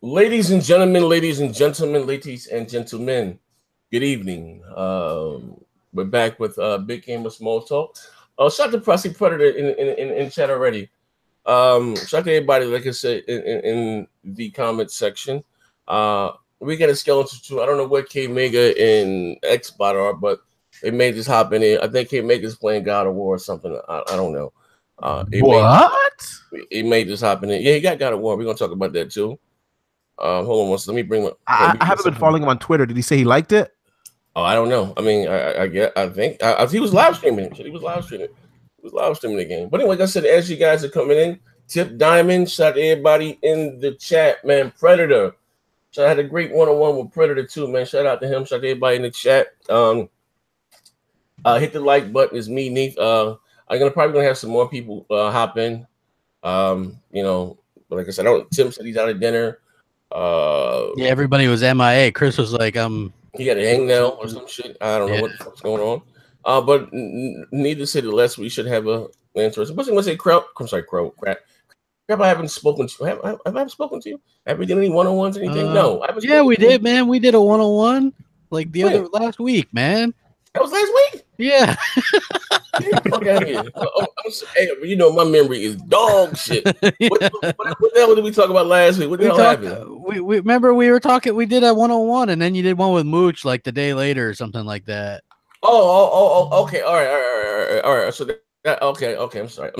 Ladies and gentlemen, ladies and gentlemen, good evening. We're back with Big Game of Small Talk. Shout out to Pressy Predator in chat already. Shout out to everybody, like I said, in the comment section. We got a skeleton too. I don't know what K Mega and Xbot are, but they may just hop in here. I think K Mega's playing God of War or something. I don't know. He may just hop in here. Yeah, he got God of War. We're gonna talk about that too. Hold on, let me bring. I haven't been following him on Twitter. Did he say he liked it? Oh, I don't know. I mean, I think he was live streaming. He was live streaming the game. But anyway, like I said, as you guys are coming in, Tip Diamond, shout out to everybody in the chat, man. Predator, so I had a great one-on-one with Predator too, man. Shout out to him. Shout out to everybody in the chat. Hit the like button. It's me, Neef. I'm probably gonna have some more people hop in. But like I said, Tim said he's out of dinner. Yeah, everybody was MIA. Chris was like, he got a hang now or some shit. I don't know what the fuck's going on. But needless to say the less, we should have a interesting. But I say crap. I haven't spoken to. Have I ever spoken to you? Have we done any one-on-ones? Anything? No. Yeah, we did, man. We did a one-on-one like last week, man. That was last week. Yeah. Fuck out of here. Hey, my memory is dog shit. What the hell did we talk about last week? What the hell happened? We remember we were talking. We did a 101, and then you did one with Mooch like the day later or something like that. Oh, okay. All right. So okay. I'm sorry.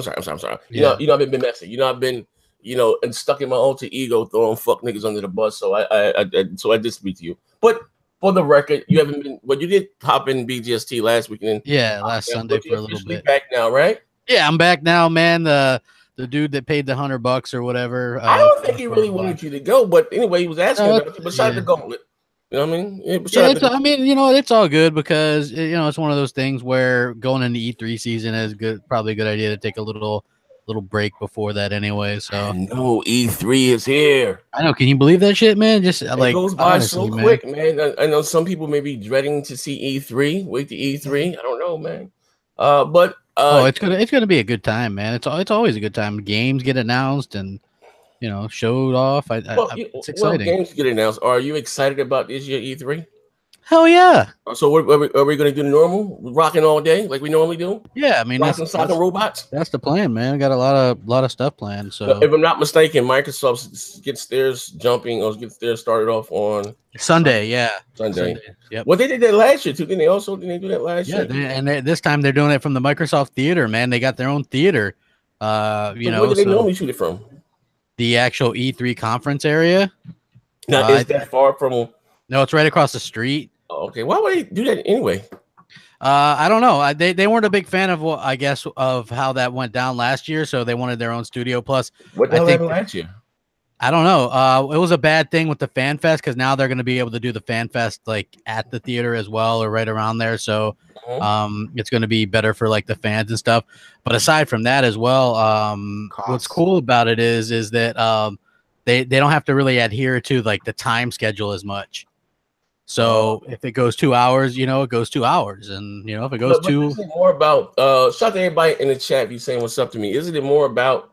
Yeah. I've been messy. I've been, and stuck in my alter ego, throwing fuck niggas under the bus. So I did speak to you, but. For the record, you haven't been. But you did hop in BGST last weekend. Yeah, last Sunday for a little bit. Back now, right? Yeah, I'm back now, man. The dude that paid the $100 or whatever. I don't think he really wanted you to go, but anyway, he was asking about it. But shout out to Gauntlet. You know what I mean? It's all good because it's one of those things where going into E3 season is good. Probably a good idea to take a little break before that anyway. So no, E3 is here. I know. Can you believe that shit, man? Just it goes by honestly, so quick, man. I know some people may be dreading to see E3. Wait to E3. I don't know, man. But it's gonna be a good time, man. It's always a good time. Games get announced and showed off. It's exciting. Games get announced. Are you excited about this year E3? Hell yeah! So are we going to do the normal rocking all day like we normally do? Yeah, I mean that's robots. That's the plan, man. We got a lot of stuff planned. So if I'm not mistaken, Microsoft gets theirs started off on Sunday. Yeah, Sunday. Yep. Well, they did that last year too. Didn't they do that last year? Yeah, and this time they're doing it from the Microsoft Theater, man. They got their own theater. Where do they normally shoot it from? The actual E3 conference area. Now, is that far from? No, it's right across the street. Okay, why would they do that anyway? I don't know. They weren't a big fan of how that went down last year, so they wanted their own studio. Plus, what the hell happened last year? I don't know. It was a bad thing with the Fan Fest because now they're going to be able to do the Fan Fest like at the theater as well or right around there. So, it's going to be better for like the fans and stuff. But aside from that as well, what's cool about it is that they don't have to really adhere to like the time schedule as much. So if it goes 2 hours, it goes 2 hours, and if it goes is it more about shout out to everybody in the chat if you're saying what's up to me. Isn't it more about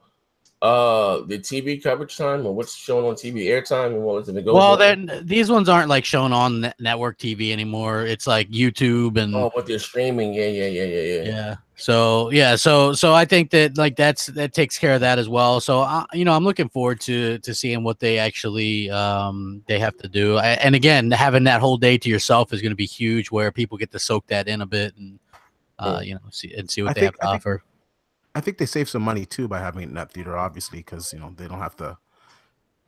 the TV coverage time or what's shown on TV airtime and what is it goes? Well, then these ones aren't like shown on network TV anymore. It's like YouTube and what they're streaming. Yeah. So I think that like that takes care of that as well. So I'm looking forward to seeing what they actually they have to do. And again, having that whole day to yourself is going to be huge, where people get to soak that in a bit and see what they have to offer. I think they save some money too by having it in that theater, obviously, because they don't have to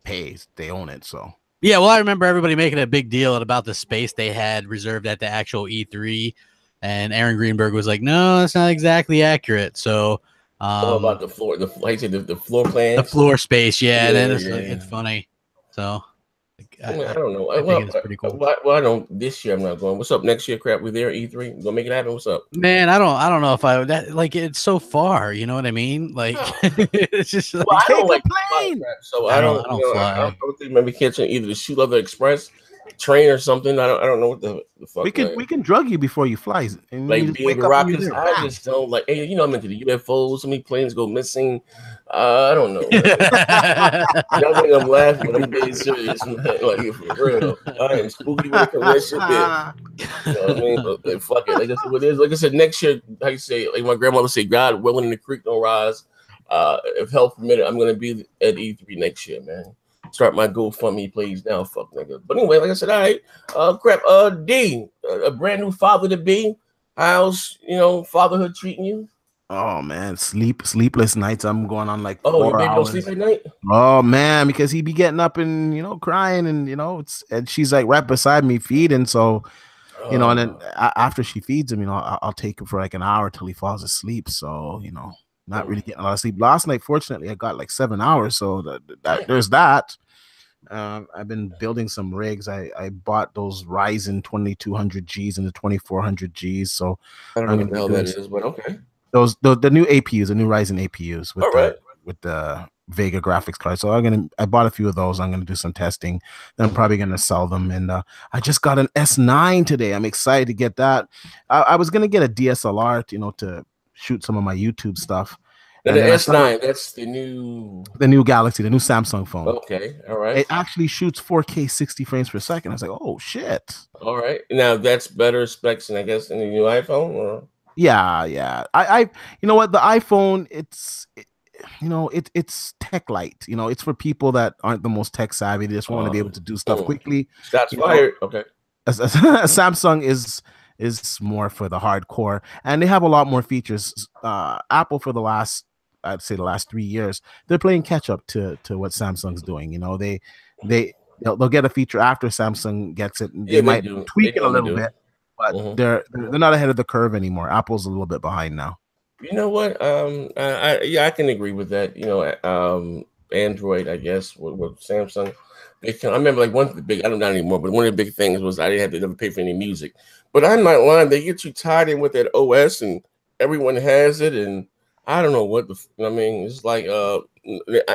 pay; they own it. So yeah, well, I remember everybody making a big deal about the space they had reserved at the actual E3, and Aaron Greenberg was like, "No, that's not exactly accurate." So, about the floor, the floor plan, the floor space, it's funny. So. I don't know. I think it's pretty cool. Well, I don't. This year I'm not going. What's up next year? Crap, we're there. E3, gonna make it happen. What's up, man? I don't know if I would. It's so far. You know what I mean? Like it's just. I don't like plane. So I don't fly. I would think maybe catching either the Shoe Leather Express train or something. I don't know what the fuck. We can drug you before you fly, and like you just being wake up and you're rockets. there. I just don't like. Hey, you know, I'm into the UFOs. So many planes go missing. I don't know. Y'all think I'm laughing, but I'm being serious, man. Like for real. I am spooky when it comes to that shit. There. You know what I mean? But fuck it. Like I said, what it is. Like I said, next year, how you say, like my grandmother say, God willing, the creek don't rise. If health permitted, I'm gonna be at E3 next year, man. Start my GoFundMe, please. Now, fuck nigga. But anyway, like I said, all right. Crap. D, a brand new father to be. How's fatherhood treating you? Oh man, sleepless nights. I'm going on like 4 your baby hours. don't sleep at night? Oh man, because he be getting up and crying and and she's like right beside me feeding. So and then after she feeds him, I'll take him for like an hour till he falls asleep. So not really getting a lot of sleep. Last night, fortunately, I got like 7 hours. So there's that. I've been building some rigs. I bought those Ryzen 2200Gs and the 2400Gs. So I don't know what the hell that is, but okay. The new APUs, the new Ryzen APUs with the Vega graphics card. So I bought a few of those. I'm gonna do some testing. Then I'm probably gonna sell them. And I just got an S9 today. I'm excited to get that. I was gonna get a DSLR, to shoot some of my YouTube stuff. And the S9, that's the new Galaxy, the new Samsung phone. Okay, all right. It actually shoots 4K 60 frames per second. I was like, oh shit. All right. Now that's better specs than I guess in the new iPhone, or yeah. I you know what, the iPhone, it's tech light. It's for people that aren't the most tech savvy. They just want to be able to do stuff quickly. Shots fired. Okay. Samsung is more for the hardcore, and they have a lot more features. Apple, for the last 3 years, they're playing catch up to what Samsung's doing. They'll get a feature after Samsung gets it. They might tweak it a little bit, but they're not ahead of the curve anymore. Apple's a little bit behind now. You know what? I can agree with that. Android, I guess, with Samsung. I remember like one of the big, I don't know anymore, but one of the big things was I didn't have to ever pay for any music. But I'm not lying, they get you tied in with that OS and everyone has it. And I don't know what it's like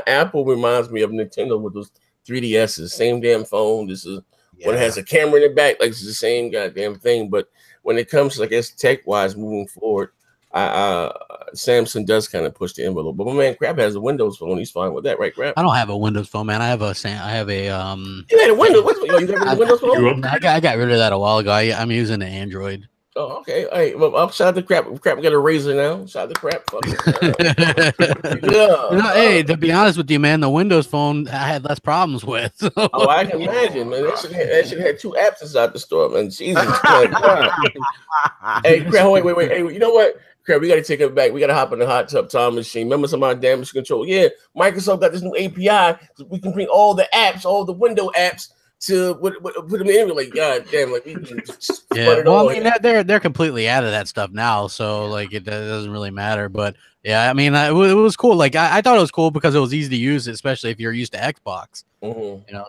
Apple reminds me of Nintendo with those 3DSs, same damn phone. This is when it has a camera in the back, like it's the same goddamn thing. But when it comes to, I guess, tech-wise moving forward, Samsung does kind of push the envelope. But my man Crap has a Windows phone. He's fine with that, right, Crap? I don't have a Windows phone, man. I have a You had a Windows. You got a Windows phone? I got rid of that a while ago. I'm using an Android. Oh, okay. All right. Well, shout out to Crap. Crap got a razor now. Shout out to Crap. Hey, to be honest with you, man, the Windows phone I had less problems with. So. Oh, I can imagine, man. That should have 2 apps inside the store, man. Jesus. Hey, Crap, wait. Hey, you know what? Crap, we got to take it back. We got to hop in the hot tub time machine. Remember some of our damage control? Yeah, Microsoft got this new API. So we can bring all the apps, all the window apps, to put them in. Like, god damn, like we can just well, I mean, they're completely out of that stuff now, so like it doesn't really matter. But yeah, I mean, it was cool. Like I thought it was cool because it was easy to use, especially if you're used to Xbox.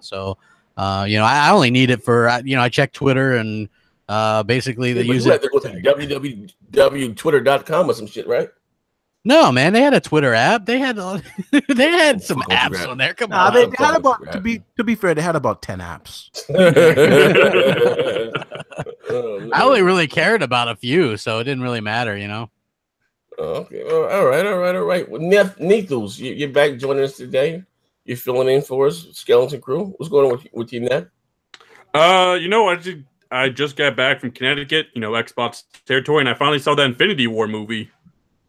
So I only need it for I check Twitter and basically they use it. You have to go to www.twitter.com or some shit, right? No, man, they had a Twitter app. They had some apps on there. Come on, they had about to be fair, they had about 10 apps. I only really cared about a few, so it didn't really matter, Okay, all right. Well, Neethles, you're back joining us today. You're filling in for us, Skeleton Crew. What's going on with you, Neth? I just got back from Connecticut, Xbox territory, and I finally saw that Infinity War movie.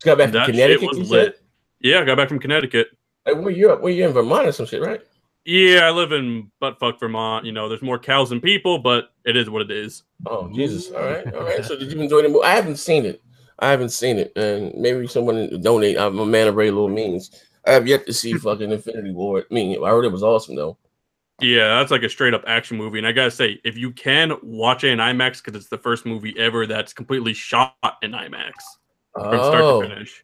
Got back from Connecticut, was lit. Yeah, I got back from Connecticut. Hey, where you in Vermont or some shit, right? Yeah, I live in buttfuck Vermont. There's more cows than people, but it is what it is. Oh, Jesus. All right. So did you enjoy the movie? I haven't seen it. And maybe someone donate. I'm a man of very little means. I have yet to see fucking Infinity War. I mean, I heard it was awesome, though. Yeah, that's like a straight up action movie. And I gotta say, if you can watch it in IMAX, because it's the first movie ever that's completely shot in IMAX. From start to finish.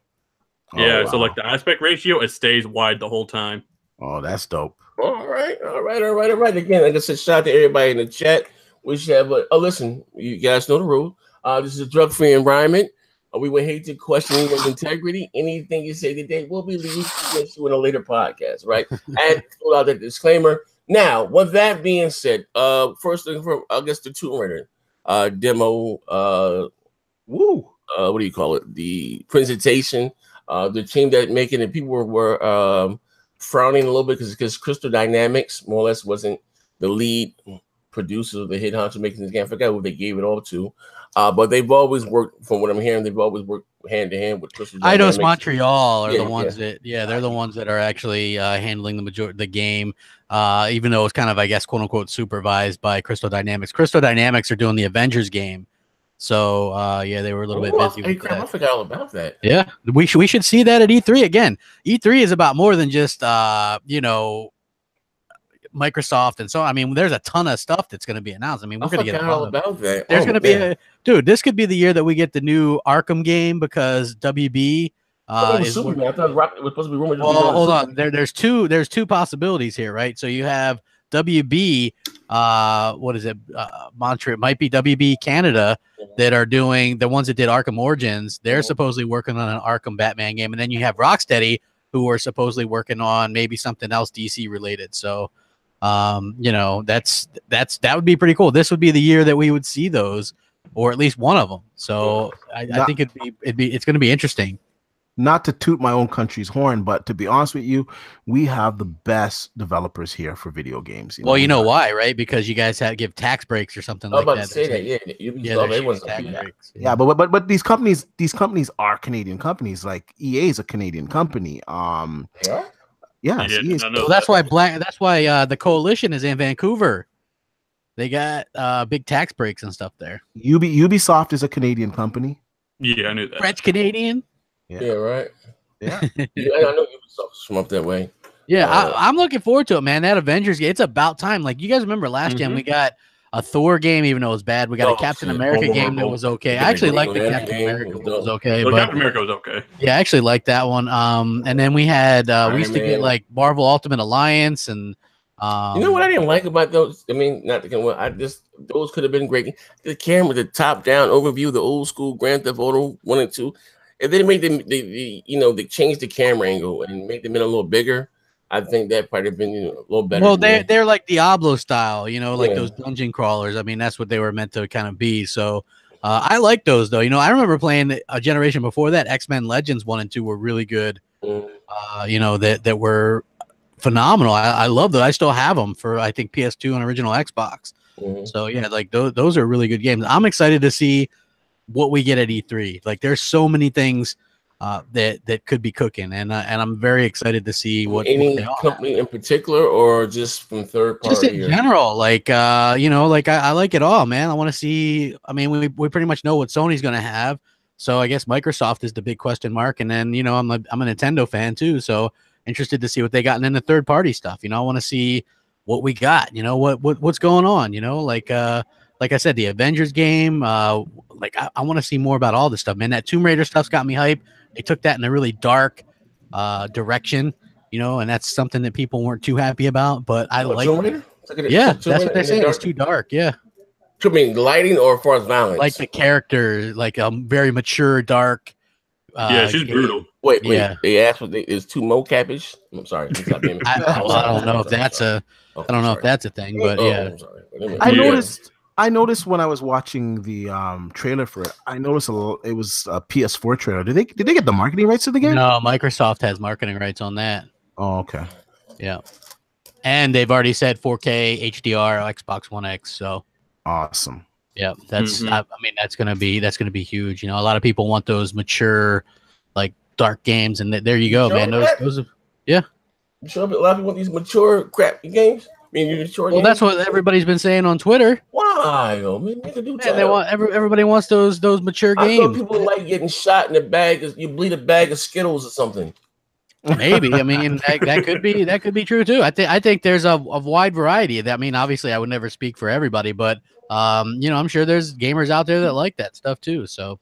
Yeah, wow. So like the aspect ratio, it stays wide the whole time. Oh, that's dope. All right. Again, like I said, shout out to everybody in the chat. We should have listen, you guys know the rule. This is a drug-free environment. We would hate to question anyone's integrity. Anything you say today will be released against you in a later podcast, right? And pull out that disclaimer. Now, with that being said, first thing from I guess the Tomb Raider demo, what do you call it? The presentation, the team that making it, people were frowning a little bit because Crystal Dynamics more or less wasn't the lead producer of the hit honcho making this game. I forgot who they gave it all to, but they've always worked. From what I'm hearing, they've always worked hand to hand with Crystal Dynamics. Eidos Montreal are the ones that, they're the ones that are actually handling the majority of the game. Even though it's kind of, I guess, quote unquote, supervised by Crystal Dynamics. Crystal Dynamics are doing the Avengers game. So yeah, they were a little bit busy with that. I forgot all about that. Yeah, we should see that at E3 again. E3 is about more than just you know, Microsoft, and so I mean, there's a ton of stuff that's going to be announced. I mean, we're going to get all about that. There's going to be a dude. This could be the year that we get the new Arkham game because WB. Is Superman. I thought it was supposed to be rumored. Well, hold on. There's two possibilities here, right? So you have WB. What is it? Montreal. It might be WB Canada that are doing the ones that did Arkham Origins. They're supposedly working on an Arkham Batman game, and then you have Rocksteady, who are supposedly working on maybe something else DC related. So, you know, that would be pretty cool. This would be the year that we would see those, or at least one of them. So I think it's going to be interesting. Not to toot my own country's horn, but to be honest with you, we have the best developers here for video games. Well, you know why, right? Because you guys give tax breaks or something like that. I was about to say that, yeah. But these companies are Canadian companies. Like EA is a Canadian company. Yeah. Well, that's why the coalition is in Vancouver. They got big tax breaks and stuff there. Ubisoft is a Canadian company. Yeah, I knew that. French Canadian. Yeah, right. Yeah. I know Ubisoft's from up that way. Yeah, I'm looking forward to it, man. That Avengers game, it's about time. Like, you guys remember last gen, we got a Thor game, even though it was bad. We got a Captain America game that was okay. I actually liked the Captain America one. It was okay. Well, Captain America was okay. Yeah, I actually liked that one. And then we had, we used to get like Marvel Ultimate Alliance and. You know what I didn't like about those? I mean, not the those could have been great. The camera, the top-down overview, the old school Grand Theft Auto 1 and 2. If they made them, they changed the camera angle and made them a little bigger, I think that might have been a little better. Well, they're like Diablo style, like those dungeon crawlers. I mean, that's what they were meant to kind of be. So I like those though. I remember playing a generation before that. X-Men Legends 1 and 2 were really good. That were phenomenal. I love those. I still have them for I think PS2 and original Xbox. So yeah, like those are really good games. I'm excited to see what we get at E3. Like there's so many things that could be cooking, and I'm very excited to see what any company in particular, or just from third party, just in general. Like I like it all, man. I want to see. I mean, we pretty much know what Sony's going to have, so I guess Microsoft is the big question mark, and then I'm a Nintendo fan too, so interested to see what they got, and then the third party stuff. I want to see what we got. What's going on. Like I said, the Avengers game, I want to see more about all this stuff, man. That Tomb Raider stuff's got me hyped. They took that in a really dark direction, and that's something that people weren't too happy about. But I like it. Yeah, that's what they're saying. It's too dark. Yeah. You mean lighting or as far as violence? Like the character, like very mature, dark. Yeah, she's brutal. Wait. Yeah. They asked what is too mocap-ish. I'm sorry. I don't know if that's a. I don't know if that's a thing, but yeah. I noticed when I was watching the trailer for it, I noticed it was a PS4 trailer. Did they get the marketing rights to the game? No, Microsoft has marketing rights on that. Oh, okay. Yeah, and they've already said 4K HDR Xbox One X. So awesome. Yeah, that's. I mean, that's gonna be huge. A lot of people want those mature, like dark games, and there you go, man. Those. Yeah. You sure a lot of people want these mature crap games? Well, that's what everybody's been saying on Twitter. Why? They want everybody wants those mature games. People like getting shot in a bag. You bleed a bag of Skittles or something. Maybe. I mean, that could be true too. I think there's a wide variety. I mean, obviously, I would never speak for everybody, but I'm sure there's gamers out there that like that stuff too. So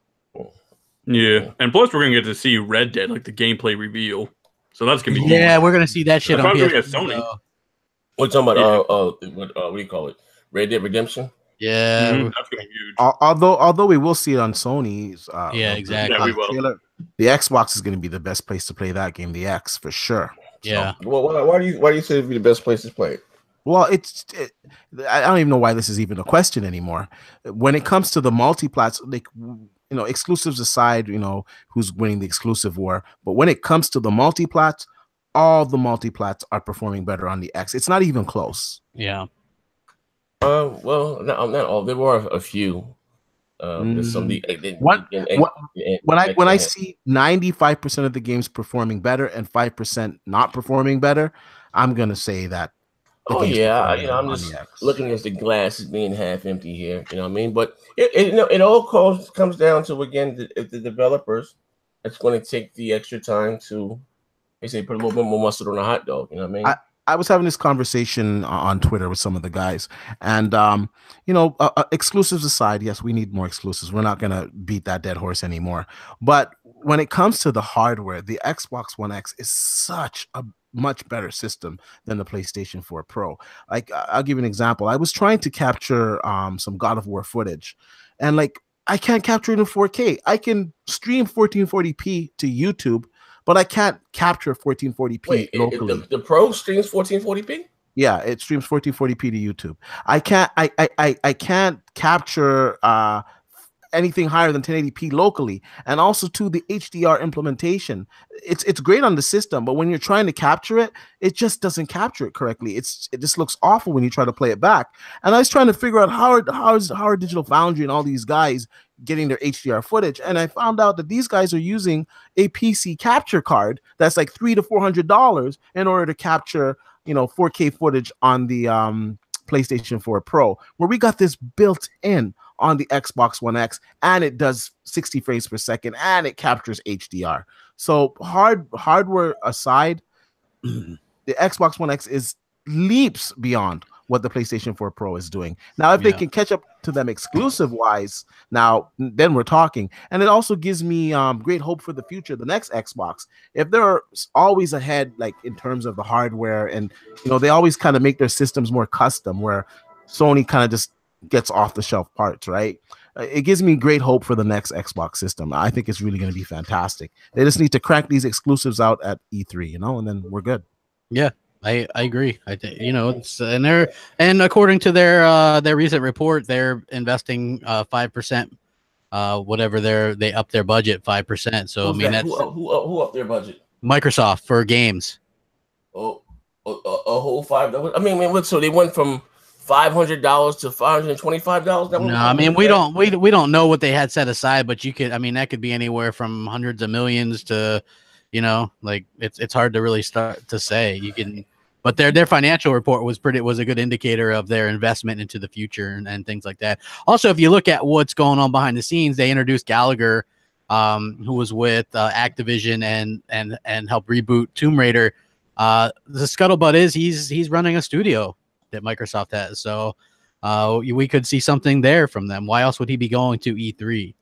yeah, and plus we're gonna get to see Red Dead, like the gameplay reveal. So that's gonna be we're gonna see that shit on PS4. We're talking about what do you call it? Red Dead Redemption. Yeah, that's gonna be huge. Although we will see it on Sony's. Exactly. Yeah, we will. The Xbox is going to be the best place to play that game. The X for sure. Yeah. So, well, why do you say it'd be the best place to play it? Well, I don't even know why this is even a question anymore. When it comes to the multiplats, like, exclusives aside, who's winning the exclusive war. But when it comes to the multiplats, all the multiplats are performing better on the X. It's not even close. Yeah. Well, not all. There were a few. There's some when I see 95% of the games performing better and 5% not performing better, I'm gonna say that. Oh yeah, I'm just looking at the glass as being half empty here. You know what I mean? But it all comes down to, again, the developers that's going to take the extra time to, they say, put a little bit more mustard on a hot dog. You know what I mean? I was having this conversation on Twitter with some of the guys, and exclusives aside, yes, we need more exclusives. We're not gonna beat that dead horse anymore. But when it comes to the hardware, the Xbox One X is such a much better system than the PlayStation 4 Pro. Like, I'll give you an example. I was trying to capture some God of War footage, and I can't capture it in 4K. I can stream 1440p to YouTube, but I can't capture 1440p locally. The Pro streams 1440p? Yeah, it streams 1440p to YouTube. I can't capture anything higher than 1080p locally. And also, to the HDR implementation, it's great on the system, but when you're trying to capture it, it just doesn't capture it correctly. It just looks awful when you try to play it back. And I was trying to figure out how are Digital Foundry and all these guys getting their HDR footage, and I found out that these guys are using a PC capture card that's like $300 to $400 in order to capture 4K footage on the PlayStation 4 Pro, where we got this built in on the Xbox One X, and it does 60 frames per second, and it captures HDR. So hardware aside, the Xbox One X is leaps beyond what the PlayStation 4 Pro is doing. Now, if they can catch up to them exclusive wise, then we're talking. And it also gives me great hope for the future, the next Xbox. If they're always ahead, like in terms of the hardware, and they always kind of make their systems more custom, where Sony kind of just gets off the shelf parts, right? It gives me great hope for the next Xbox system. I think it's really going to be fantastic. They just need to crack these exclusives out at E3, and then we're good. Yeah. I agree. I think it's and according to their recent report, they're investing 5%, whatever they up their budget 5%. So that's who upped their budget? Microsoft for games. A whole $5. I mean, so they went from $500 to $525. No, I mean we don't know what they had set aside, but that could be anywhere from hundreds of millions to, it's hard to really start to say. But their financial report was a good indicator of their investment into the future and things like that. Also, if you look at what's going on behind the scenes, they introduced Gallagher, who was with Activision and helped reboot Tomb Raider. The scuttlebutt is he's running a studio that Microsoft has, so we could see something there from them. Why else would he be going to E3?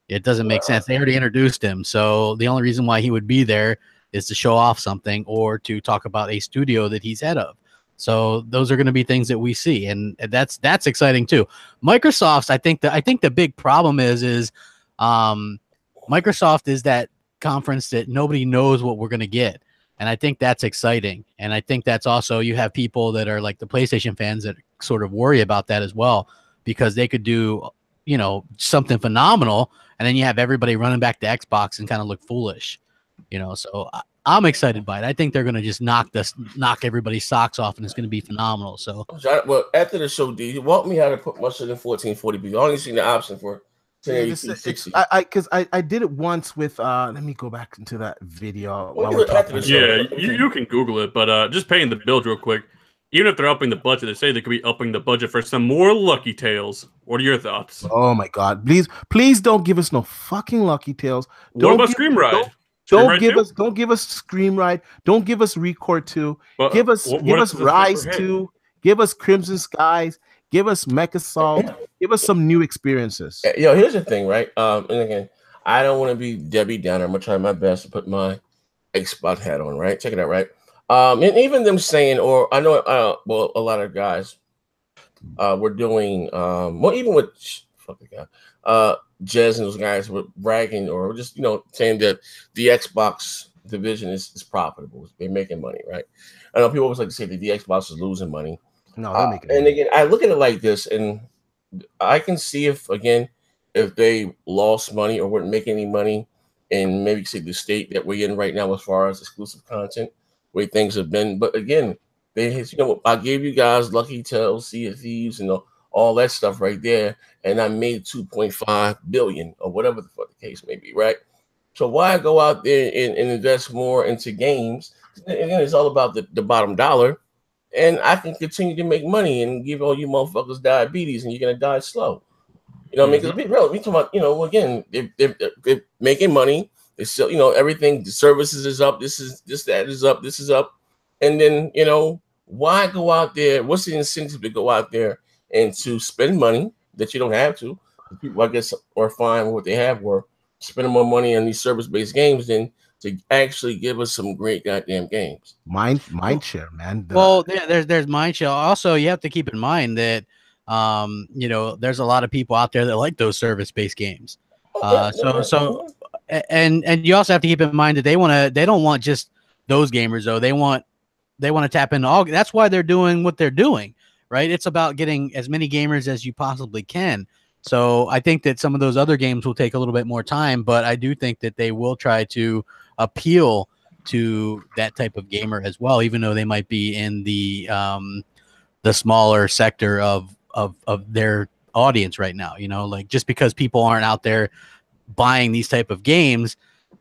It doesn't make sense. They already introduced him, so the only reason why he would be there is to show off something or to talk about a studio that he's head of. So those are going to be things that we see, and that's exciting too. Microsoft's, I think the big problem is Microsoft is that conference that nobody knows what we're going to get, and I think that's exciting. And I think that's also, you have people that are like the PlayStation fans that sort of worry about that as well, because they could do something phenomenal, and then you have everybody running back to Xbox and kind of look foolish. So I'm excited by it. I think they're going to just knock everybody's socks off, and it's going to be phenomenal. So, well, after the show, D, walk me how to put my shit in 1440p. I only seen the option for 1080p 60. Because I did it once with. Let me go back into that video. You can Google it, but just paying the bills real quick. Even if they're upping the budget, they say they could be upping the budget for some more Lucky Tales. What are your thoughts? Oh my God! Please don't give us no fucking Lucky Tales. What about Scream Ride? Don't give us Scream Ride. Don't give us Record 2. Give us Rise 2. Give us Crimson Skies. Give us Mech Assault. Give us some new experiences. Here's the thing, right? And again, I don't want to be Debbie Downer. I'm gonna try my best to put my Xbox hat on, right? Check it out, right? And even them saying, or I know, a lot of guys were doing, even with Jez and those guys were bragging or just saying that the Xbox division is profitable. They're making money, right? I know people always like to say that the Xbox is losing money. No, they're making and again, I look at it like this, and I can see if they lost money or wouldn't make any money, and maybe say the state that we're in right now as far as exclusive content, where things have been. But again, I gave you guys Lucky Tales, Sea of Thieves, and all that stuff right there, and I made 2.5 billion or whatever the fuck the case may be, right? So why go out there and invest more into games? Again, it's all about the bottom dollar, and I can continue to make money and give all you motherfuckers diabetes, and you're gonna die slow. You know what I mean? Because be real, we talking about, again, they're making money. They still, everything, the services is up. This that is up. This is up, and then why go out there? What's the incentive to go out there and to spend money that you don't have to? People, I guess, are fine with what they have, or spending more money on these service-based games than to actually give us some great goddamn games. Mind share, man. Well, there's mind share. Also, you have to keep in mind that there's a lot of people out there that like those service-based games. And you also have to keep in mind that they don't want just those gamers though. They want to tap into all. That's why they're doing what they're doing, right? It's about getting as many gamers as you possibly can. So I think that some of those other games will take a little bit more time, but I do think that they will try to appeal to that type of gamer as well, even though they might be in the smaller sector of their audience right now. Like just because people aren't out there buying these type of games,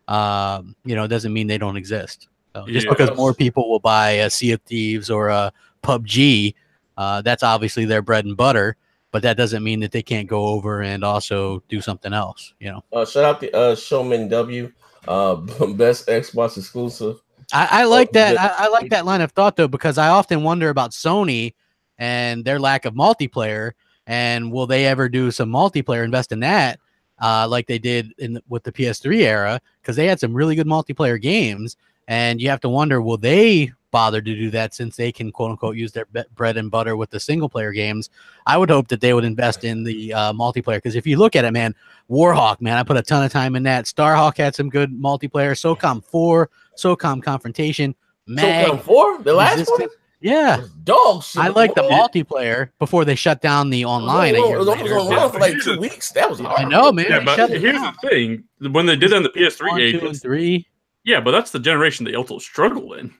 doesn't mean they don't exist. So just because more people will buy a Sea of Thieves or a PUBG, that's obviously their bread and butter. But that doesn't mean that they can't go over and also do something else, Shout out to Showman W, best Xbox exclusive. I like that. I like that line of thought though, because I often wonder about Sony and their lack of multiplayer, and will they ever do some multiplayer, invest in that, like they did with the PS3 era, because they had some really good multiplayer games, and you have to wonder, will they bother to do that since they can quote unquote use their bread and butter with the single player games? I would hope that they would invest in the multiplayer, because if you look at it, man, Warhawk, man, I put a ton of time in that. Starhawk had some good multiplayer. SOCOM 4, SOCOM Confrontation, Mag, SOCOM 4, the last one. Yeah, dog shit. I like the multiplayer before they shut down the online. It was online for like 2 weeks. That was hard. I know, man. Yeah, but here's the thing: when they did that on the PS3 age, 2 and 3. Yeah, but that's the generation they also struggle in.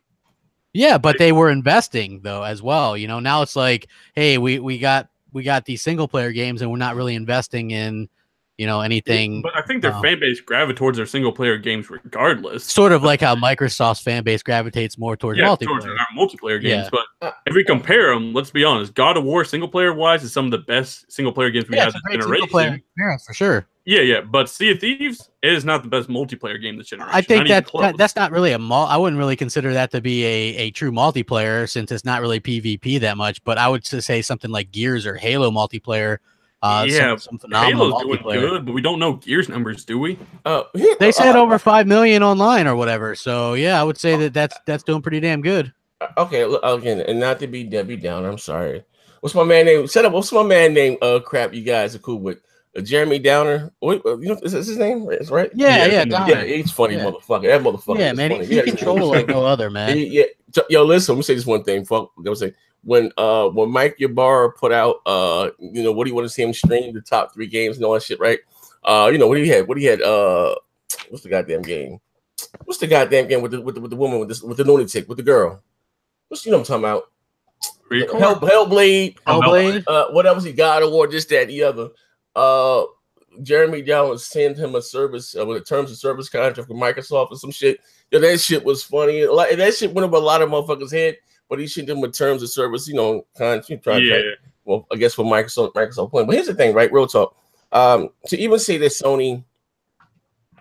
Yeah, but they were investing though as well. Now it's like, hey, we got these single player games, and we're not really investing in anything. But I think their fan base gravitates towards their single player games regardless. Sort of like how Microsoft's fan base gravitates more towards multiplayer. Towards our multiplayer games. Yeah. But if we compare them, let's be honest, God of War single player wise is some of the best single player games we had this generation. Yeah, for sure. Yeah. But Sea of Thieves is not the best multiplayer game this generation. I think that's not really I wouldn't really consider that to be a true multiplayer, since it's not really PvP that much. But I would just say something like Gears or Halo multiplayer. Some phenomenal Halo's doing good, but we don't know Gears numbers, do we? They said over 5 million online or whatever. So yeah, I would say that's doing pretty damn good. Okay, look, again, and not to be Debbie Downer, I'm sorry. What's my man name? Shut up. What's my man name? Crap, you guys are cool with Jeremy Downer. Wait, is his name? Is right? Yeah. Yeah, he's funny, motherfucker. That motherfucker. Yeah, man, he controls like no other, man. Yeah. Yo, listen, let me say this one thing. Fuck, I was saying. When Mike Ybarra put out what do you want to see him stream the top 3 games and all that shit, right? What he had what's the goddamn game? What's the goddamn game with the woman with the lunatic with the girl? What I'm talking about? Hellblade. What else he got? Or this, that, the other. Jeremy Downer sent him a service with a terms of service contract for Microsoft or some shit. Yeah, that shit was funny. That shit went over a lot of motherfuckers' head. But he should do with terms of service, contract. Well, I guess for Microsoft point. But here's the thing, right? Real talk. To even say that Sony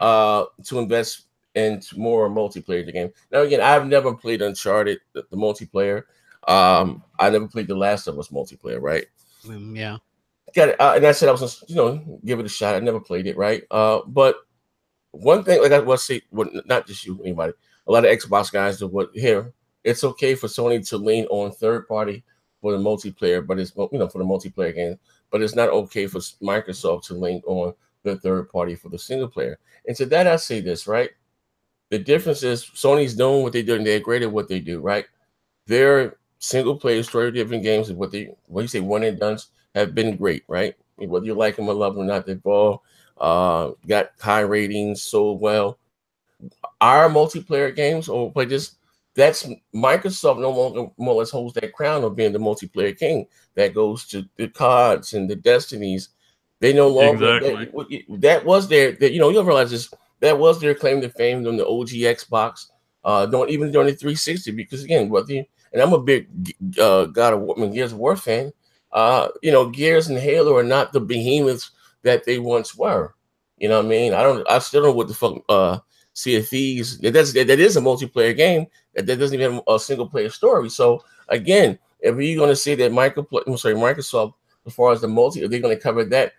to invest into more multiplayer the game. Now again, I've never played Uncharted, the multiplayer. I never played The Last of Us multiplayer, right? Yeah. Got it. And I said I was give it a shot. I never played it, right? But one thing, like I was saying, not just you, anybody, a lot of Xbox guys do what here. It's okay for Sony to lean on third party for the multiplayer, but it's for the multiplayer game. But it's not okay for Microsoft to lean on the third party for the single player. And to that, I say this, right? The difference is Sony's doing what they do, and they're great at what they do, right? They're single player story driven games, what you say one and dones have been great, right? Whether you like them or love them or not, they've all got high ratings, sold well. Our multiplayer games, or play this, that's Microsoft no longer more or less holds that crown of being the multiplayer king. That goes to the CODs and the Destinies. They no longer that was their that, you realize this, that was their claim to fame on the OG Xbox. Don't even during the 360, because again, and I'm a big God of War, Gears of War fan. Gears and Halo are not the behemoths that they once were. You know what I mean? I still don't know what the fuck Sea of Thieves. That is a multiplayer game that doesn't even have a single player story. So again, if you're going to say that Microsoft, as far as the multi, if they're going to cover that,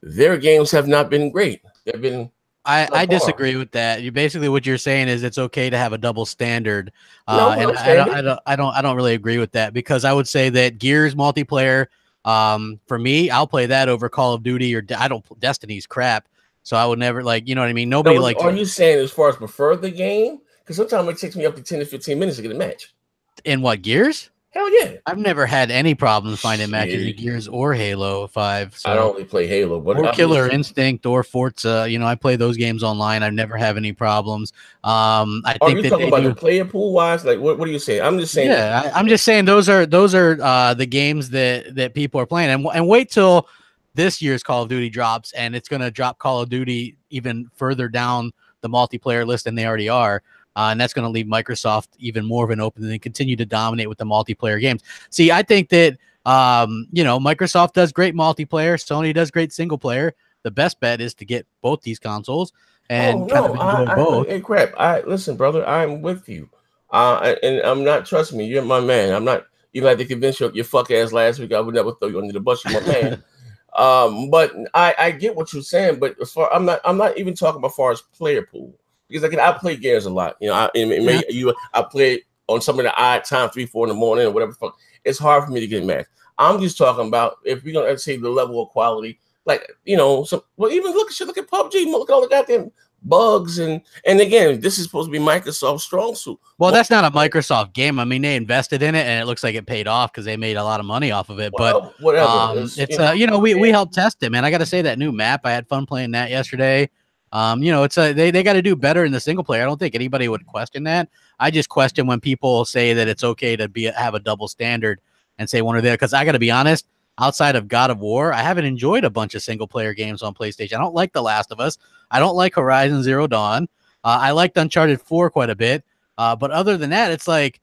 their games have not been great. They've been. I disagree with that. What you're saying is it's okay to have a double standard. And I don't really agree with that, because I would say that Gears multiplayer, for me, I'll play that over Call of Duty, or Destiny's crap. So I would never, like, you know what I mean? Nobody likes. Are you saying as far as prefer the game? Because sometimes it takes me up to 10 to 15 minutes to get a match. In what, Gears? Hell yeah. I've never had any problems finding matches in Gears or Halo 5. So. I don't really play Halo, but or Killer Instinct or Forza. I play those games online. I've never have any problems. Are you talking about the player pool wise? Like, what are you saying? I'm just saying. Yeah, I'm just saying those are the games that people are playing, and wait till this year's Call of Duty drops, and it's going to drop Call of Duty even further down the multiplayer list than they already are. And that's going to leave Microsoft even more of an open, and they continue to dominate with the multiplayer games. See, I think that, Microsoft does great multiplayer. Sony does great single player. The best bet is to get both these consoles and enjoy both. Hey, crap. Listen, brother, I'm with you. And I'm not, trust me, you're my man. I'm not, you had to convince your fuck ass last week I would never throw you under the bus. You're my man. But I get what you're saying, but as far I'm not even talking about far as player pool, because I play Gears a lot. I play on some of the odd time, 3, 4 in the morning or whatever. It's hard for me to get mad. I'm just talking about if we're gonna say the level of quality, like even look at PUBG, look at all the goddamn bugs and again, this is supposed to be Microsoft's strong suit. Well, that's not a Microsoft game. I mean, they invested in it, and it looks like it paid off because they made a lot of money off of it. Well, but whatever. We helped test it, man. I got to say, that new map, I had fun playing that yesterday. They got to do better in the single player. I don't think anybody would question that. I just question when people say that it's okay to have a double standard and say one or the other. Because I got to be honest, outside of God of War, I haven't enjoyed a bunch of single player games on PlayStation. I don't like The Last of Us. I don't like Horizon Zero Dawn. I liked Uncharted 4 quite a bit. But other than that, it's like,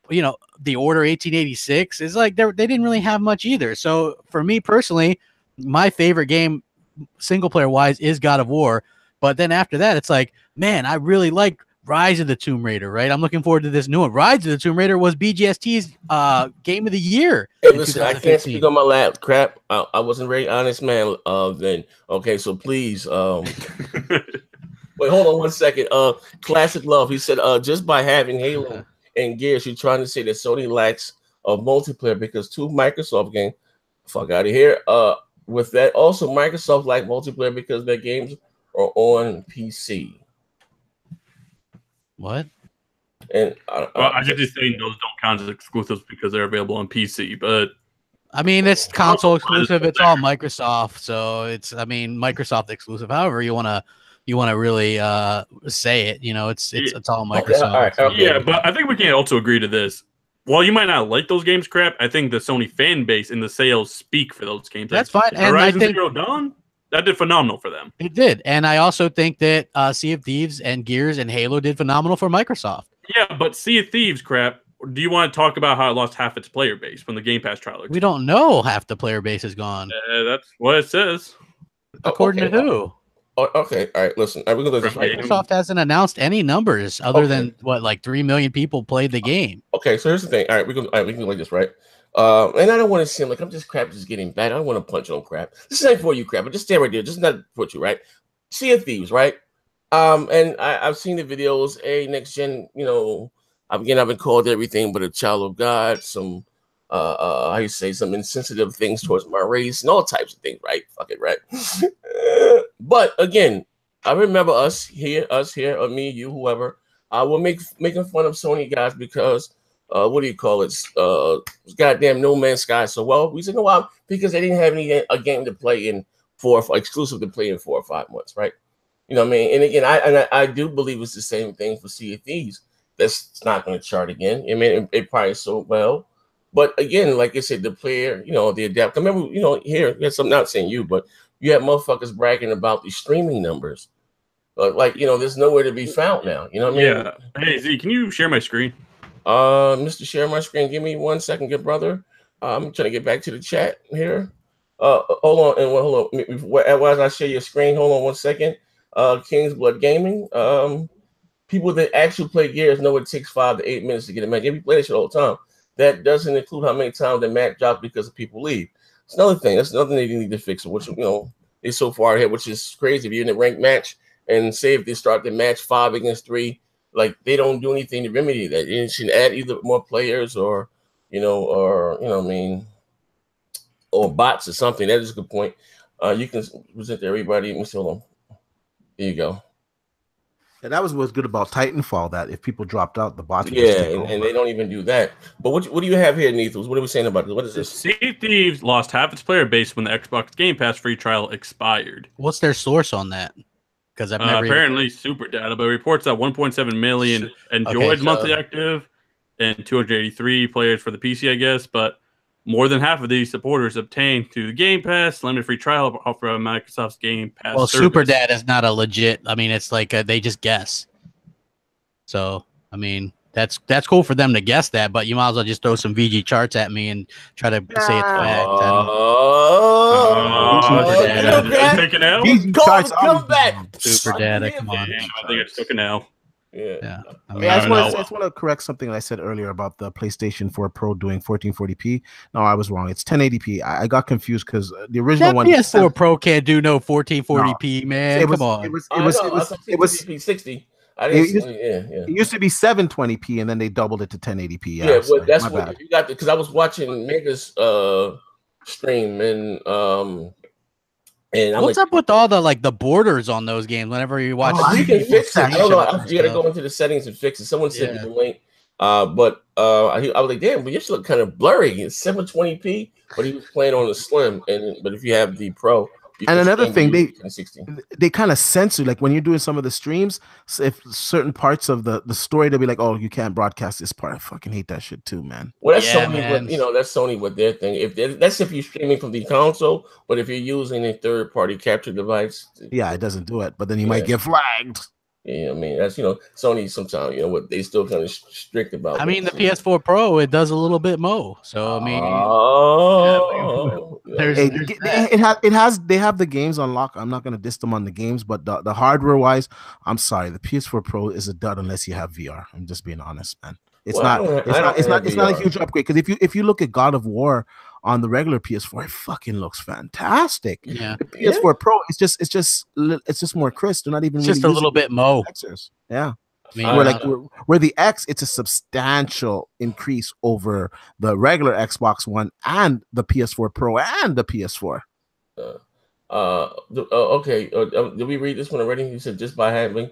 The Order 1886 is like they didn't really have much either. So for me personally, my favorite game single player wise is God of War. But then after that, it's like, man, I really like Rise of the Tomb Raider, right? I'm looking forward to this new one. Rise of the Tomb Raider was BGST's game of the year. Hey, listen, I can't speak on my lap. Crap. I wasn't very honest, man. Then okay, so please. Wait, hold on 1 second. Classic Love. He said, just by having Halo and Gears, you're trying to say that Sony lacks a multiplayer because 2 Microsoft games. Fuck out of here. With that, also Microsoft like multiplayer because their games are on PC. What? And I should just say those don't count as exclusives because they're available on PC. But I mean, it's console exclusive. It's all Microsoft, so it's Microsoft exclusive. However you wanna really say it. It's all Microsoft. Okay. Yeah, but I think we can also agree to this. While you might not like those games, crap, I think the Sony fan base and the sales speak for those games. That's fine. And Horizon Zero Dawn, that did phenomenal for them. It did. And I also think that Sea of Thieves and Gears and Halo did phenomenal for Microsoft. Yeah, but Sea of Thieves, crap, do you want to talk about how it lost half its player base when the Game Pass trial? We don't know half the player base is gone. That's what it says. According to who? Okay, all right. Listen, we're gonna this right. Microsoft hasn't announced any numbers other than like 3 million people played the game. Okay, so here's the thing. All right, we can go like this, right? And I don't want to seem like I'm just getting bad. I don't want to punch on crap. This ain't for you, crap. But just stay right there. Just not put you right. Sea of Thieves, right? And I've seen the videos. Next gen. I've been called everything but a child of God. Some some insensitive things towards my race and all types of things, right? Fuck it, right? But again, I remember us here, or me, you, whoever, we're making fun of Sony guys because what do you call it? Goddamn No Man's Sky so well. We said no, why? Because they didn't have a game to play in exclusive to play in 4 or 5 months, right? You know what I mean? And again, I do believe it's the same thing for Sea of Thieves. That's not going to chart again. I mean, it probably sold well, but again, like I said, the player, you know, the adapt. Remember, you know, here, yes, I'm not saying you, but you have motherfuckers bragging about the streaming numbers. Like, you know, there's nowhere to be found now. You know what I mean? Yeah. Hey, Z, can you share my screen? Mr. Share my screen. Give me 1 second, good brother. I'm trying to get back to the chat here. Hold on, and hold on. As I share your screen, hold on 1 second. King's Blood Gaming. People that actually play Gears know it takes 5 to 8 minutes to get a match. We play that shit all the time. That doesn't include how many times the match drops because people leave. It's another thing. That's another thing they need to fix. Which, you know, they're so far ahead, which is crazy. If you're in a ranked match and say if they start the match 5 against 3, like they don't do anything to remedy that. You should add either more players or you know what I mean, or bots or something. That is a good point. You can present to everybody. Let me see, hold on. There you go. And that was what's good about Titanfall, that if people dropped out, the bots would and they don't even do that. But what do you have here, Neethles? What are we saying about this? What is this? Sea of Thieves lost half its player base when the Xbox Game Pass free trial expired. What's their source on that? Because I've never apparently super data, but it reports that 1.7 million enjoyed monthly active and 283 players for the PC, I guess. But more than half of these supporters obtained through the Game Pass limited free trial from Microsoft's Game Pass. Well, service. super data is not a legit. I mean, it's like they just guess. So I mean, that's cool for them to guess that, but you might as well just throw some VG charts at me and try to say it's fact. Take an L. Come back. Super data. Come on. Damn, I think I just took an L. Yeah. I mean, I just want to correct something I said earlier about the PlayStation 4 Pro doing 1440p. No, I was wrong. It's 1080p. I got confused because the original one. PS4 Pro can't do no 1440p, man. Come on. It was 60. It used to be 720p, and then they doubled it to 1080p. Yeah, well, that's what you got. Because I was watching Mega's stream, and what's up with all the borders on those games? Whenever you watch, you can fix it. I don't know. You got to go into the settings and fix it. Someone sent me the link. But I was like, damn, but you should look kind of blurry. It's 720p, but he was playing on the slim. But if you have the Pro. And another thing, they kind of censor, like when you're doing some of the streams, if certain parts of the story, they'll be like, oh, you can't broadcast this part. I fucking hate that shit too, man. Well, that's Sony, that's Sony with their thing. That's if you're streaming from the console, but if you're using a third-party capture device, it doesn't do it. But then you might get flagged. Yeah, I mean, that's, Sony sometimes, what they still kind of strict about. I mean, the PS4 Pro, it does a little bit more. So, I mean, they have the games on lock. I'm not going to diss them on the games, but the hardware wise, I'm sorry. The PS4 Pro is a dud unless you have VR. I'm just being honest, man. It's not a huge upgrade. Because if you look at God of War on the regular PS4, it fucking looks fantastic. Yeah, the PS4 Pro, it's just more crisp. They're not even just a little bit more. Yeah, where the X, it's a substantial increase over the regular Xbox One and the PS4 Pro and the PS4. Okay. Did we read this one already? You said just by having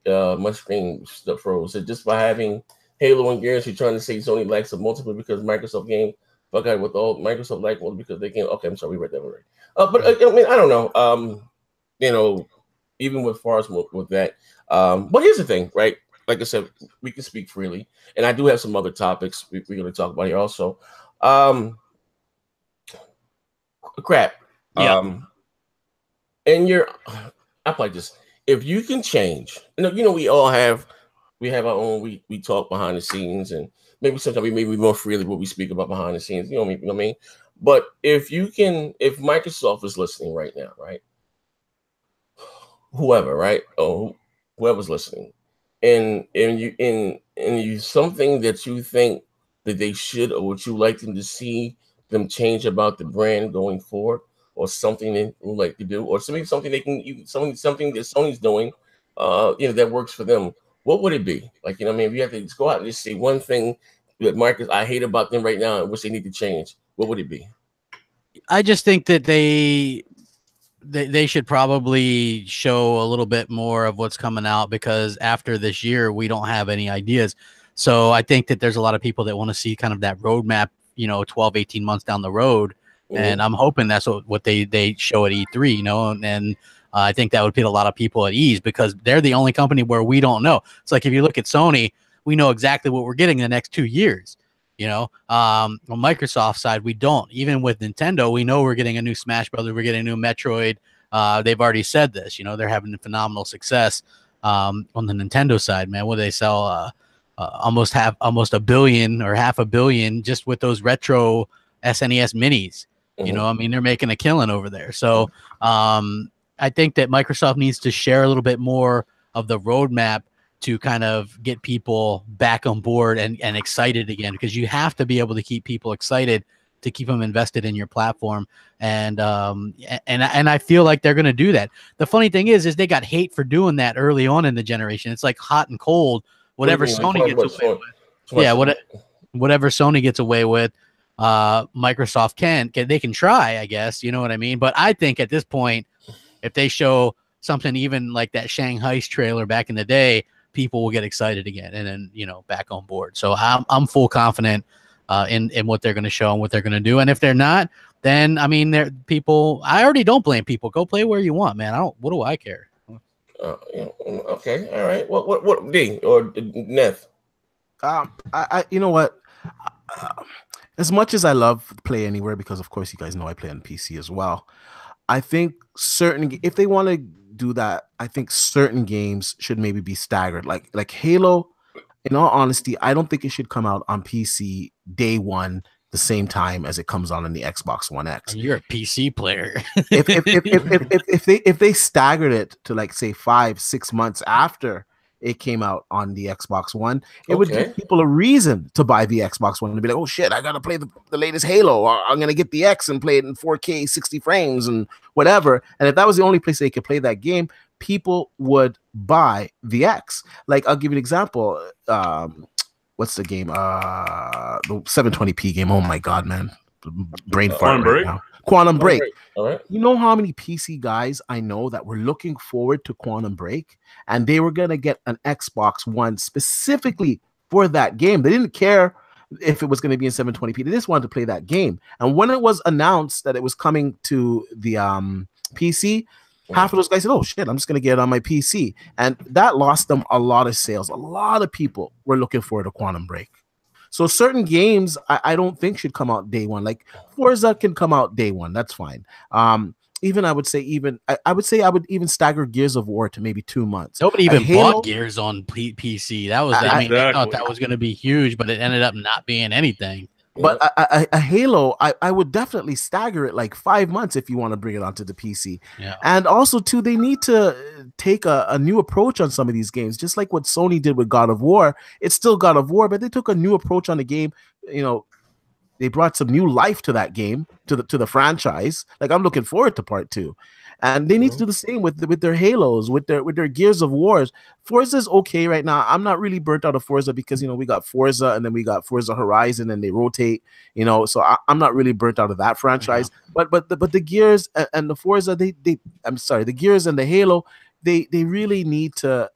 my screen stuff froze. So just by having Halo and Gears, you're trying to say Sony lacks a multiple because Microsoft game. Fuck out with all Microsoft like one because they can't. Okay, I'm sorry, we read that already. But I mean, I don't know. Even with far as with that. But here's the thing, right? Like I said, we can speak freely, and I do have some other topics we're going to talk about here also. Crap. Yeah. And I like this. If you can change, we all have. We have our own. We talk behind the scenes, and maybe sometimes we may be more freely what we speak about behind the scenes. You know what I mean? But if Microsoft is listening right now, right? Whoever, right? Oh, whoever's listening, and you something that you think that they should or would you like them to see them change about the brand going forward, or something they would like to do, or something they can something that Sony's doing, that works for them. What would it be? Like, if you have to just go out and just say one thing that I hate about them right now and wish they need to change, what would it be? I just think that they should probably show a little bit more of what's coming out, because after this year, we don't have any ideas. So I think that there's a lot of people that want to see kind of that roadmap, 12, 18 months down the road. And I'm hoping that's what they show at E3, and I think that would put a lot of people at ease because they're the only company where we don't know. It's like if you look at Sony, we know exactly what we're getting in the next 2 years. On Microsoft side, we don't. Even with Nintendo, we know we're getting a new Smash Brothers, we're getting a new Metroid. They've already said this. They're having phenomenal success on the Nintendo side. Man, what do they sell? Almost $1 billion or $500 million just with those retro SNES minis. They're making a killing over there. So I think that Microsoft needs to share a little bit more of the roadmap to kind of get people back on board and excited again, because you have to be able to keep people excited to keep them invested in your platform. And I feel like they're going to do that. The funny thing is they got hate for doing that early on in the generation. It's like hot and cold, whatever Sony gets away with. Yeah. Whatever Sony gets away with, Microsoft they can try, I guess, you know what I mean? But I think at this point, if they show something even like that Shanghai trailer back in the day, people will get excited again and then, back on board. So I'm full confident in what they're going to show and what they're going to do. And if they're not, then I already don't blame people. Go play where you want, man. What do I care? Okay. All right. What D or Neff? You know what? As much as I love Play Anywhere, because of course you guys know I play on PC as well, I think if they want to do that, I think certain games should maybe be staggered. Like Halo, in all honesty, I don't think it should come out on PC day one the same time as it comes on the Xbox One X. You're a PC player. if they staggered it to like say 5-6 months after it came out on the Xbox One, it would give people a reason to buy the Xbox One and be like, oh shit, I gotta play the latest Halo, or I'm gonna get the X and play it in 4K 60 frames and whatever. And if that was the only place they could play that game, people would buy the X. Like, I'll give you an example. What's the game? The 720p game. Oh my god, man. Brain fart right now. Quantum Break. All right. You know how many PC guys I know that were looking forward to Quantum Break, and they were going to get an Xbox One specifically for that game. They didn't care if it was going to be in 720p. They just wanted to play that game. And when it was announced that it was coming to the PC, half of those guys said, oh shit, I'm just going to get it on my PC. And that lost them a lot of sales. A lot of people were looking forward to Quantum Break. So certain games I don't think should come out day one. Like Forza can come out day one. That's fine. I would say I would even stagger Gears of War to maybe 2 months. Nobody even bought Gears on PC. That was I thought that was going to be huge, but it ended up not being anything. But a Halo, I would definitely stagger it like 5 months if you want to bring it onto the PC. Yeah. And also, too, they need to take a new approach on some of these games, just like what Sony did with God of War. It's still God of War, but they took a new approach on the game. They brought some new life to that game, to the franchise. Like, I'm looking forward to part 2. And they need to do the same with their Halos, with their Gears of Wars. Forza's okay right now. I'm not really burnt out of Forza because we got Forza and then we got Forza Horizon and they rotate. So I'm not really burnt out of that franchise. Yeah. But the Gears and the Forza, the Gears and the Halo, they really need to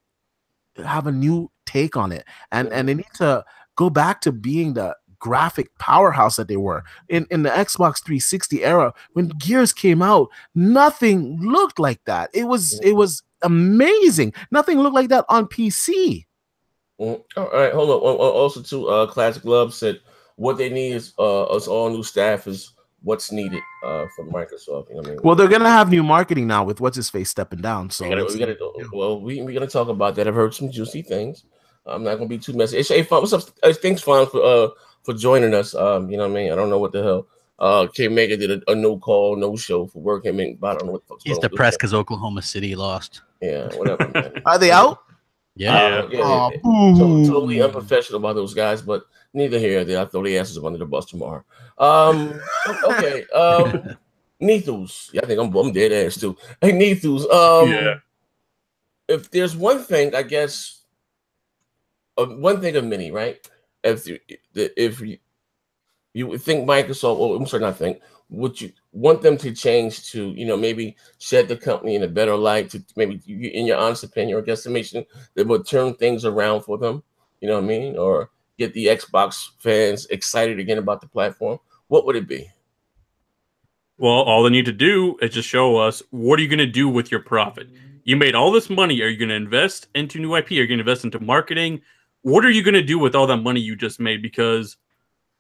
have a new take on it, and they need to go back to being the graphic powerhouse that they were in the Xbox 360 era. When Gears came out, nothing looked like that. It was amazing. Nothing looked like that on PC. All right, hold on. Also, too, Classic Love said what they need is us all new staff is what's needed from Microsoft. You know what I mean? Well, they're gonna have new marketing now with what's his face stepping down. So we're gonna talk about that. I've heard some juicy things. I'm not gonna be too messy. Hey, what's up? Thanks, Fawn, for joining us. You know what I mean? I don't know what the hell. K Mega did a no call, no show for work. I don't know what the fuck's He's depressed because Oklahoma City lost. Yeah, whatever, man. Are they out? Yeah. Totally unprofessional by those guys, but neither here nor there. I throw the asses up under the bus tomorrow. Okay. Nethus. Yeah, I think I'm dead ass too. Hey, Nethus. If there's one thing, I guess, one thing of many, right? If you would think Microsoft, or I'm sorry, not think, would you want them to change to, maybe shed the company in a better light, to maybe, in your honest opinion or guesstimation, that would turn things around for them? you know what I mean, or get the Xbox fans excited again about the platform, what would it be? Well, all they need to do is just show us, what are you going to do with your profit? You made all this money. Are you going to invest into new IP? Are you going to invest into marketing? What are you going to do with all that money you just made? Because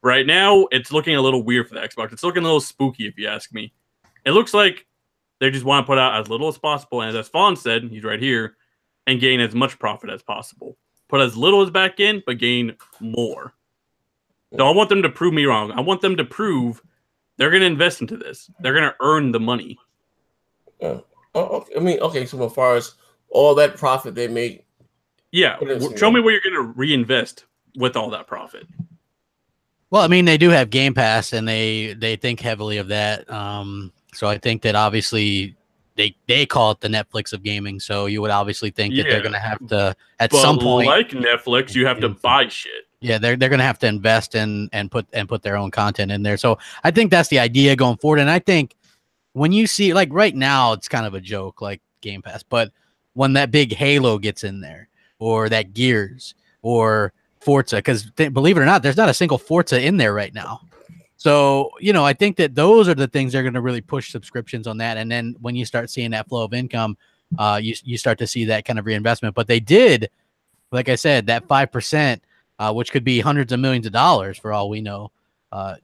right now, it's looking a little weird for the Xbox. It's looking a little spooky, if you ask me. It looks like they just want to put out as little as possible. And as Fawn said, he's right here, and gain as much profit as possible. Put as little as back in, but gain more. So I want them to prove me wrong. I want them to prove they're going to invest into this. They're going to earn the money. I mean, okay, so as far as all that profit they make. Yeah, show me where you're going to reinvest with all that profit. Well, I mean, they do have Game Pass, and they think heavily of that. So I think that obviously they call it the Netflix of gaming. So you would obviously think that they're going to have to, at some point, like Netflix, you have to buy shit. Yeah, they're going to have to invest and put their own content in there. So I think that's the idea going forward. And I think when you see, like right now, it's kind of a joke, like Game Pass. But when that big Halo gets in there, or that Gears, or Forza, because believe it or not, there's not a single Forza in there right now. So, you know, I think that those are the things that are going to really push subscriptions on that. And then when you start seeing that flow of income, you start to see that kind of reinvestment. But they did, like I said, that 5%, which could be hundreds of millions of dollars for all we know,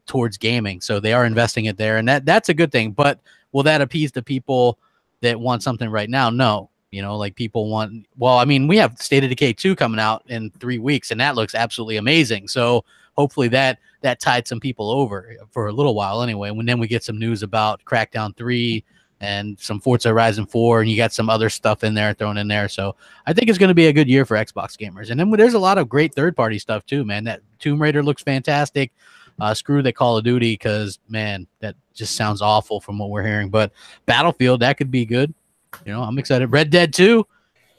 towards gaming. So they are investing it there. And that's a good thing. But will that appease the people that want something right now? No. You know, like people want, well, I mean, we have State of Decay 2 coming out in 3 weeks, and that looks absolutely amazing. So hopefully that tied some people over for a little while anyway. And then we get some news about Crackdown 3 and some Forza Horizon 4, and you got some other stuff in there thrown in there. So I think it's going to be a good year for Xbox gamers. And then there's a lot of great third-party stuff too, man. That Tomb Raider looks fantastic. Screw the Call of Duty, because, man, that just sounds awful from what we're hearing. But Battlefield, that could be good. You know, I'm excited. Red Dead 2.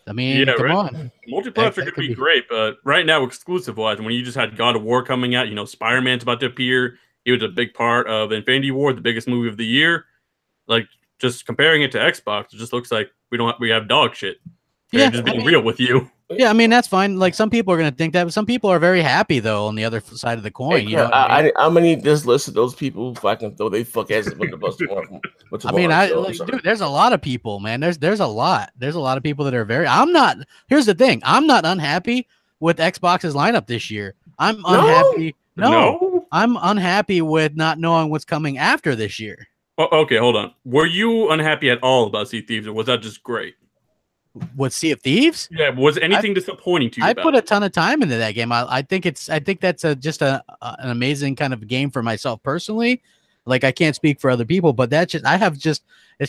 I mean, come on. Multiplayer could be great, but right now, exclusive-wise, when you just had God of War coming out, you know, Spider-Man's about to appear. It was a big part of Infinity War, the biggest movie of the year. Like, just comparing it to Xbox, it just looks like we have dog shit. They're just being real with you. Yeah, I mean, that's fine. Like, some people are going to think that, but some people are very happy, though, on the other side of the coin. Hey, you know, I'm going to need this list of those people if I can throw they fuck asses with the bus tomorrow. I mean, dude, there's a lot of people, man. There's a lot. There's a lot of people that are very. I'm not. Here's the thing. I'm not unhappy with Xbox's lineup this year. I'm unhappy. No, I'm unhappy with not knowing what's coming after this year. Oh, okay, hold on. Were you unhappy at all about Sea of Thieves, or was that just great? With Sea of Thieves? Yeah, was anything disappointing to you? I put a ton of time into that game. I think that's just an amazing kind of game for myself personally. Like, I can't speak for other people, but it's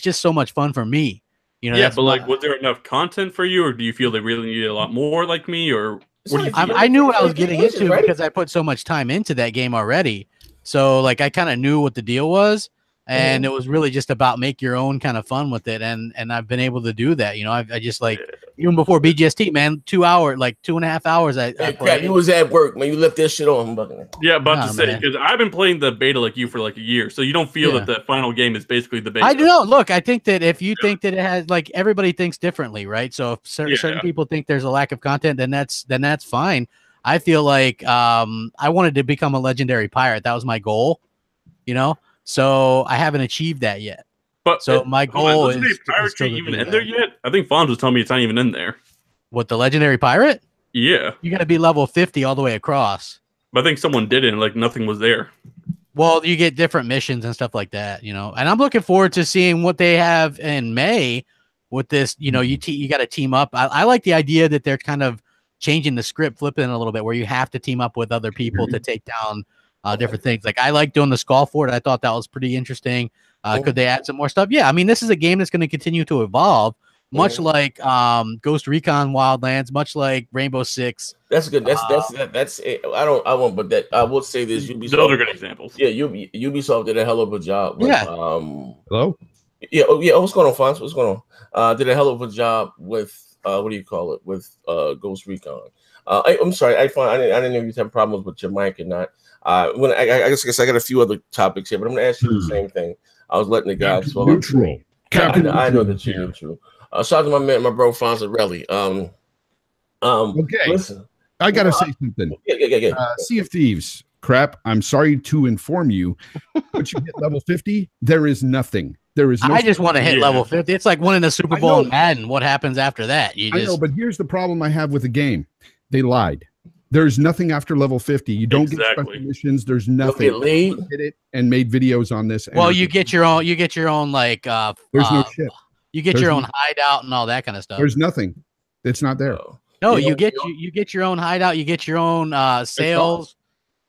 just so much fun for me. You know, yeah, but like, was there enough content for you, or do you feel they really needed a lot more like me, or what do you feel? I knew what I was getting into because I put so much time into that game already. So like, I kind of knew what the deal was. And it was really just about make your own kind of fun with it, and I've been able to do that. You know, I just like even before BGST, man, 2.5 hours. You was at work, man. You left that shit on. Yeah, about to say, because I've been playing the beta like you for like a year, so you don't feel that the final game is basically the beta. I do not. Look, I think that if you think that it has, like, everybody thinks differently, right? So if certain people think there's a lack of content, then that's fine. I feel like I wanted to become a legendary pirate. That was my goal, you know. So I haven't achieved that yet. But so my goal is piracy even in there yet? I think Fonz was telling me it's not even in there. What, the legendary pirate? Yeah. You got to be level 50 all the way across. But I think someone did it and like nothing was there. Well, you get different missions and stuff like that, you know. And I'm looking forward to seeing what they have in May with this. You know, you got to team up. I like the idea that they're kind of changing the script, flipping it a little bit, where you have to team up with other people to take down different things. Like, I like doing the Skull Fort. I thought that was pretty interesting. Could they add some more stuff? Yeah, I mean, this is a game that's going to continue to evolve, much like Ghost Recon Wildlands, much like Rainbow Six. That's good. That's it. I won't, but that I will say this. Ubisoft, those are good examples. Yeah, Ubisoft did a hell of a job. With, Hello. Yeah. Oh, yeah. What's going on, Fonz? What's going on? Did a hell of a job with what do you call it? With Ghost Recon. I'm sorry. I didn't know you have problems with your mic or not. When I guess I got a few other topics here, but I'm going to ask you the same thing. I was letting the guys neutral. I know that you're neutral. Shout out to my man, my bro Fonzarelli. Okay. Listen. I gotta say something. Sea of Thieves, crap. I'm sorry to inform you, but you hit level 50, there is nothing. There is. No I just want to hit level 50. It's like winning a Super Bowl in Madden. What happens after that? I know, but here's the problem I have with the game. They lied. There's nothing after level 50. You don't get special missions. There's nothing. Hit it and made videos on this. Well, you get your own. You get your own like. There's no ship. You get your own hideout and all that kind of stuff. There's nothing. It's not there. No, you get your own hideout. You get your own sales.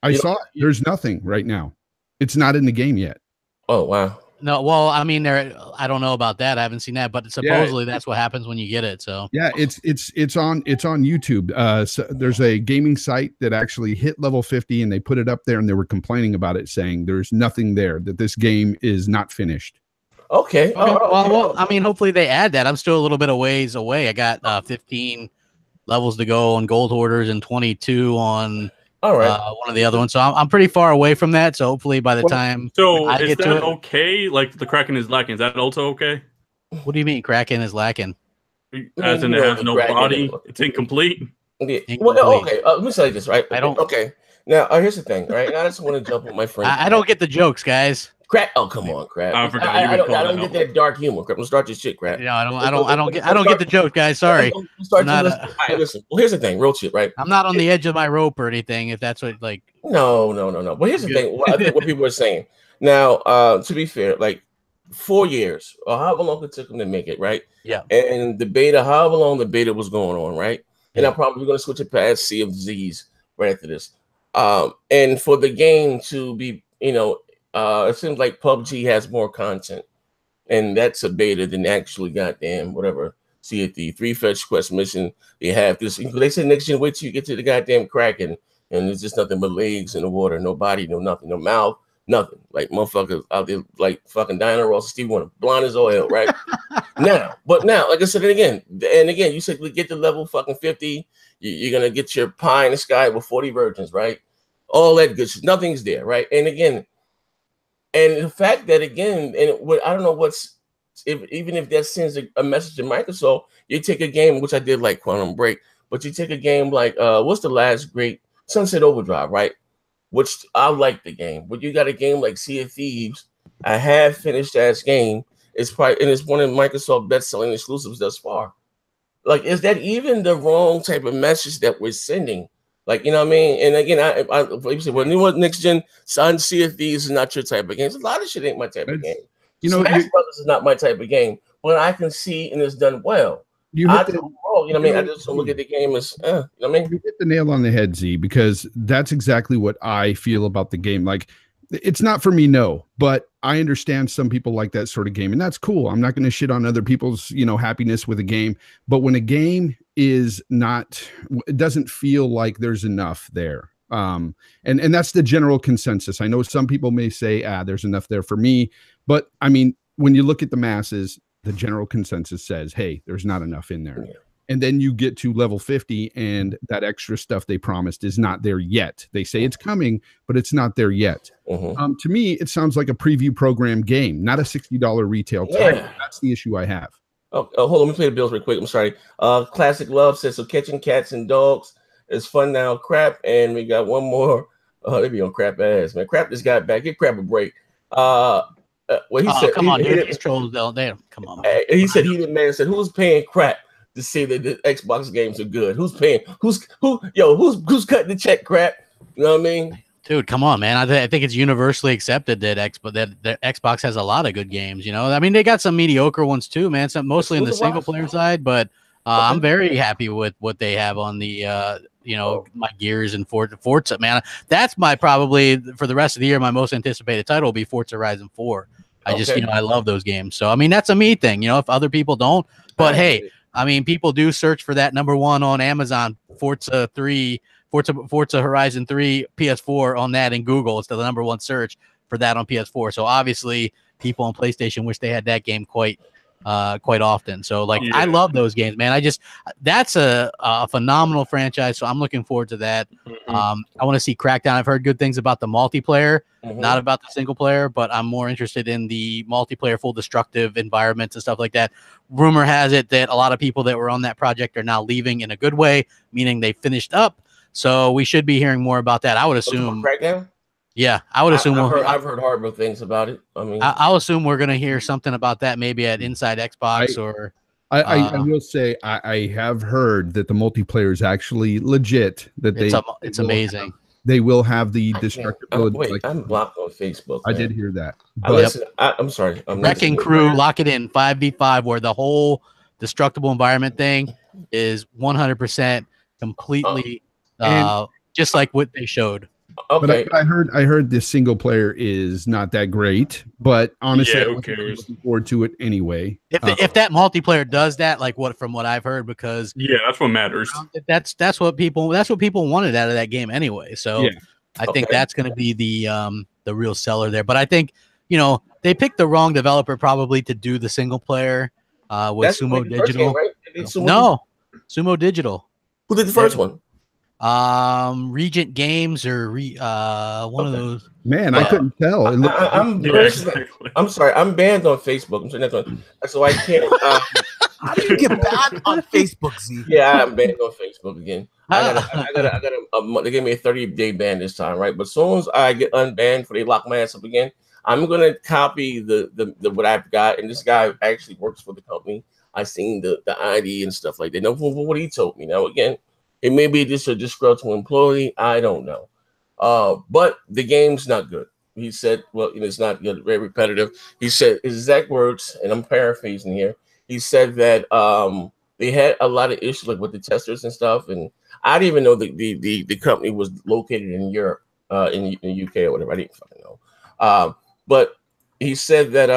I saw it. There's nothing right now. It's not in the game yet. Oh wow. No, well, I mean, I don't know about that. I haven't seen that, but supposedly that's what happens when you get it. So yeah, it's on YouTube. So there's a gaming site that actually hit level 50, and they put it up there, and they were complaining about it, saying there's nothing there, that this game is not finished. Okay. Well, I mean, hopefully they add that. I'm still a little bit of ways away. I got 15 levels to go on Gold Hoarders and 22 on. All right. One of the other ones, so I'm pretty far away from that. So hopefully by the time I get to it, okay? Like the Kraken is lacking. Is that also okay? What do you mean Kraken is lacking? As in it has no body. It's incomplete. Yeah. Well, okay. Let me say this, right? I don't. Okay. Now here's the thing, right? Now I just want to jump with my friend. I don't get the jokes, guys. Crap! Oh, come on, crap! I forgot. I don't get that dark humor. Crap! We'll start this shit, crap. No, I don't get the joke, guys. Sorry. Listen. Listen. Well, here's the thing, real shit, right? I'm not on the edge of my rope or anything. If that's what like. No. But here's the thing. I think what people are saying now. To be fair, like 4 years or however long it took them to make it, right? Yeah. And the beta, however long the beta was going on, right? And I'm probably going to switch it past Sea of Z's right after this. And for the game to be, it seems like PUBG has more content, and that's a beta than actually goddamn whatever. See at the 3 fetch quest mission they have this. They say next gen wait till you get to the goddamn Kraken, and there's just nothing but legs in the water, no body, no nothing, no mouth, nothing. Like motherfuckers out there like fucking Diana Ross and Stevie Wonder, blonde as oil, right? now, like I said, and again, you said we get to level fucking 50, you're gonna get your pie in the sky with 40 virgins, right? All that good shit, nothing's there, right? And again. And the fact that again, and what I don't know what's even if that sends a message to Microsoft, you take a game which I did like Quantum Break, but you take a game like what's the last great Sunset Overdrive, right? Which I like the game, but you got a game like Sea of Thieves. I have finished that game. It's probably and it's one of Microsoft best-selling exclusives thus far. Like, is that even the wrong type of message that we're sending? Like, you know what I mean? And again, I say, well, you know what, next gen, Sea of Thieves is not your type of game. A lot of shit ain't my type of game. Smash Brothers is not my type of game, but I can see and it's done well. You know what I mean? I just look at the game as, you know what I mean? You hit the nail on the head, Z, because that's exactly what I feel about the game. Like, it's not for me, no, but I understand some people like that sort of game, and that's cool. I'm not going to shit on other people's, happiness with a game, but when a game is not, it doesn't feel like there's enough there. And that's the general consensus. I know some people may say, there's enough there for me, but I mean, when you look at the masses, the general consensus says, hey, there's not enough in there. Yeah. And then you get to level 50 and that extra stuff they promised is not there yet. They say it's coming, but it's not there yet. To me, it sounds like a preview program game, not a $60 retail title. That's the issue I have. Oh, hold on. Let me play the bills real quick. I'm sorry. Classic Love says, so catching cats and dogs is fun now. Crap. And we got one more. They be on crap ass, man. Crap this guy back. Give Crap a break. Well, he said, come on, dude. These trolls down there. Come on, man. He said, he the man said, who's paying crap to say that the Xbox games are good? Who's paying? Who's cutting the check? Crap. You know what I mean? Dude, come on, man. I think it's universally accepted that Xbox has a lot of good games. I mean, they got some mediocre ones too, man. Some mostly in the single player side, but I'm very happy with what they have on the my Gears and Forza, man. That's probably for the rest of the year, my most anticipated title will be Forza Horizon 4. I love those games. So I mean, that's a me thing, if other people don't. But hey, I mean, people do search for that #1 on Amazon, Forza Horizon 3 PS4 on that in Google. It's the #1 search for that on PS4. So obviously people on PlayStation wish they had that game quite often. So I love those games, man. That's a phenomenal franchise. So I'm looking forward to that. I want to see Crackdown. I've heard good things about the multiplayer, not about the single player, but I'm more interested in the multiplayer, full destructive environments and stuff like that. Rumor has it that a lot of people that were on that project are now leaving in a good way, meaning they finished up. So we should be hearing more about that. I would assume. Crackdown? Yeah, I would assume. I've heard horrible things about it. I mean, I'll assume we're going to hear something about that maybe at Inside Xbox I will say I have heard that the multiplayer is actually legit. That it's amazing. They will have the destructibility. Wait, I'm blocked on Facebook. I did hear that. I'm sorry. Wrecking Crew, lock it in 5v5, where the whole destructible environment thing is 100% completely just like what they showed. Okay. But I heard the single player is not that great, but honestly, who cares? Looking forward to it anyway. If that multiplayer does that, like from what I've heard, because that's what matters. That's what people wanted out of that game anyway. So I think that's going to be the real seller there. But I think they picked the wrong developer probably to do the single player with Sumo Digital. Game, right? Sumo Digital. Who did the first one? Regent Games or one of those. Man, I couldn't tell. I'm sorry, I'm banned on Facebook. So I can't. How do you get banned on Facebook, Z? Yeah, I'm banned on Facebook again. They gave me a 30-day ban this time, right? But as soon as I get unbanned, before they lock my ass up again, I'm gonna copy the what I've got. And this guy actually works for the company. I seen the ID and stuff like that. No, what he told me. Now again, it may be just a disgruntled employee. I don't know. But the game's not good. He said, well, it's not good, very repetitive. He said, his exact words, and I'm paraphrasing here. He said that they had a lot of issues like with the testers and stuff. And I didn't even know the company was located in Europe, in the UK or whatever. I didn't fucking know. But he said that,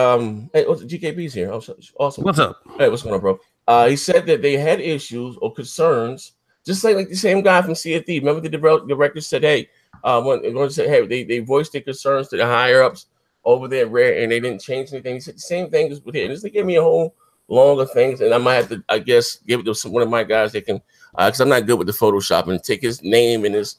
hey, GKP's here. Awesome. What's up? Hey, what's going on, bro? He said that they had issues or concerns, just like the same guy from CFD. Remember the director said, hey, they voiced their concerns to the higher ups over there, Rare, and they didn't change anything. He said the same thing as with here. Just to give me a whole longer things, and I might have to, I guess, give it to one of my guys that can, because I'm not good with the Photoshop, and take his name and his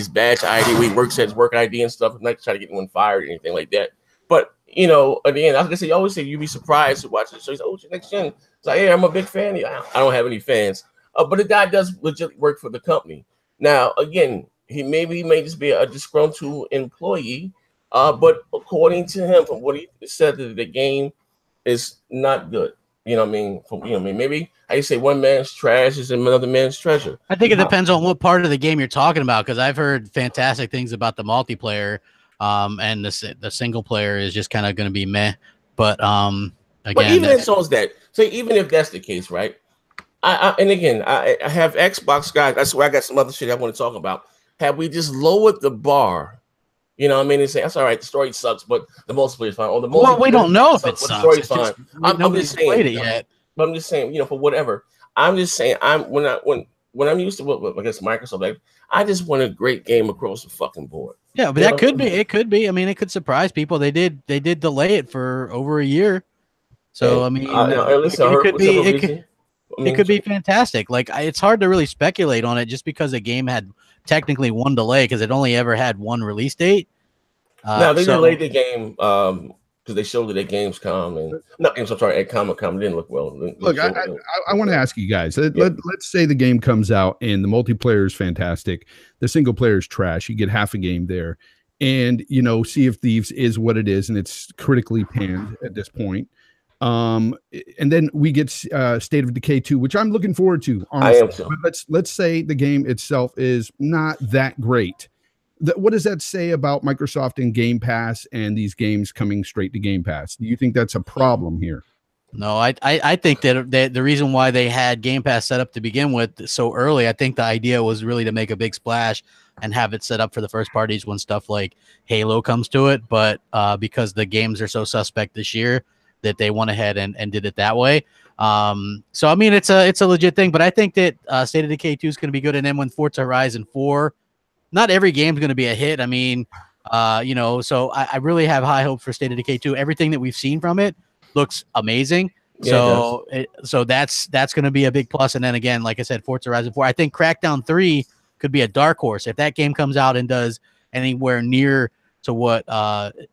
badge ID, where he works at, his work ID and stuff. I'm not trying to get anyone fired or anything like that. But at the end, I was gonna say, you always say you'd be surprised to watch the show. He's like, oh, next gen. It's like, yeah, I'm a big fan. I don't have any fans. But the guy does legit work for the company. Now, again, he may just be a disgruntled employee, but according to him, from what he said, the game is not good. You know what I mean? Maybe I say one man's trash is another man's treasure. I think it depends on what part of the game you're talking about, because I've heard fantastic things about the multiplayer, and the single player is just kind of going to be meh. But again, but even even if that's the case, right? I have Xbox guys. That's why I got some other shit I want to talk about. Have we just lowered the bar? You know what I mean? And say, that's all right, the story sucks, but the multiplayer is fine. Or we don't know if it sucks. The story's fine. I'm just saying, played it yet. But I'm just saying, for whatever. I'm just saying, when I'm used to what I guess Microsoft, I just want a great game across the fucking board. Yeah, but that could be. It could be. I mean, it could surprise people. They did delay it for over a year. So I mean, it could be fantastic. Like, it's hard to really speculate on it just because the game had technically one delay, because it only ever had one release date. Now they delayed the game because they showed it at Gamescom at Comic-Con. It didn't look well. Look, I want to ask you guys. Let's say the game comes out and the multiplayer is fantastic, the single player is trash. You get half a game there, and Sea of Thieves is what it is, and it's critically panned at this point. And then we get State of Decay 2, which I'm looking forward to. Honestly. I am too. But let's say the game itself is not that great. What does that say about Microsoft and Game Pass and these games coming straight to Game Pass? Do you think that's a problem here? No, I think that the reason why they had Game Pass set up to begin with so early, I think the idea was really to make a big splash and have it set up for the first parties when stuff like Halo comes to it. But because the games are so suspect this year, that they went ahead and did it that way. So I mean, it's a legit thing, but I think that State of Decay 2 is going to be good. And then when Forza Horizon 4, not every game is going to be a hit. I mean, so I really have high hope for State of Decay 2. Everything that we've seen from it looks amazing. Yeah, so that's going to be a big plus. And then again, like I said, Forza Horizon 4, I think Crackdown 3 could be a dark horse. If that game comes out and does anywhere near to what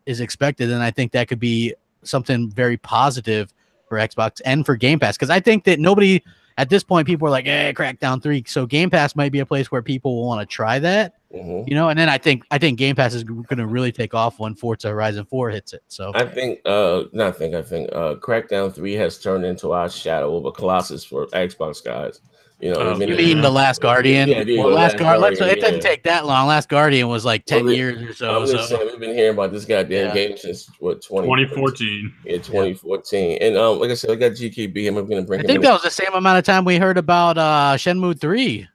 is expected, then I think that could be something very positive for Xbox and for Game Pass, because I think that nobody at this point, people are like, Crackdown 3. So Game Pass might be a place where people will want to try that. You know, and then I think Game Pass is going to really take off when Forza Horizon 4 hits it. So I think Crackdown 3 has turned into our shadow of a colossus for Xbox guys. You know, you mean The Last Guardian? Well, Last Guardian. It didn't take that long. Last Guardian was like 10 years or so. I'm just saying, we've been hearing about this goddamn game since what 2014. Yeah, 2014. And like I said, I got GKB. I'm going to bring. I think that was the same amount of time we heard about Shenmue 3.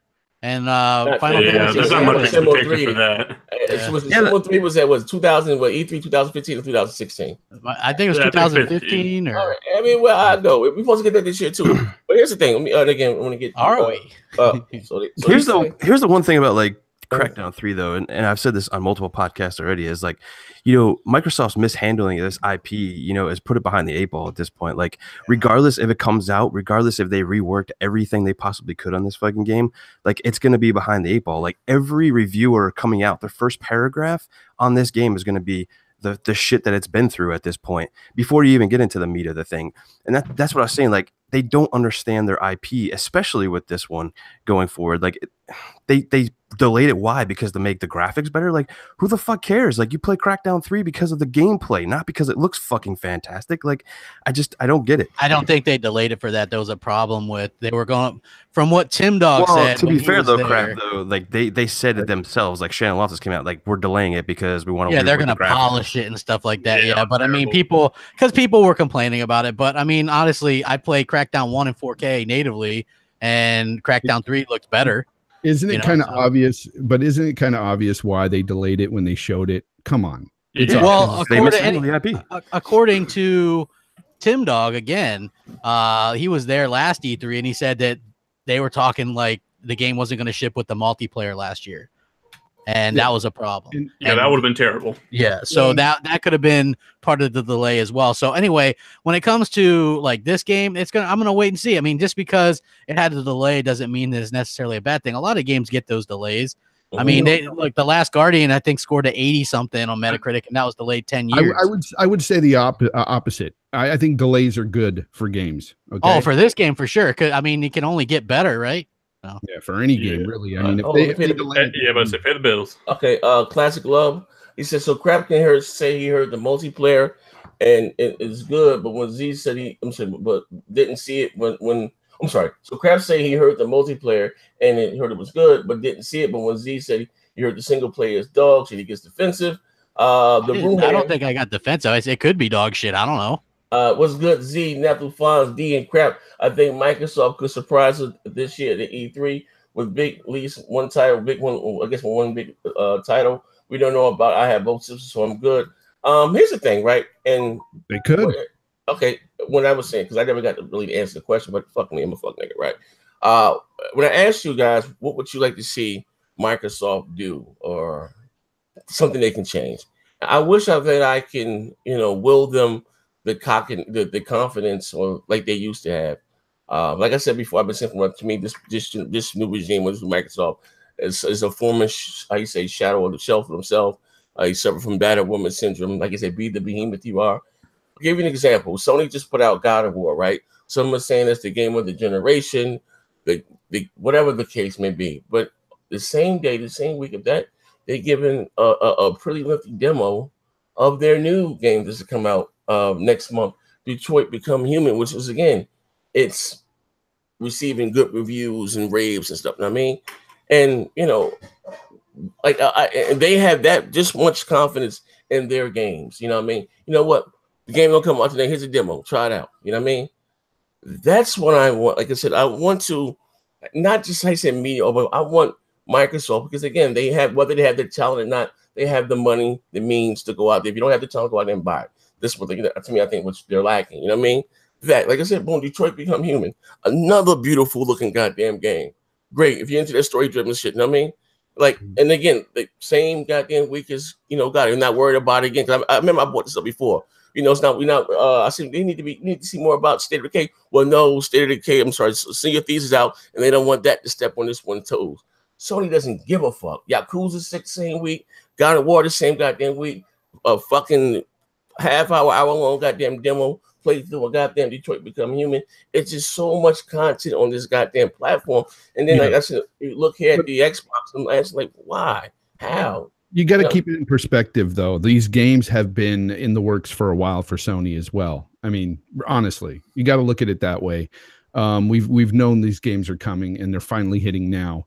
And Final Fantasy. There's not much expectation for that. Shenmue 3 was at 2000, E3 2015 or 2016. I think it was 2015. Or right. I mean, well, I know we're supposed to get that this year too. But here's the thing. Let me again. I want to get. Are we? Here's the one thing about like Crackdown 3 though, and I've said this on multiple podcasts already, is like, you know, Microsoft's mishandling this IP, you know, is put it behind the 8 ball at this point. Like, regardless if it comes out, regardless if they reworked everything they possibly could on this fucking game, like, it's going to be behind the 8 ball. Like, every reviewer coming out, their first paragraph on this game is going to be the shit that it's been through at this point before you even get into the meat of the thing. And that's what I was saying. Like, they don't understand their IP, especially with this one going forward. Like, they delayed it. Why? Because to make the graphics better? Like, who the fuck cares? Like, you play Crackdown 3 because of the gameplay, not because it looks fucking fantastic. Like, I don't get it. I don't think they delayed it for that. There was a problem with, they were going, from what Tim Dog said. To be fair though, like they said it themselves. Like, Shannon Loftus came out like, we're delaying it because we want to. Yeah, they're gonna polish it and stuff like that. Yeah, but I mean, people were complaining about it. But I mean, honestly, I played Crackdown 1 in 4K natively, and Crackdown 3 looked better. Isn't it kind of obvious? But isn't it kind of obvious why they delayed it when they showed it? Come on. Well, according to Tim Dog, again, he was there last E3, and he said that they were talking like the game wasn't going to ship with the multiplayer last year, and that was a problem. That would have been terrible. Yeah, so that could have been part of the delay as well. So anyway, when it comes to like this game, I'm gonna wait and see. I mean, just because it had a delay doesn't mean that it's necessarily a bad thing. A lot of games get those delays. I mean, like The Last Guardian, I think scored an 80 something on Metacritic, and that was delayed 10 years. I would say the opposite. I think delays are good for games. Okay? Oh, for this game for sure. Cause I mean, it can only get better, right? No. Yeah, for any game, really. I mean, but pay the bills. Okay, Classic Love. He said, so Crap can say he heard the multiplayer and it is good, but when Z said but didn't see it when I'm sorry. So Crap say he heard the multiplayer and he heard it was good, but didn't see it. But when Z said he heard the single player is dog shit, he gets defensive. I don't think I got defensive. It could be dog shit. I don't know. What's good, Z, Naphtali Fonz, D, and Crap. I think Microsoft could surprise us this year at the E3 with at least one title, big one. I guess one big title we don't know about. I have both systems, so I'm good. Here's the thing, right? And they could. Okay, when I was saying, because I never got to really answer the question, but fuck me, I'm a fuck nigga, right? When I asked you guys, what would you like to see Microsoft do or something they can change? I wish that I can, will them the confidence or like they used to have. Like I said before, I've been saying to me, this new regime with Microsoft is a former, how you say, shadow of the shelf for themselves. You suffer from battered woman syndrome. Like I said, be the behemoth you are. I'll give you an example. Sony just put out God of War, right? Some are saying that's the game of the generation, the whatever the case may be. But the same day, the same week of that, they're giving a pretty lengthy demo of their new game that's to come out next month, Detroit Become Human, which is, again, it's receiving good reviews and raves and stuff. You know what I mean? And, like and they have that just much confidence in their games. You know what I mean? You know what? The game don't come out today. Here's a demo. Try it out. You know what I mean? That's what I want. Like I said, I want to not just, I said, media, but I want Microsoft, because again, they have, whether they have the talent or not, they have the money, the means to go out there. If you don't have the talent, go out there and buy it. This is what to me, I think what they're lacking. You know what I mean? That, like I said, boom, Detroit Become Human. Another beautiful looking goddamn game. Great. If you're into that story driven shit, you know what I mean? Like, and again, the same goddamn week as, God, you're not worried about it again. Because I remember I bought this up before. It's not, I said they need to see more about State of Decay. Well, no, State of Decay, I'm sorry, Senior Thieves is out, and they don't want that to step on this one's toes. Sony doesn't give a fuck. Yakuza 6 same week, God of War the same goddamn week, a fucking hour long goddamn demo play through a goddamn Detroit Become Human. It's just so much content on this goddamn platform. And then, like I said, you look here at the Xbox, and it's like, why? How? You got to keep it in perspective, though. These games have been in the works for a while for Sony as well. I mean, honestly, you got to look at it that way. We've known these games are coming, and they're finally hitting now.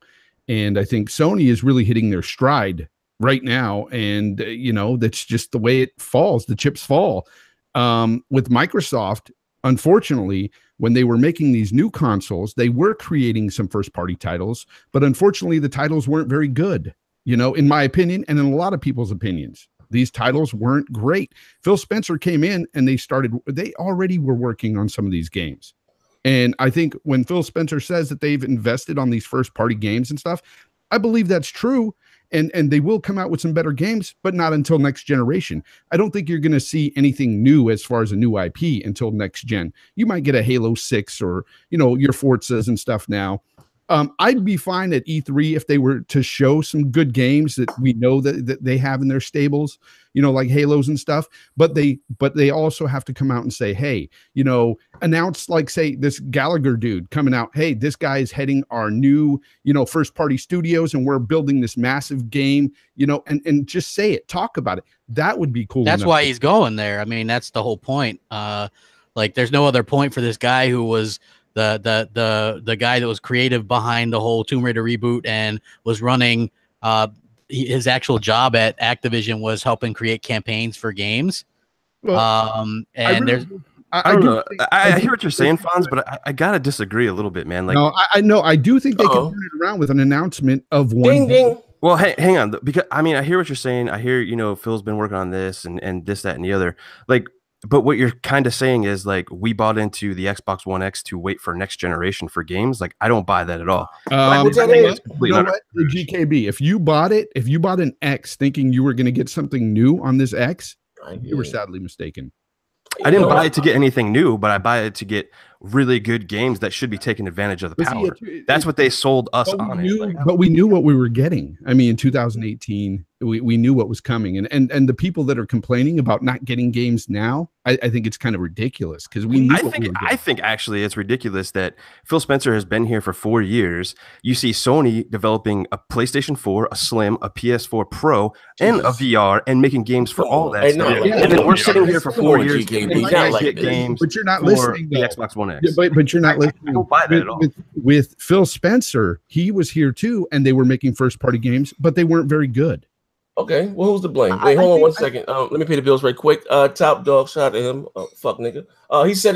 And I think Sony is really hitting their stride right now. And, you know, that's just the way it falls. The chips fall. With Microsoft, unfortunately, when they were making these new consoles, they were creating some first-party titles, but unfortunately, the titles weren't very good. You know, in my opinion, and in a lot of people's opinions, these titles weren't great. Phil Spencer came in and they already were working on some of these games. And I think when Phil Spencer says that they've invested on these first party games and stuff, I believe that's true. And they will come out with some better games, but not until next generation. I don't think you're going to see anything new as far as a new IP until next gen. You might get a Halo 6 or, you know, your Forzas and stuff now. I'd be fine at E3 if they were to show some good games that we know that they have in their stables, you know, like Halos and stuff. But they also have to come out and say, hey, you know, announce, like, say, this Gallagher dude coming out. Hey, this guy is heading our new, you know, first party studios, and we're building this massive game, you know, and just say it, talk about it. That would be cool. That's why he's going there. I mean, that's the whole point. Like, there's no other point for this guy who was the guy that was creative behind the whole Tomb Raider reboot and was running his actual job at Activision was helping create campaigns for games. Well, I don't know. I hear what you're saying, Fonz, but I gotta disagree a little bit, man. Like, no, I know. I do think they can turn it around with an announcement of one. Ding, ding. Well, hang on, because I mean, I hear what you're saying. I hear, you know, Phil's been working on this and this, that, and the other. Like, but what you're kind of saying is, like, we bought into the Xbox One X to wait for next generation for games. Like, I don't buy that at all. You know what, the GKB, if you bought an X thinking you were going to get something new on this X, you were sadly mistaken. I didn't buy it to get anything new, but I buy it to get really good games that should be taking advantage of the power. That's what they sold us on. But we knew what we were getting. I mean, in 2018, we knew what was coming. And the people that are complaining about not getting games now, I think it's kind of ridiculous, because we knew I think actually it's ridiculous that Phil Spencer has been here for 4 years. You see Sony developing a PlayStation 4, a Slim, a PS4 Pro, and a VR, and making games for all that stuff. And then we're sitting here for 4 years and we can't get games. But you're not listening to the Xbox One X. But you're not listening. I don't buy that at all. With Phil Spencer, he was here too, and they were making first party games, but they weren't very good. Okay, well, who's to blame? Wait, hold on 1 second. Let me pay the bills right quick. Top Dog, shout out to him. Fuck nigga. He said,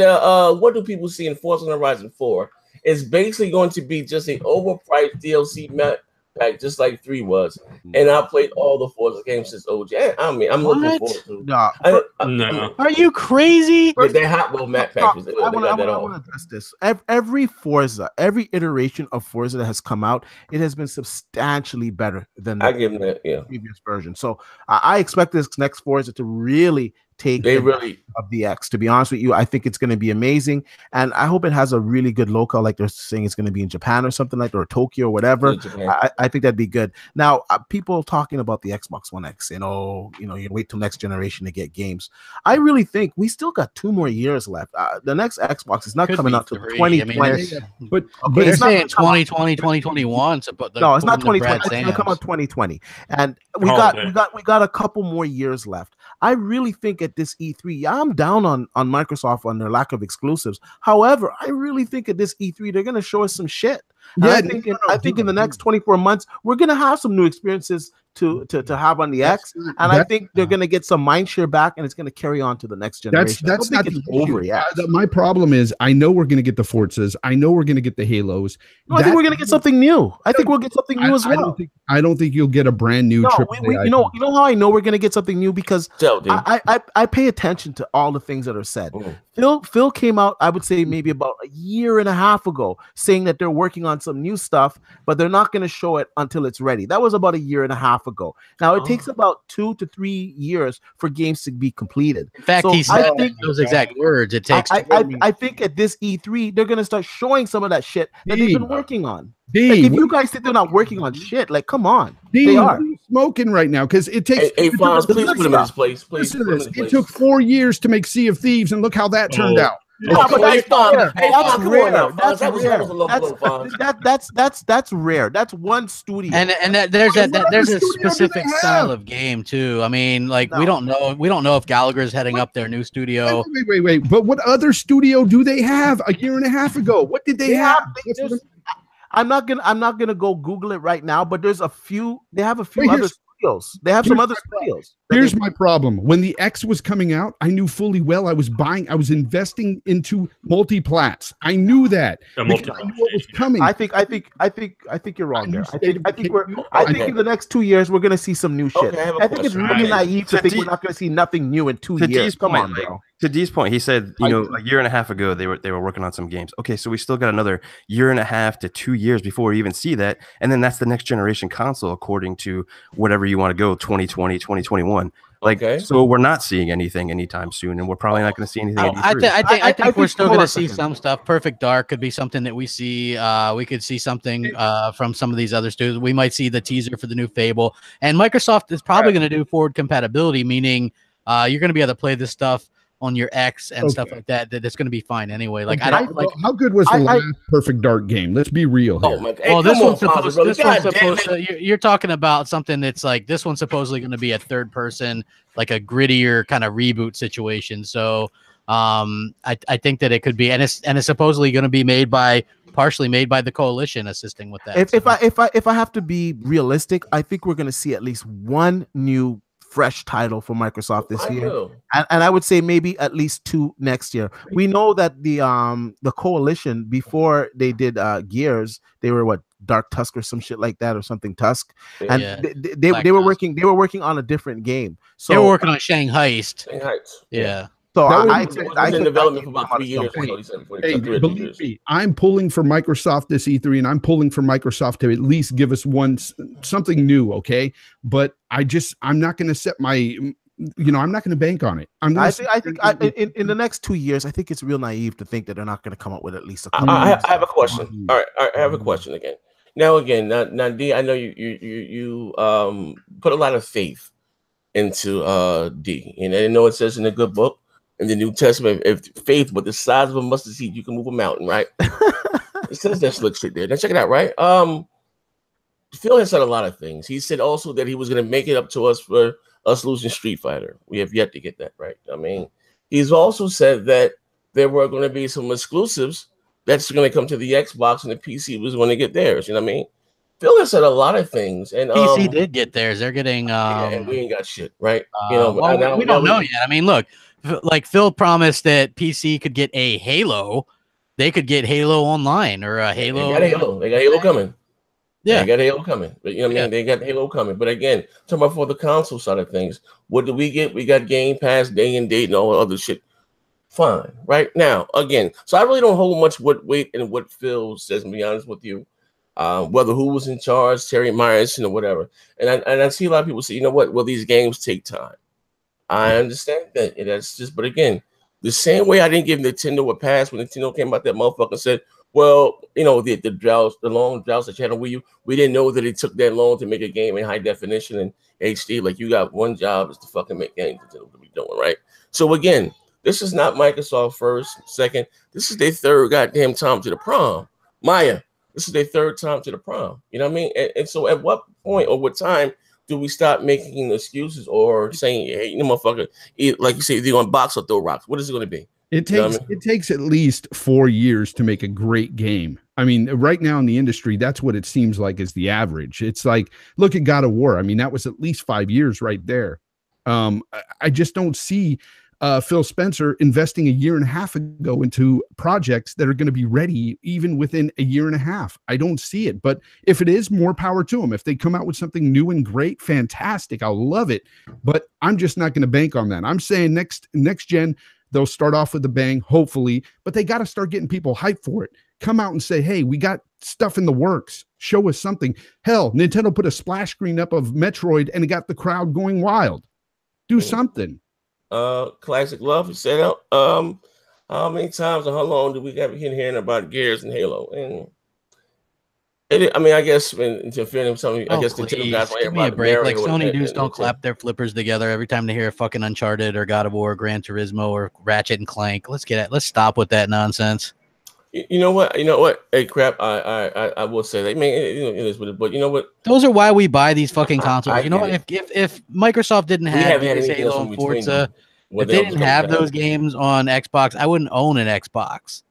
what do people see in Forza Horizon 4? It's basically going to be just an overpriced DLC map pack, just like 3 was. And I played all the Forza games since OG. I mean, I'm looking forward to it. No. Are you crazy? That Hot Wheel map pack was I want to address this. Every Forza, every iteration of Forza that has come out, it has been substantially better than the previous version. So I expect this next Forza to really take of the X. To be honest with you, I think it's going to be amazing, and I hope it has a really good local, like they're saying it's going to be in Japan or something like that, or Tokyo or whatever. I think that'd be good. Now, people talking about the Xbox One X, you wait till next generation to get games. I really think we still got 2 more years left. The next Xbox is not coming out till 2020. I mean, but they're saying 2020, 2021. So, no, it's not 2020. It's going to come out 2020, and we got a couple more years left. I really think at this E3, I'm down on Microsoft on their lack of exclusives. However, I really think at this E3, they're going to show us some shit. Yeah, I think in the next 24 months, we're going to have some new experiences to have on the X, and I think they're going to get some mindshare back, and it's going to carry on to the next generation. That's not the over yet. My problem is, I know we're going to get the Forzas. I know we're going to get the Halos. No, I think we're going to get something new. I think we'll get something new as well. I don't think you'll get a brand new AAA. You know how I know we're going to get something new? Because I pay attention to all the things that are said. Phil came out, I would say maybe about a year and a half ago, saying that they're working on some new stuff, but they're not going to show it until it's ready. That was about a year and a half ago. Now it takes about 2 to 3 years for games to be completed. In fact, he said those exact words. It takes. I think at this E3 they're gonna start showing some of that shit that they've been working on. Like, if you guys think they're not working on shit, like, come on, they are. smoking right now because it takes. Hey, Fonz, please put him in his place. Please. It took 4 years to make Sea of Thieves, and look how that turned out. That's rare. That's one studio, and there's a specific style of game too. I mean, like we don't know if Gallagher's heading up their new studio. Wait. But what other studio do they have a year and a half ago? What did they have? I'm not gonna go Google it right now, but there's a few. They have a few other studios. They have some other studios. Here's my problem. When the X was coming out, I knew fully well I was investing into multi-plats. I knew that. I knew what was coming. I think you're wrong there. I think in the next 2 years we're gonna see some new shit. I think it's really naive to think we're not gonna see nothing new in 2 years. Come on, bro. To D's point, he said, a year and a half ago they were working on some games. Okay, so we still got another year and a half to 2 years before we even see that, and then that's the next generation console according to whatever you want to go, 2020, 2021. So we're not seeing anything anytime soon, and we're probably not going to see anything. I think we're still going to see some stuff. Perfect Dark could be something that we see. We could see something from some of these other studios. We might see the teaser for the new Fable, and Microsoft is probably going to do forward compatibility, meaning you're going to be able to play this stuff on your X and stuff like that. That's going to be fine anyway. Like I don't like. How good was the last Perfect Dark game? Let's be real here. Oh my God. Well, this one's supposed to. You're talking about something that's like this one's supposedly going to be a third person, like a grittier kind of reboot situation. So I think that it could be, and it's supposedly going to be partially made by the Coalition assisting with that. If I have to be realistic, I think we're going to see at least one new fresh title for Microsoft this year, and I would say maybe at least 2 next year. We know that the Coalition, before they did Gears, they were Dark Tusk or some shit like that, or something Tusk, and they were working on a different game. So they were working on Shanghai Heist. Yeah. So I in development for about 3 years. Believe me, I'm pulling for Microsoft this E3, and I'm pulling for Microsoft to at least give us something new, okay? But I'm not going to set my, I'm not going to bank on it. I think in the next 2 years, I think it's real naive to think that they're not going to come up with at least a couple. I have a question. All right, I have a question again. Now, D, I know you put a lot of faith into D, and I know it says in a good book in the New Testament, if faith with the size of a mustard seed, you can move a mountain, right? It says that slick shit there. Now check it out, right? Phil has said a lot of things. He said also that he was going to make it up to us for us losing Street Fighter. We have yet to get that right. I mean, he's also said that there were going to be some exclusives that's going to come to the Xbox, and the PC was going to get theirs. You know what I mean? Phil has said a lot of things, and PC did get theirs. They're getting and we ain't got shit, right? We don't know yet. I mean, look, like Phil promised that PC could get a Halo. They could get Halo Online or a Halo. They got Halo coming. Yeah, they got Halo coming. But you know what I mean? They got Halo coming. But again, talking about for the console side of things, what do we get? We got Game Pass, day and date, and all other shit. Fine, right now. Again, so I really don't hold much weight in what Phil says. To be honest with you, whether who was in charge, Terry Myerson or whatever. And I see a lot of people say, you know what? Well, these games take time. I understand that. And that's just, but again, the same way I didn't give Nintendo a pass when Nintendo came out, that motherfucker said, well, you know, the long droughts that you had on Wii U, we didn't know that it took that long to make a game in high definition and HD. Like, you got one job is to fucking make games to be doing, right? So again, this is not Microsoft first, second. This is their third goddamn time to the prom. Maya, this is their third time to the prom. You know what I mean? And so at what point or what time do we stop making excuses or saying, hey, you motherfucker, like you say, they're going to box or throw rocks? What is it going to be? It takes at least 4 years to make a great game. I mean, right now in the industry, that's what it seems like is the average. It's like, look at God of War. I mean, that was at least 5 years right there. I just don't see Phil Spencer investing a year and a half ago into projects that are going to be ready even within a year and a half. I don't see it. But if it is, more power to them. If they come out with something new and great, fantastic. I'll love it. But I'm just not going to bank on that. I'm saying next gen, they'll start off with a bang, hopefully, but they got to start getting people hyped for it. Come out and say, hey, we got stuff in the works. Show us something. Hell, Nintendo put a splash screen up of Metroid and it got the crowd going wild. Do something. Classic Love said out. How many times or how long do we got been hearing about Gears and Halo? And I mean, I guess when to fear something, I guess please, guys give me a break. Like Sony dudes don't clap their flippers together every time they hear fucking Uncharted or God of War, or Gran Turismo or Ratchet and Clank. Let's stop with that nonsense. You know what? Hey, crap! I will say that. I mean, it is what it. But you know what? Those are why we buy these fucking consoles. You know, if Microsoft didn't have Halo and Forza, if they didn't have those games on Xbox, I wouldn't own an Xbox.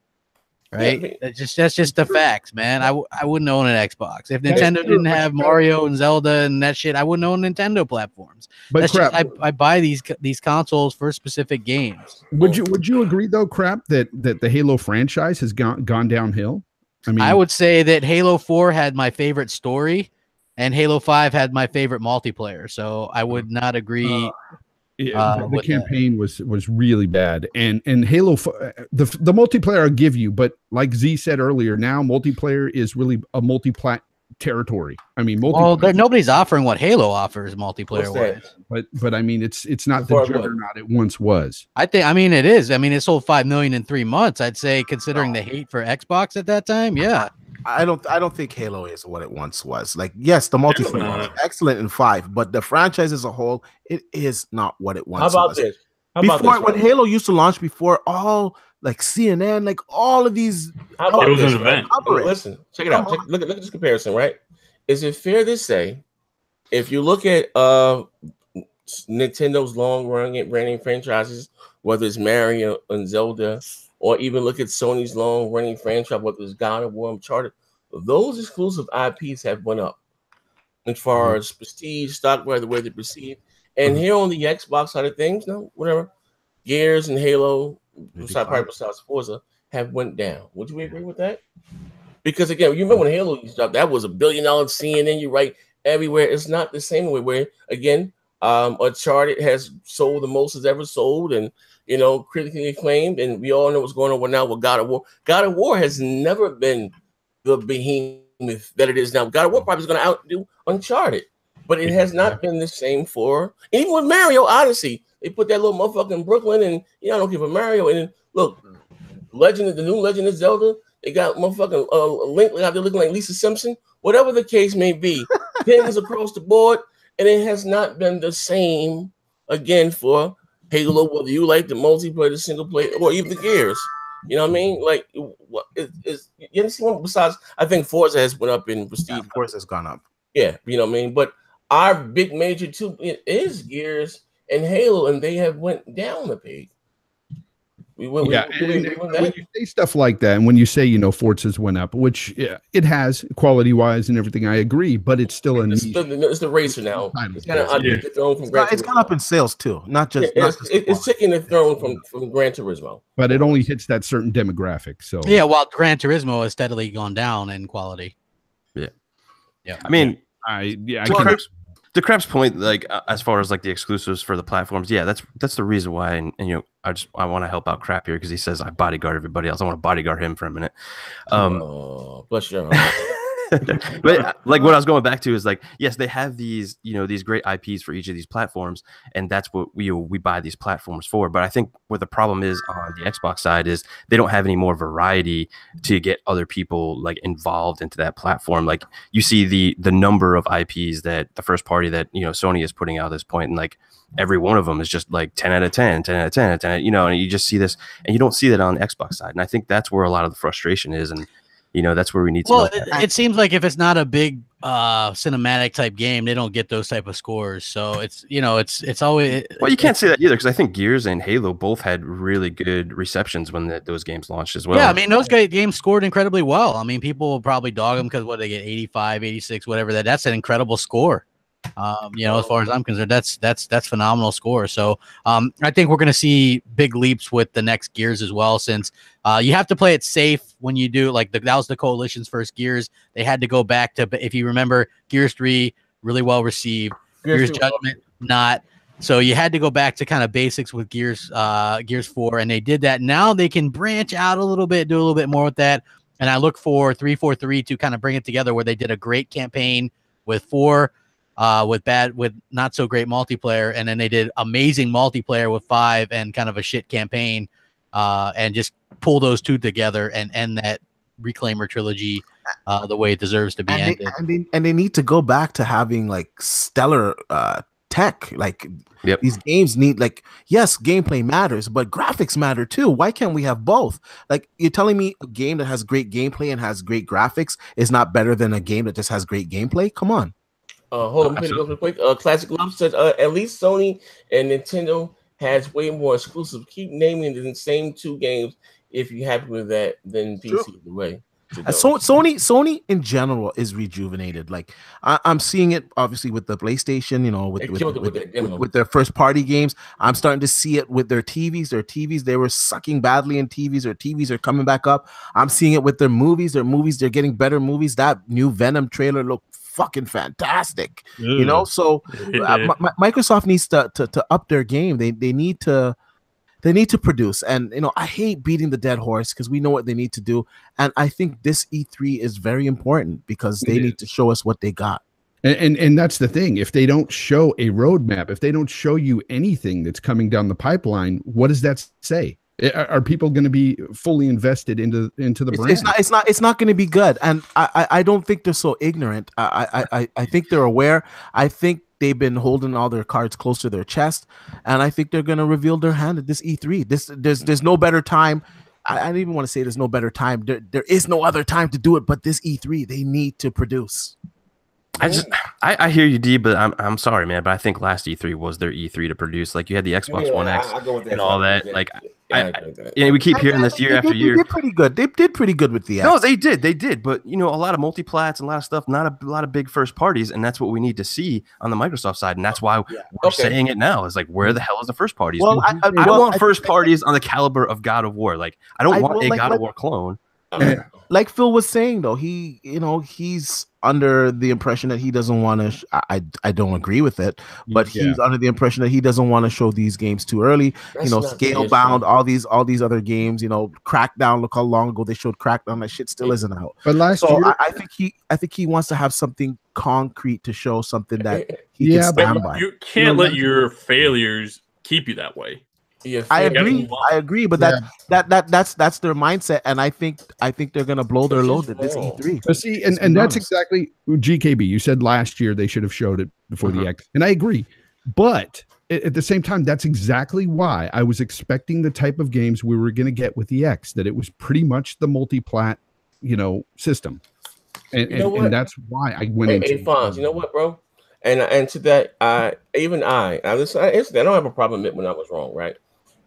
Right? Yeah, that's just the facts, man. I wouldn't own an Xbox. If Nintendo didn't have Mario and Zelda and that shit, I wouldn't own Nintendo platforms. But that's crap, I buy these consoles for specific games. Would you agree though, crap, that the Halo franchise has gone downhill? I mean, I would say that Halo 4 had my favorite story and Halo 5 had my favorite multiplayer. So I would not agree. The campaign was really bad, and Halo the multiplayer I'll give you, but like Z said earlier, now multiplayer is really a multi-plat territory. I mean, nobody's offering what Halo offers multiplayer wise. But I mean, it's not the juggernaut it once was. I mean it is. I mean, it sold 5 million in 3 months. I'd say, considering the hate for Xbox at that time, yeah. I don't think Halo is what it once was. Like, yes, the multiplayer was excellent in 5, but the franchise as a whole, it is not what it once was. How about this? When Halo used to launch, before all like CNN, like all of these, it was an event. Listen, check it out. Look at this comparison, right? Is it fair to say, if you look at Nintendo's long-running franchises, whether it's Mario and Zelda, or even look at Sony's long-running franchise, whether it's God of War, Uncharted, those exclusive IPs have went up as far as prestige, stock, the way they perceive. And here on the Xbox side of things, whatever, Gears and Halo, besides Forza, have went down. Would you agree with that? Because again, you remember when Halo used to drop, that was $1 billion CNN, you're right, everywhere. It's not the same way where, again, Uncharted has sold the most it's ever sold, and critically acclaimed, and we all know what's going on now with God of War. God of War has never been the behemoth that it is now. God of War probably is going to outdo Uncharted, but it has not been the same for, even with Mario Odyssey. They put that little motherfucker in Brooklyn, and I don't care for Mario. And look, the new Legend of Zelda, they got motherfucking Link out there looking like Lisa Simpson. Whatever the case may be, pins across the board, and it has not been the same again for Halo, whether you like the multiplayer, the single player, or even the Gears. You know what I mean? Like, what is you understand? Besides, I think Forza has went up in prestige. Yeah, Forza has gone up. Yeah, you know what I mean? But our big major two is Gears and Halo, and they have went down a peg. When you say stuff like that, and when you say Forza's went up, which it has quality wise and everything, I agree, but it's still it's the racer now. It's kind of the throne from it's gone up in sales too, not just. It's taking the throne from Gran Turismo, but it only hits that certain demographic. So yeah, while Gran Turismo has steadily gone down in quality. Yeah. I mean, to Crap's point, like as far as like the exclusives for the platforms, yeah, that's the reason why. And I want to help out Crap here because he says I bodyguard everybody else. I want to bodyguard him for a minute. Bless your heart. But like what I was going back to is like, yes, they have these these great IPs for each of these platforms, and that's what we buy these platforms for. But I think what the problem is on the Xbox side is they don't have any more variety to get other people like involved into that platform. Like you see the number of IPs that the first party that Sony is putting out at this point, and like every one of them is just like 10 out of 10, 10 out of 10, 10 and you just see this, and you don't see that on the Xbox side. And I think that's where a lot of the frustration is, and that's where we need to. Well, it seems like if it's not a big cinematic type game, they don't get those type of scores. So it's it's always. Well, you can't say that either because I think Gears and Halo both had really good receptions when those games launched as well. Yeah, I mean those games scored incredibly well. I mean people will probably dog them because they get 85, 86, whatever. That's an incredible score. As far as I'm concerned, that's phenomenal score. So I think we're going to see big leaps with the next Gears as well, since you have to play it safe when you do. Like that was the Coalition's first Gears. They had to go back to, if you remember, Gears 3 really well received, Gears Judgment not. So you had to go back to kind of basics with Gears 4, and they did that. Now they can branch out a little bit, do a little bit more with that. And I look for 343 to kind of bring it together, where they did a great campaign with 4. With not so great multiplayer, and then they did amazing multiplayer with 5 and kind of a shit campaign, and just pull those two together and end that Reclaimer trilogy. the way it deserves to be ended. And they need to go back to having like stellar tech. Like these games need, like, yes, gameplay matters, but graphics matter too. Why can't we have both? Like, you're telling me a game that has great gameplay and has great graphics is not better than a game that just has great gameplay? Come on. Hold on, real quick. Classic Love said, at least Sony and Nintendo has way more exclusives. Keep naming the same 2 games if you're happy with that, then PC is the way. So Sony in general is rejuvenated. Like I'm seeing it obviously with the PlayStation, you know, with their first party games. I'm starting to see it with their TVs. Their TVs, they were sucking badly in TVs. Their TVs are coming back up. I'm seeing it with their movies. They're getting better movies. That new Venom trailer looked fucking fantastic. You know, so Microsoft needs to up their game. They need to produce. And you know, I hate beating the dead horse because we know what they need to do. And I think this E3 is very important because they need to show us what they got. And that's the thing. If they don't show a roadmap, if they don't show you anything that's coming down the pipeline, what does that say? Are people going to be fully invested into the brand? It's not going to be good. And I don't think they're so ignorant. I think they're aware. I think they've been holding all their cards close to their chest, and I think they're going to reveal their hand at this E3. There's no better time. I don't even want to say there's no better time. There is no other time to do it, but this E3, they need to produce. I hear you, D, but I'm sorry, man, but I think last E3 was their E3 to produce. Like, you had the Xbox One X and all that. Like, we keep hearing this year after year. They did pretty good. They did pretty good with the X. No, they did. But you know, a lot of multiplats and a lot of stuff, not a lot of big first parties, and that's what we need to see on the Microsoft side. And that's why we're saying it now. Is like, where the hell is the first parties? Well, I want first parties on the caliber of God of War. Like, I don't want a God of War clone. Like Phil was saying, though, he's under the impression that he doesn't want to. I don't agree with it, but he's under the impression that he doesn't want to show these games too early. That's Scalebound, all these other games. You know, Crackdown. Look how long ago they showed Crackdown. That shit still isn't out. But last year, I think he wants to have something concrete to show, something that he can stand by. You can't let your failures keep you that way. I agree, but that's their mindset, and I think they're gonna blow their load at this E3. But see, and that's exactly GKB. You said last year they should have showed it before the X, and I agree. But at the same time, that's exactly why I was expecting the type of games we were gonna get with the X. That it was pretty much the multi-plat, system, and that's why I went into. Hey, Fonz, you know what, bro? And to that, I don't have a problem admitting when I was wrong, right?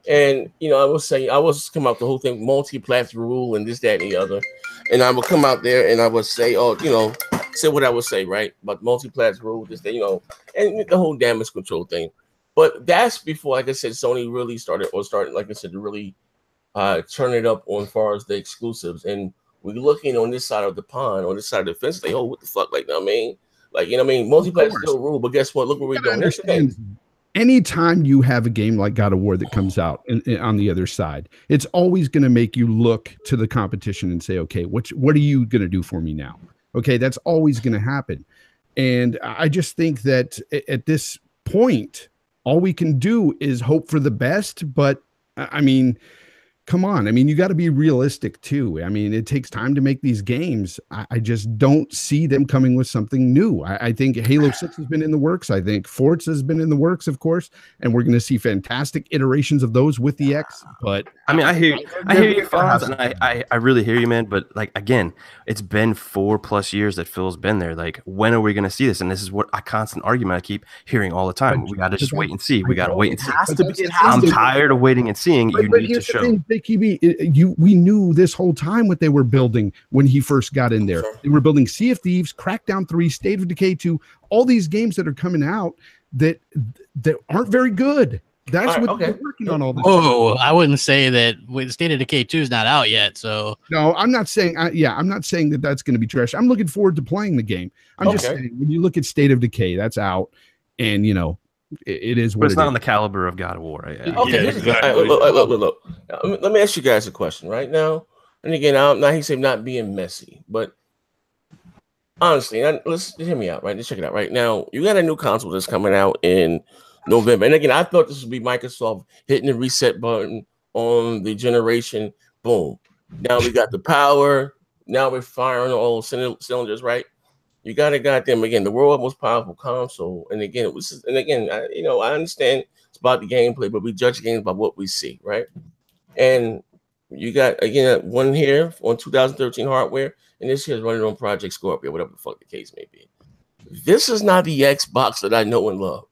And I was come out the whole thing multi-plat rule and this, that, and the other, and I would come out there and I would say, say what I would say, right? But multi-plat rule, this, that, and the whole damage control thing. But that's before, like I said, Sony really started, like I said, to really turn it up on far as the exclusives. And we're looking on this side of the pond, on this side of the fence, like, what the fuck, like, multi-plat is still a rule, but guess what? Look where we're going. That's the thing. Anytime you have a game like God of War that comes out on the other side, it's always going to make you look to the competition and say, okay, what are you going to do for me now? Okay, that's always going to happen. And I just think that at this point, all we can do is hope for the best. But I mean, come on. I mean, you got to be realistic too. I mean, it takes time to make these games. I just don't see them coming with something new. I think Halo 6 has been in the works. I think Forza has been in the works, of course, and we're going to see fantastic iterations of those with the X. But I mean, I hear you, Fonz, and I really hear you, man. But like, again, it's been 4+ years that Phil's been there. Like, when are we going to see this? And this is what a constant argument I keep hearing all the time. We got to just wait and see. We got to wait and see. I'm tired of waiting and seeing. You need to show. We knew this whole time what they were building when he first got in there. They were building Sea of Thieves, Crackdown 3, State of Decay 2, all these games that are coming out that aren't very good. That's what they're working on all this. Oh, I wouldn't say that State of Decay 2 is not out yet. So no, I'm not saying. I'm not saying that that's going to be trash. I'm looking forward to playing the game. I'm just saying when you look at State of Decay, that's out, and it is what it's not on the caliber of God of War. Okay, exactly. Look. Let me ask you guys a question right now. And again, he said not being messy, but honestly, let's hear me out. Right, let's check it out. Right now, you got a new console that's coming out in November, and again, I thought this would be Microsoft hitting the reset button on the generation. Boom. Now we got the power. now we're firing all cylinders, right? You got to goddamn again the world's most powerful console, and again it was, and again I understand it's about the gameplay, but we judge games by what we see, right? And you got again one here on 2013 hardware, and this here is running on Project Scorpio, whatever the fuck the case may be. This is not the Xbox that I know and love.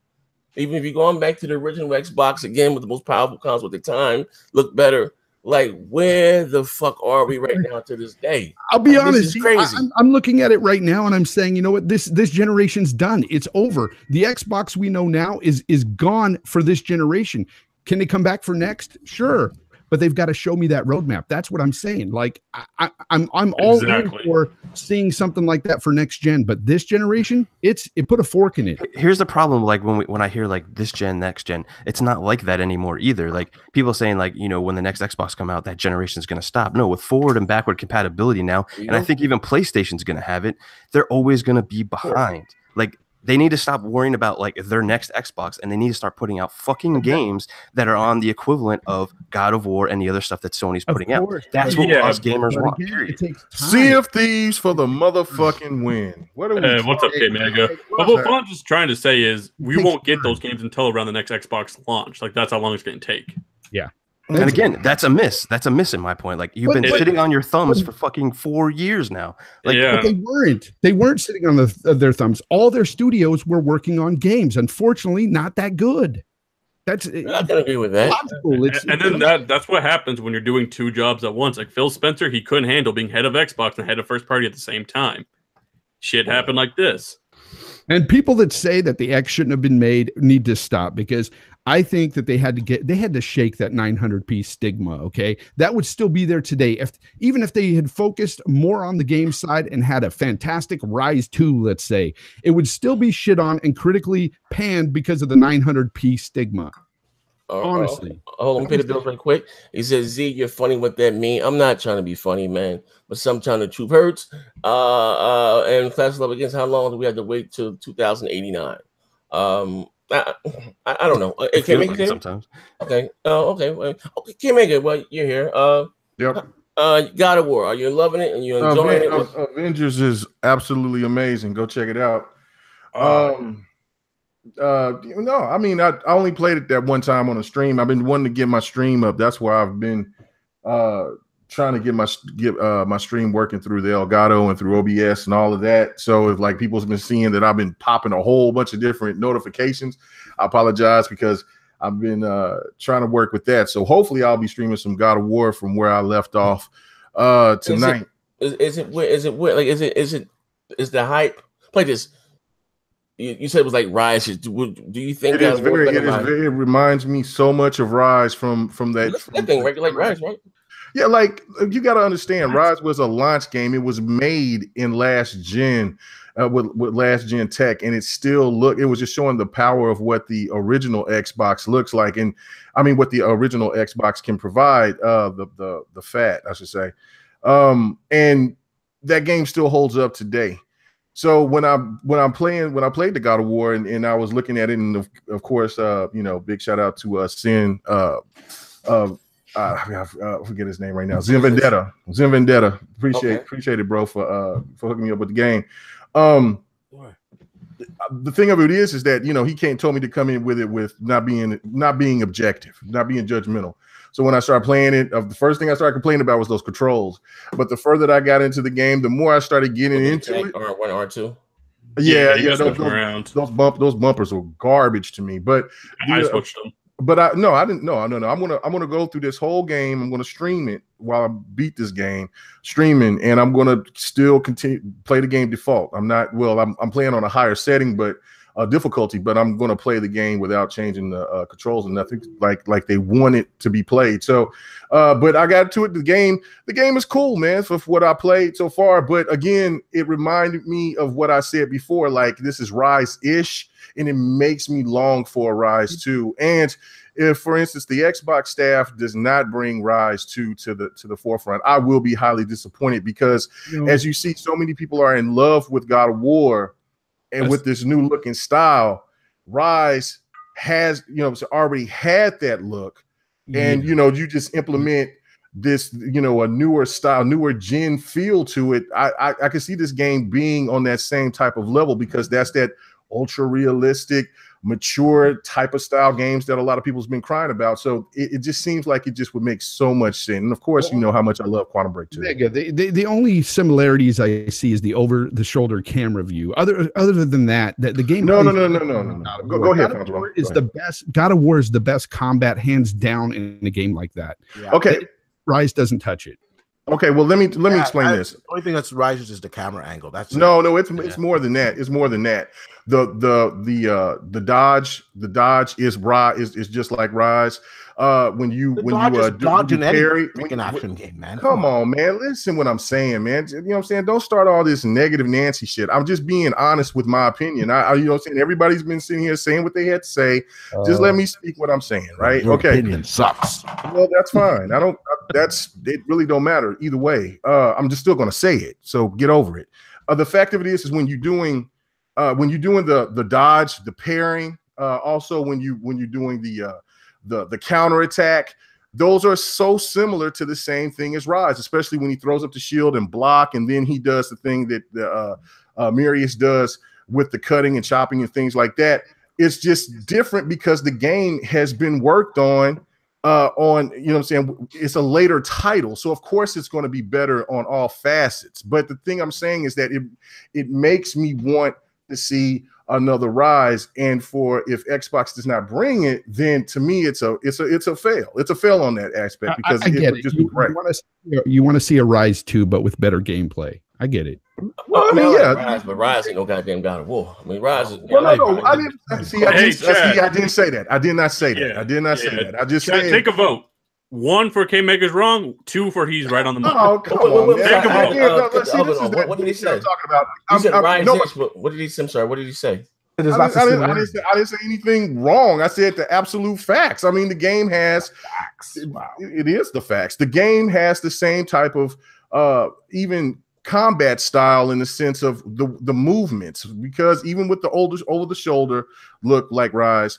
Even if you're going back to the original Xbox again with the most powerful console at the time, look better. Like, where the fuck are we right now to this day? I'll be honest, crazy. I'm looking at it right now and I'm saying, you know what, this generation's done. It's over. The Xbox we know now is gone for this generation. Can they come back for next? Sure. But they've got to show me that roadmap. That's what I'm saying. Like I'm all in for seeing something like that for next gen. But this generation, it put a fork in it. Here's the problem. Like when I hear like this gen, next gen, it's not like that anymore either. Like people saying like, you know, when the next Xbox come out, that generation is going to stop. No, with forward and backward compatibility now, and I think even PlayStation's going to have it. They're always going to be behind. Like they need to stop worrying about like their next Xbox, and they need to start putting out fucking games that are on the equivalent of God of War and the other stuff that Sony's putting out. That's what us gamers want. Period. Sea of Thieves for the motherfucking win. What are we? What's up, K-Mega? But what I'm just trying to say is we won't get those games until around the next Xbox launch. Like that's how long it's going to take. Yeah. And again, that's a miss. That's a miss in my point. Like you've been sitting on your thumbs for fucking 4 years now. Like but they weren't sitting on their thumbs. All their studios were working on games. Unfortunately, not that good. I'm not gonna agree with that. And then that's what happens when you're doing two jobs at once. Like Phil Spencer, he couldn't handle being head of Xbox and head of first party at the same time. Shit happened like this. And people that say that the X shouldn't have been made need to stop, because I think that they had to shake that 900p stigma. Okay, that would still be there today even if they had focused more on the game side and had a fantastic Rise 2, let's say, it would still be shit on and critically panned because of the 900p stigma. Honestly. Hold on, pay the bills right quick. He says, Z, you're funny with that meme. I'm not trying to be funny, man, but sometimes the truth hurts. And Class Love Against, how long do we have to wait till 2089? I don't know. It can make it sometimes. Okay. Okay. Okay. Can't make it. Well, you're here. Yep. God of War. Are you loving it and you enjoying it? Avengers is absolutely amazing. Go check it out. No, I mean, I only played it that one time on a stream. I've been wanting to get my stream up. That's why I've been trying to get my stream working through the Elgato and through OBS and all of that. So if like people's been seeing that I've been popping a whole bunch of different notifications, I apologize because I've been trying to work with that. So hopefully I'll be streaming some God of War from where I left off tonight. Is it the hype? Play this. You said it was like Rise. Do you think it is very? It reminds me so much of Rise from that. That thing, right? Like Rise, right? Yeah, like you got to understand, Rise was a launch game. It was made in last gen with last gen tech, and it still looked. It was just showing the power of what the original Xbox looks like, and I mean what the original Xbox can provide. The fat, I should say, and that game still holds up today. So when I played the God of War and I was looking at it, and of course, big shout out to Sin. I forget his name right now. Zen Vendetta. Appreciate it, bro, for hooking me up with the game. The thing of it is that he can't tell me to come in with it with not being objective, not being judgmental. So when I started playing it, the first thing I started complaining about was those controls. But the further that I got into the game, the more I started getting into it. R1, R2. Yeah, those bumpers were garbage to me. But I switched them. But I didn't. No. I'm gonna go through this whole game. I'm gonna stream it while I beat this game, streaming, and I'm gonna still continue play the game default. I'm not. Well, I'm playing on a higher setting, but difficulty. But I'm gonna play the game without changing the controls and nothing like they want it to be played. So, but I got to it. The game is cool, man, for what I played so far. But again, it reminded me of what I said before. Like this is Rise-ish. And it makes me long for a Rise 2. And if, for instance, the Xbox staff does not bring Rise 2 to the forefront, I will be highly disappointed because, as you see, so many people are in love with God of War, and with this new look and style, Rise has already had that look, and you just implement this, you know, a newer style, newer gen feel to it. I can see this game being on that same type of level, because that's that ultra realistic, mature type of style games that a lot of people's been crying about. So it just seems like it just would make so much sense. And of course, you know how much I love Quantum Break too. The only similarities I see is the over the shoulder camera view. Other than that, the game. No. Go ahead. God of War is the best combat, hands down, in a game like that. Yeah. Okay. Rise doesn't touch it. Okay, well, let me explain this. The only thing that's rises is the camera angle. That's it's more than that. It's more than that. The dodge is just like Rise. When you do parry, an action game, man. Come on, man. Listen what I'm saying, man. You know what I'm saying? Don't start all this negative Nancy shit. I'm just being honest with my opinion. I you know what I'm saying? Everybody's been sitting here saying what they had to say. Just let me speak what I'm saying, right? Your okay. opinion sucks. Well, that's fine. It really don't matter either way. I'm just still gonna say it. So get over it. The fact of it is when you're doing the dodge, the parrying, also when you're doing the counter attack, those are so similar to the same thing as Rise, especially when he throws up the shield and block, and then he does the thing that Marius does with the cutting and chopping and things like that. It's just different because the game has been worked on, you know what I'm saying? It's a later title, so of course it's going to be better on all facets. But the thing I'm saying is that it makes me want to see another Rise, and if Xbox does not bring it, then to me it's a fail. It's a fail on that aspect, because it would just be great. You want to see a Rise 2, but with better gameplay. I get it. Well, I mean, yeah, Rise, but Rise ain't no goddamn God of War. I mean, Rise is. Well, no, I didn't see. I didn't say that. I did not say that. I did not say that. I just said take a vote. 1 for K Maker's wrong. 2 for he's right on the mark. Oh, come on, man. What did he say? He said Rise. What did he say? I'm sorry. What did he say? I didn't say anything wrong. I said the absolute facts. I mean, the game has facts. It is the facts. The game has the same type of even combat style in the sense of the movements, because even with the over the shoulder look like Rise,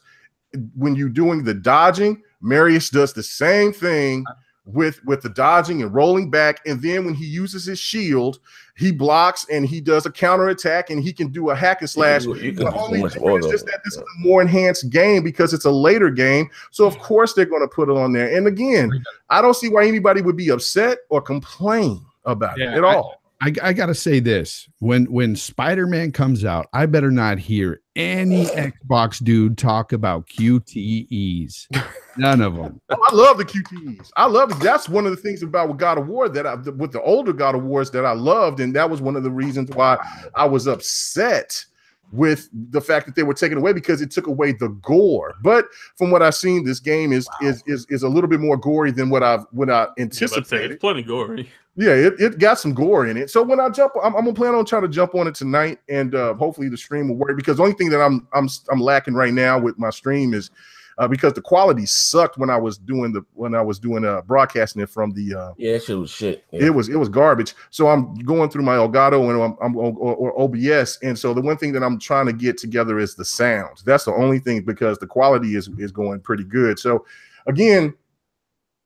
when you're doing the dodging, Marius does the same thing with the dodging and rolling back, and then when he uses his shield, he blocks and he does a counter attack, and he can do a hack and slash. The only difference is just that this is a more enhanced game because it's a later game, so of course they're going to put it on there. And again, I don't see why anybody would be upset or complain about it at all. I gotta say this: when Spider-Man comes out, I better not hear any Xbox dude talk about QTEs. None of them. Oh, I love the QTEs. I love it. That's one of the things about God of War with the older God of Wars that I loved, and that was one of the reasons why I was upset with the fact that they were taken away, because it took away the gore. But from what I've seen, this game is a little bit more gory than what I anticipated. It's plenty gory. Yeah, it got some gore in it. So when I jump, I'm gonna plan on trying to jump on it tonight, and hopefully the stream will work, because the only thing that I'm lacking right now with my stream is because the quality sucked when I was doing broadcasting it from the it was shit. Yeah. It was garbage. So I'm going through my Elgato and or OBS, and so the one thing that I'm trying to get together is the sound. That's the only thing, because the quality is going pretty good. So again,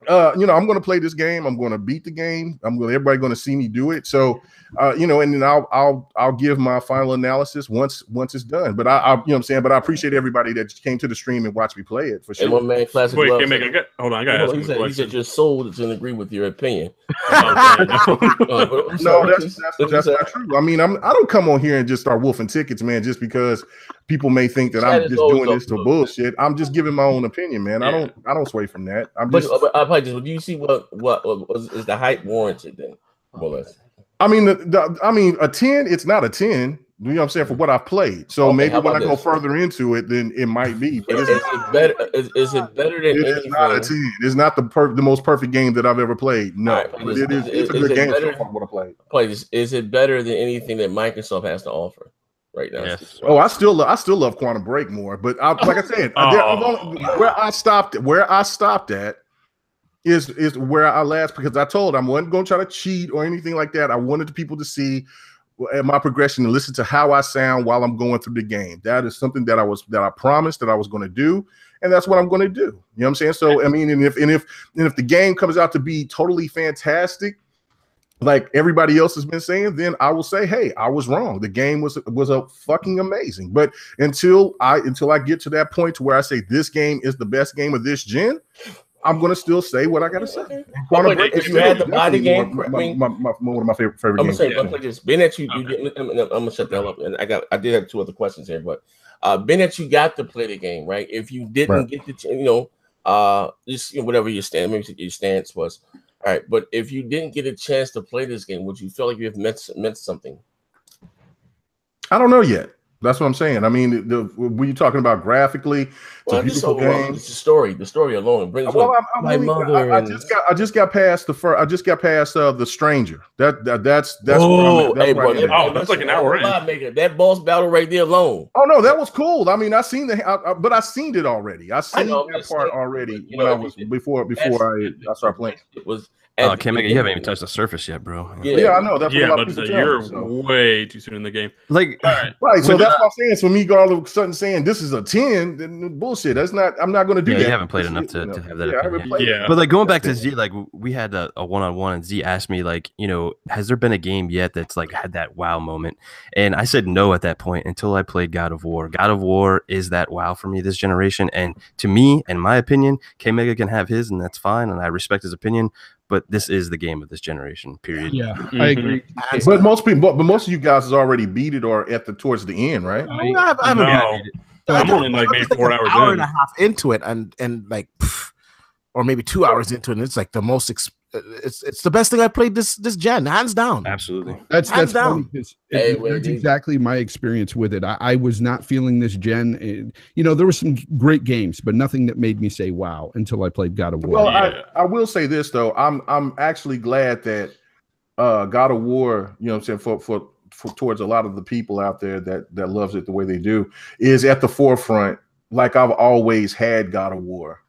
you know, I'm going to play this game. I'm going to beat the game. Everybody going to see me do it. So, you know, and then I'll give my final analysis once it's done. But I you know what I'm saying. But I appreciate everybody that came to the stream and watched me play it for sure. And one man classic. Wait, hold on. I got to ask you a question. He said your soul doesn't agree with your opinion. No, that's not true. I mean, I don't come on here and just start wolfing tickets, man, just because people may think that I'm just doing this to bullshit. I'm just giving my own opinion, man. Yeah. I don't sway from that. Do you see what is the hype warranted then? More or less. I mean, a 10. It's not a 10. You know what I'm saying, for what I've played. So okay, maybe when I go further into it, then it might be. But is it better? Is it better than anything? It's not a 10. It's not the most perfect game that I've ever played. No, right, but it's a good game so far what I played. Is it better than anything that Microsoft has to offer right now? Yes. Oh, I still love Quantum Break more. But like I said, where I stopped at is where I last, because I told I wasn't going to try to cheat or anything like that. I wanted the people to see at my progression and listen to how I sound while I'm going through the game. That is something that I promised that I was going to do, and that's what I'm going to do. You know what I'm saying? So I mean, and if the game comes out to be totally fantastic, like everybody else has been saying, then I will say, hey, I was wrong. The game was a fucking amazing. But until I get to that point to where I say this game is the best game of this gen, I'm gonna still say what I gotta say. If you had to buy the game, one of my favorite I'm games. gonna say, being that you I'm gonna shut that up. And I did have 2 other questions here, but being that you got to play the game, right? If you didn't get the, just whatever your stand, maybe your stance was. All right, but if you didn't get a chance to play this game, would you feel like you have meant something? I don't know yet. That's what I'm saying. I mean, when you're talking about graphically, it's a beautiful game. It's the story alone brings my mother. I just got past the stranger. That's that's like an hour in. That boss battle right there alone. Oh no, that was cool. I mean, I seen but I seen it already. I seen that part already when I was before I started playing. It was. Oh, K-Mega, you haven't even touched the surface yet, bro. Yeah, I know. That's but you're way too soon in the game. Like, right. So that's what I'm saying. So me all of a sudden saying this is a 10, then bullshit. That's not. I'm not going to do that. You haven't played enough to have that opinion. But like going back to Z, like we had a one-on-one, and Z asked me like, has there been a game yet that's like had that wow moment? And I said no at that point until I played God of War. God of War is that wow for me this generation, and to me, in my opinion, K-Mega can have his, and that's fine, and I respect his opinion. But this is the game of this generation, period. Yeah, I agree. But most of you guys has already beat it or towards the end, right? I haven't beat it. I'm only like maybe 4 hours hour and a half into it, and like, or maybe 2 hours into it, and it's like the most. It's the best thing I played this gen, hands down. Absolutely, that's funny because that's exactly my experience with it. I was not feeling this gen. There were some great games, but nothing that made me say wow until I played God of War. Well, I will say this though, I'm actually glad that God of War, you know what I'm saying, for towards a lot of the people out there that loves it the way they do, is at the forefront, like I've always had God of War.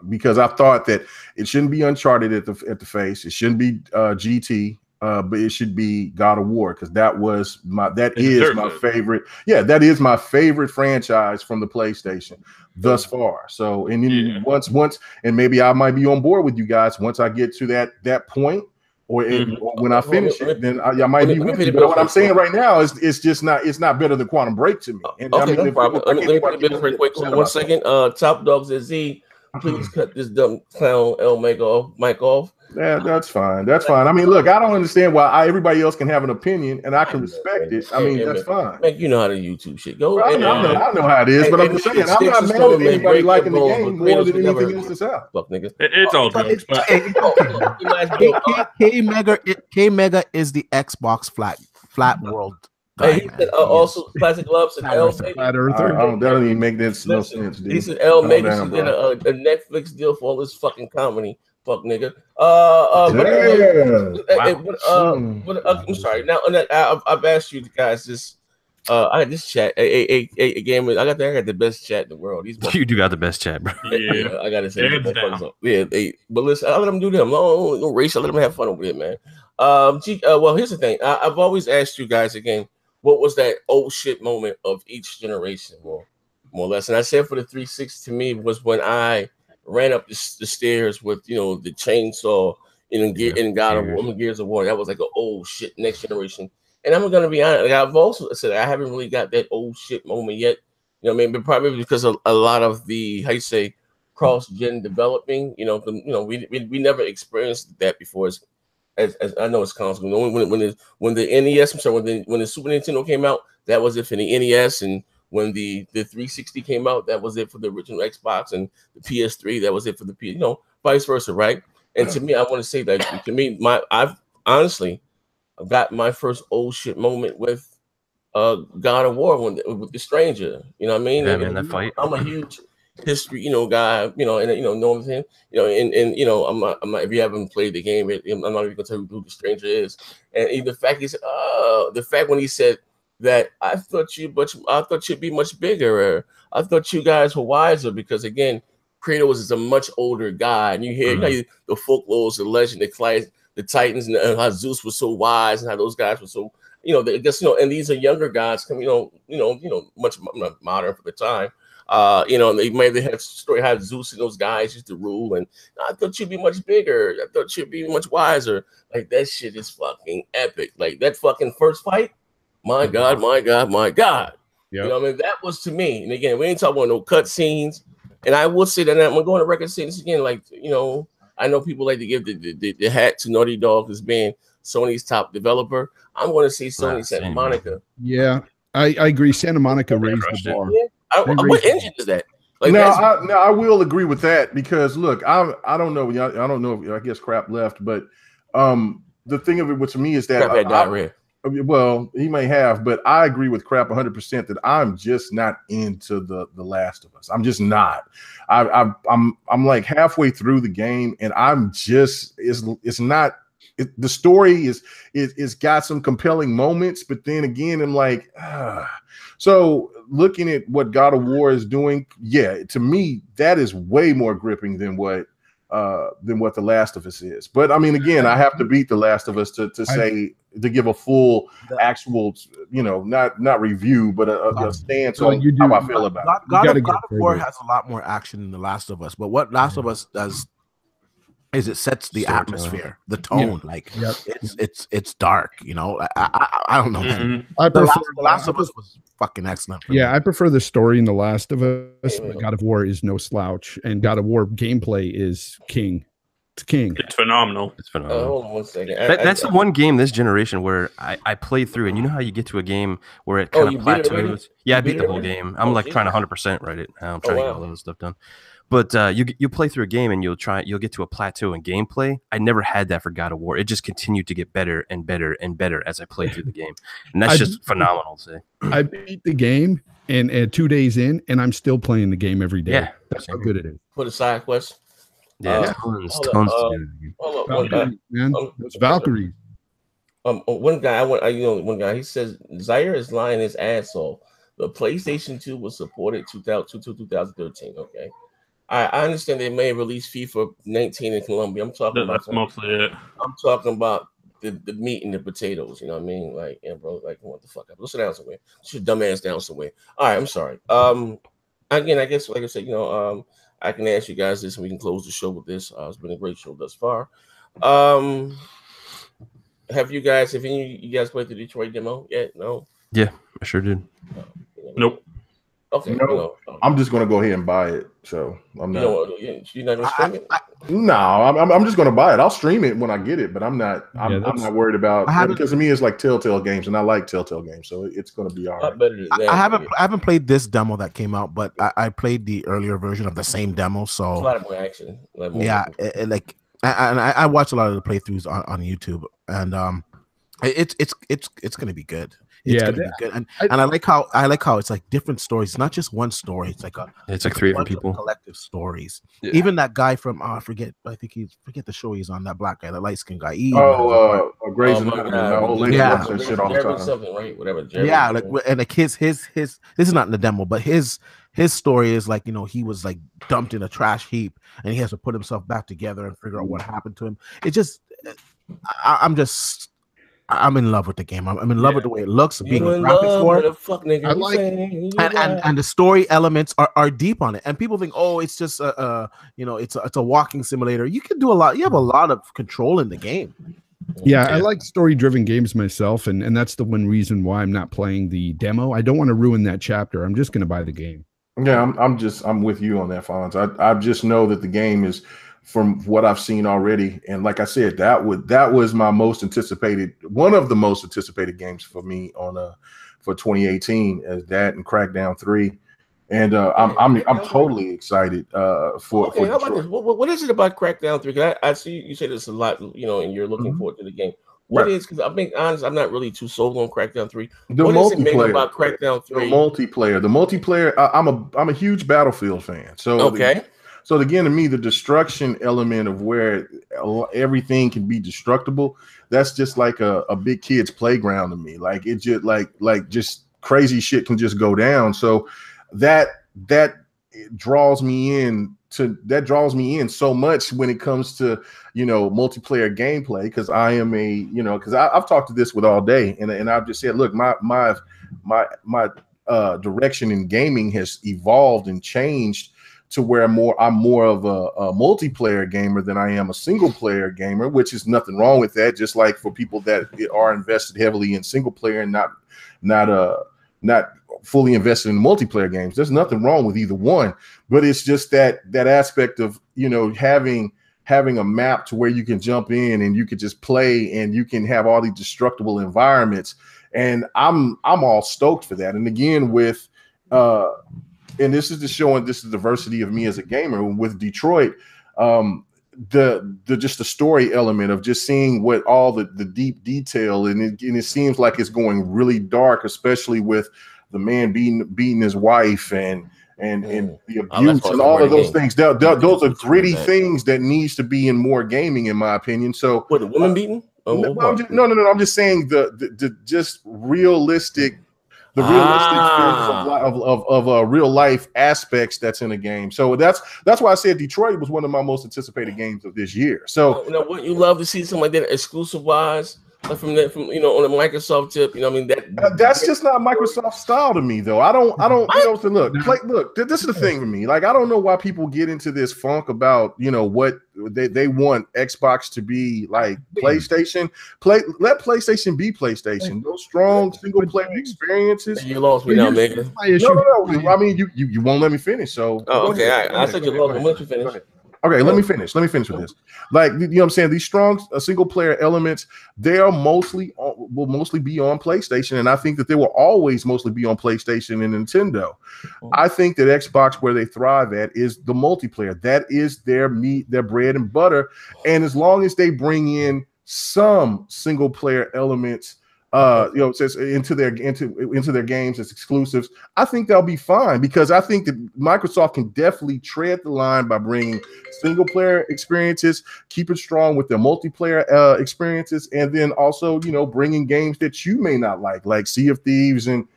Because I thought that it shouldn't be Uncharted at the face, it shouldn't be GT, but it should be God of War, because that is my favorite. Yeah, that is my favorite franchise from the PlayStation thus far. So, and then once, and maybe I might be on board with you guys once I get to that point, or when I finish it, then I might be with you. But what I'm saying right now is it's not better than Quantum Break to me. And okay, no problem. Let me put it real quick. 1 second. Top Dogs at Z. Please cut this dumb clown mic off. Yeah, that's fine. That's fine. I mean, look, I don't understand why everybody else can have an opinion, and I can respect it. I mean, that's fine. Man, you know how to YouTube shit. Go. I know how it is, but I'm just saying, I'm not mad at anybody liking the game more than anything else that's out. Fuck niggas. It's all jokes. K-Mega is the Xbox flat world. Hey, he said also Classic Gloves and L. Flat Earther. That don't even make no sense, dude. He said L. Maybe she did a Netflix deal for all this fucking comedy. Fuck nigga. I'm sorry. Now I've asked you guys this. I got this chat. A game. I got the best chat in the world. You do got the best chat, bro. Yeah, I gotta say. But listen, I let them do them. No race. I let them have fun over here, man. Well, here's the thing. I've always asked you guys again, what was that oh shit moment of each generation, more or less? And I said for the 360 to me was when I ran up the stairs with the chainsaw in God of War, Gears of War. That was like a oh shit next generation. And I'm gonna be honest, like I've also said I haven't really got that oh shit moment yet. But probably because of a lot of the cross-gen developing. We never experienced that before. As I know it's console. When the NES, I'm sorry, when the Super Nintendo came out, that was it for the NES, and when the 360 came out, that was it for the original Xbox, and the PS3, that was it for the vice versa, right? And to me, I want to say that to me, I've got my first old shit moment with God of War with the Stranger. You know what I mean? Yeah, man, that fight. I'm a huge history, guy, and know what I'm saying, I'm not, if you haven't played the game, I'm not even gonna tell you who the Stranger is. And the fact when he said that I thought you'd be much bigger, or I thought you guys were wiser, because again, Kratos is a much older guy, and you hear the folklore, the legend, the Titans, and how Zeus was so wise, and how those guys were so you know, I guess, you know, and these are younger guys, much modern for the time. You know, and they maybe had story how Zeus and those guys used to rule, and I thought you'd be much bigger. I thought you'd be much wiser. Like that shit is fucking epic. Like that fucking first fight, my God, my God, my God. Yep. You know what I mean? That was to me. And again, we ain't talking about no cut scenes. And I will say that I'm gonna go on the record saying this again. Like, you know, I know people like to give the hat to Naughty Dog as being Sony's top developer. I'm going to see Sony Santa Monica. Yeah, I agree. Santa Monica raised the bar. Yeah. What engine is that? Like I will agree with that because look, I don't know. I don't know if I guess Crap left, but the thing of it to me is that Crap had diarrhea. Well, he may have, but I agree with Crap 100% that I'm just not into the Last of Us. I'm just not. I'm like halfway through the game, and I'm just it's not. The story is got some compelling moments, but then again, I'm like, So looking at what God of War is doing, yeah, to me that is way more gripping than what The Last of Us is. But I mean, again, I have to beat The Last of Us to give a full actual, you know, not review, but a stance on how I feel about it. God of War has a lot more action than The Last of Us, but what Last of Us does is it sets the atmosphere, the tone. Like it's dark, you know. I don't know, man. The Last of Us was fucking excellent. I prefer the story in The Last of Us, but God of War is no slouch, and God of War gameplay is king. It's king. It's phenomenal. It's phenomenal. Hold on 1 second. That's the one game this generation where I played through, and you know how you get to a game where it kind of plateaus. Yeah, I beat the whole game. I'm like trying to 100% right it. I'm trying to get all that stuff done. But you play through a game and you'll get to a plateau in gameplay. I never had that for God of War. It just continued to get better and better and better as I played through the game, and that's just phenomenal to say. I beat the game and 2 days in, and I'm still playing the game every day. Yeah, that's how good it is. For the side quest. Yeah, tons to do. Valkyries, man. Those Valkyries. One guy. He says Zaire is lying his ass off. The PlayStation 2 was supported 2013. Okay. I understand they may release FIFA 19 in Colombia. I'm talking about that's mostly it. I'm talking about the meat and the potatoes. You know what I mean? Like, yeah, bro. Like, what the fuck? Go sit down somewhere. Sit your dumb ass down somewhere. All right, I'm sorry. Again, I guess, like I said, you know, I can ask you guys this, and we can close the show with this. It's been a great show thus far. Have you guys played the Detroit demo yet? No. Yeah, I sure did. Nope. Okay, no, I'm just gonna go ahead and buy it. So I'm not. You're not gonna stream it? No, I'm just gonna buy it. I'll stream it when I get it, but I'm not. I'm not worried about because to me it's like Telltale games, and I like Telltale games, so it's gonna be all right. Better than that, I haven't played this demo that came out, but I played the earlier version of the same demo. So a lot more action. I watch a lot of the playthroughs on YouTube, and it's gonna be good. It's gonna be good. And I like how it's like different stories, not just one story. It's like three different people, collective stories. Yeah. Even that guy from I forget the show he's on, that black guy, that light skinned guy. Grey's Anatomy. Shit all the time. Something, right? Whatever. Yeah, like and like his this is not in the demo, but his story is like, you know, he was like dumped in a trash heap and he has to put himself back together and figure out what happened to him. It just I'm in love with the game. I'm in love with the way it looks. Being a graphics and the story elements are deep on it. And people think, oh, it's just it's a walking simulator. You can do a lot. You have a lot of control in the game. Yeah, I like story-driven games myself, and that's the one reason why I'm not playing the demo. I don't want to ruin that chapter. I'm just going to buy the game. Yeah, I'm with you on that, Fonz. I just know that the game is, from what I've seen already, and like I said, that was my most anticipated, one of the most anticipated games for me for 2018, as that and Crackdown 3, and I'm totally excited for. Okay, how about this? What is it about Crackdown 3? Because I see you said it's a lot, you know, and you're looking forward to the game. What is? Because I'm being honest, I'm not really too sold on Crackdown 3. What is it make about Crackdown 3? The multiplayer. I'm a huge Battlefield fan. So okay. So again, to me, the destruction element of where everything can be destructible, that's just like a big kid's playground to me. Like it just like just crazy shit can just go down. So that draws me in that draws me in so much when it comes to, you know, multiplayer gameplay, because I am a, you know, because I've talked to this with all day, and I've just said, look, my direction in gaming has evolved and changed to where I'm more of a multiplayer gamer than I am a single player gamer, which is nothing wrong with that. Just like for people that are invested heavily in single player and not fully invested in multiplayer games, there's nothing wrong with either one. But it's just that aspect of, you know, having a map to where you can jump in and you can just play and you can have all these destructible environments. And I'm all stoked for that. And again, with and this is just showing this is the diversity of me as a gamer with Detroit. Just the story element of just seeing what all the deep detail, and it seems like it's going really dark, especially with the man beating his wife and the abuse and all of those things. Those are gritty things that needs to be in more gaming, in my opinion. So what, the women beating? No, I'm just saying the just realistic. The realistic of real life aspects that's in a game. So that's why I said Detroit was one of my most anticipated games of this year. So what you love to see something like that exclusive wise from you know, on the Microsoft tip, you know, I mean that's just not Microsoft style to me, though. I don't you know, so look, this is the thing for me. Like, I don't know why people get into this funk about, you know, what they want Xbox to be like PlayStation. Let PlayStation be PlayStation. Those strong single player experiences. You lost me now, Megan. No. I mean, you won't let me finish. So okay, all right. I said you lost me. Let you finish. Okay, let me finish with this. Like, you know what I'm saying? These strong single player elements, they are will mostly be on PlayStation, and I think that they will always mostly be on PlayStation and Nintendo. I think that Xbox, where they thrive at, is the multiplayer. That is their meat, their bread and butter. And as long as they bring in some single player elements, you know, says into their games as exclusives, I think they'll be fine, because I think that Microsoft can definitely tread the line by bringing single player experiences, keep it strong with their multiplayer experiences, and then also, you know, bringing games that you may not like Sea of Thieves and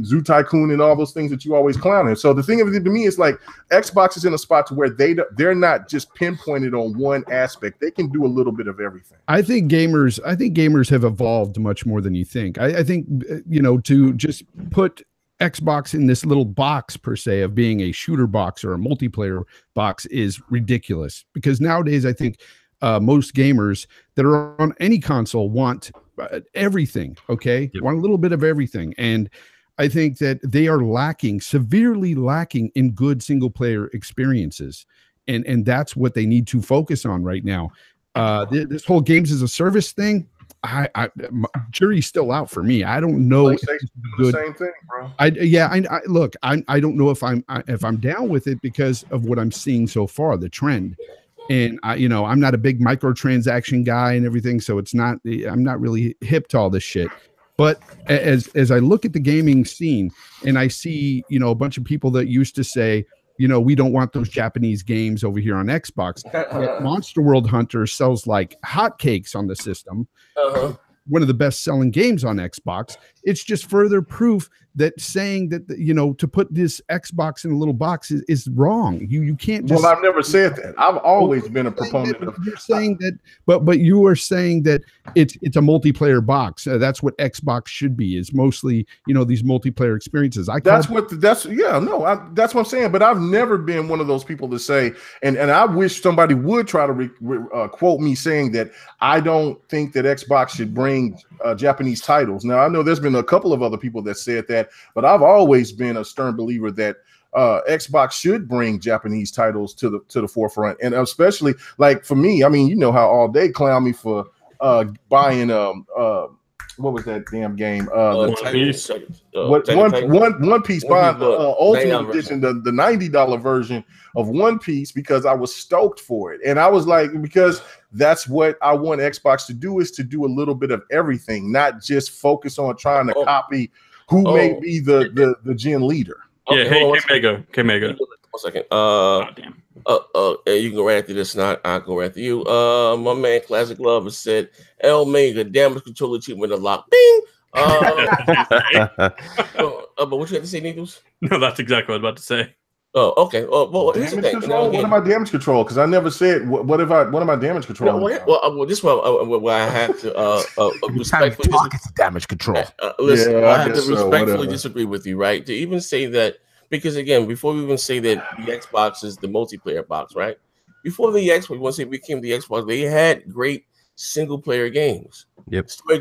Zoo Tycoon and all those things that you always clown in. So the thing of it to me is, like, Xbox is in a spot to where they're not just pinpointed on one aspect. They can do a little bit of everything. I think gamers have evolved much more than you think. I think, you know, to just put Xbox in this little box per se of being a shooter box or a multiplayer box is ridiculous, because nowadays I think most gamers that are on any console want everything. Okay. Yep. Want a little bit of everything. And I think that they are severely lacking in good single player experiences. And that's what they need to focus on right now. This whole games as a service thing, jury's still out for me. I don't know. The same thing, bro. Look, I don't know if I'm down with it because of what I'm seeing so far, the trend. And I'm not a big microtransaction guy and everything, so I'm not really hip to all this shit. But as I look at the gaming scene and I see, you know, a bunch of people that used to say, you know, we don't want those Japanese games over here on Xbox. Monster World Hunter sells like hotcakes on the system. One of the best selling games on Xbox. It's just further proof that saying that, you know, to put this Xbox in a little box is wrong. You can't just. Well, I've never said that. I've always been a proponent of. You're saying that, but you are saying that it's a multiplayer box. That's what Xbox should be. Is mostly, you know, these multiplayer experiences. That's what I'm saying. But I've never been one of those people to say, and I wish somebody would try to quote me saying that I don't think that Xbox should bring Japanese titles. Now, I know there's been a couple of other people that said that, but I've always been a stern believer that Xbox should bring Japanese titles to the forefront. And especially, like, for me, I mean, you know how all day clown me for buying what was that damn game? One Piece. One Piece, buying Ultimate Edition, the $90 version of One Piece, because I was stoked for it. And I was like, because that's what I want Xbox to do, is to do a little bit of everything, not just focus on trying to copy who may be the gen leader. Yeah, hey, K-Mega. 1 second. You can go right after this, not I'll go right after you. My man Classic Lover said L Mega damage control achievement unlocked. Bing. But what you have to say, Needles? No, that's exactly what I was about to say. Oh, okay. Well, here's the thing. Control? What am I damage control? Because I never said what am I damage control? Well, this one I have to respectfully damage control. Listen, I have to respectfully disagree with you, right? To even say that, because again, before we even say that the Xbox is the multiplayer box, right? Before the Xbox, once it became the Xbox, they had great single player games. Yep. I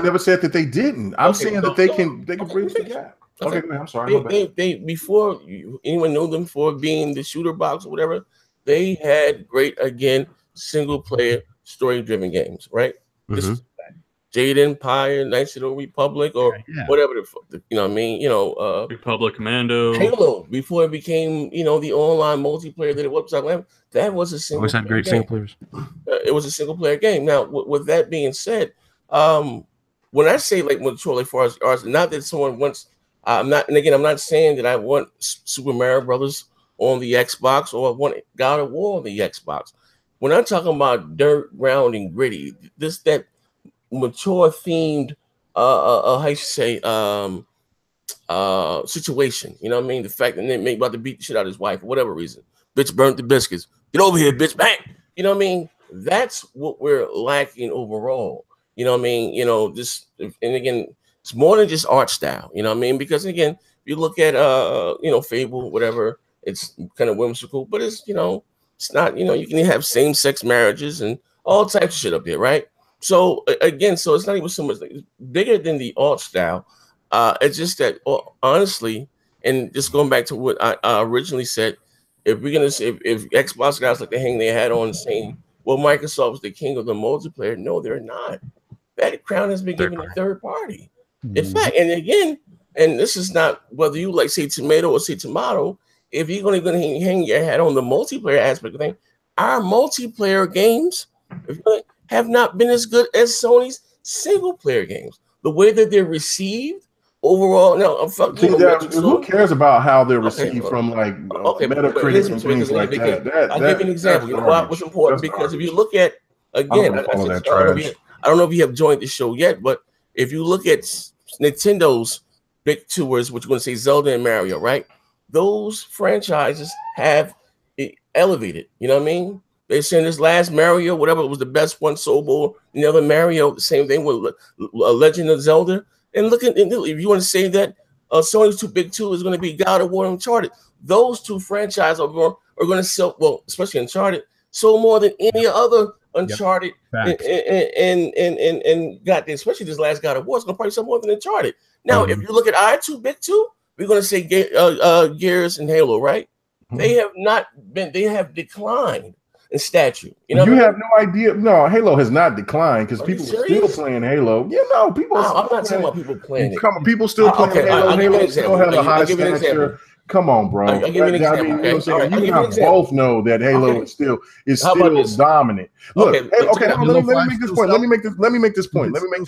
never said that they didn't. I'm saying that they can bridge the gap. Okay, I'm sorry. They before anyone knew them for being the shooter box or whatever, they had great single player story driven games, right? This Jade Empire, Knights of the Republic, or whatever the you know what I mean, Republic Commando, Halo, before it became the online multiplayer that it was. That was a single. Always had great single players. It was a single player game. Now, with that being said, when I say like mature, like far as not that someone wants. I'm not saying that I want Super Mario Brothers on the Xbox or I want God of War on the Xbox. When I'm talking about dirt, round, and gritty, that mature themed, how you say, situation. You know what I mean? The fact that they may about to beat the shit out of his wife for whatever reason. Bitch burnt the biscuits. Get over here, bitch. Bang. You know what I mean? That's what we're lacking overall. You know what I mean? This, and again, it's more than just art style, you know what I mean? Because again, if you look at Fable, whatever, it's kind of whimsical, but it's it's not, you can have same-sex marriages and all types of shit up here, right? So again, so it's not even so much it's bigger than the art style. It's just that honestly, and just going back to what I originally said, if we're gonna say if Xbox guys like to hang their hat on saying, well, Microsoft's the king of the multiplayer, no, they're not. That crown has been given to third party. In fact, and again, and this is not whether you like say tomato or say tomato. If you're going to hang your hat on the multiplayer aspect of things, our multiplayer games have not been as good as Sony's single player games. The way that they're received overall, who cares about how they're received from like Metacritic and things like that? I'll give you an example. You know what's important? Because if you look at again, I don't know if you have joined the show yet, but if you look at Nintendo's big tours, which we're going to say Zelda and Mario, right? Those franchises have elevated. You know what I mean? They're saying this last Mario, whatever, was the best one sold more. The other Mario, the same thing with Legend of Zelda. And look at if you want to say that Sony's too big too is going to be God of War and Uncharted. Those two franchises are going to sell, well, especially Uncharted, sold more than any other Uncharted and got especially this last God of War, it's gonna probably sell more than Uncharted. Now, if you look at our two big two, we're gonna say Gears and Halo, right? They have not been, they have declined in stature. You have no idea. No, Halo has not declined because people are still playing Halo. People. I'm not talking about people playing it. Come on, people still playing Halo. Halo still have a high stature. Come on, bro. I'll give you an example. You and I both know that Halo is still dominant. Look, let me make this point. Let me make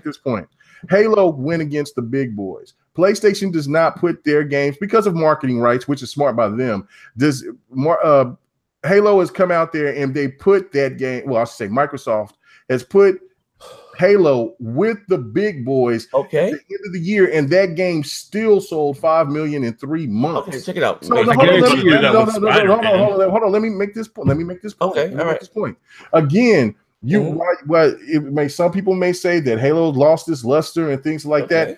this point. Halo went against the big boys. PlayStation does not put their games because of marketing rights, which is smart by them. Halo has come out there and they put that game. Well, I should say Microsoft has put Halo with the big boys at the end of the year, and that game still sold 5 million in 3 months. Okay, check it out. Hold on. Let me make this point. Okay, all right. This point again. Some people may say that Halo lost its luster and things like that.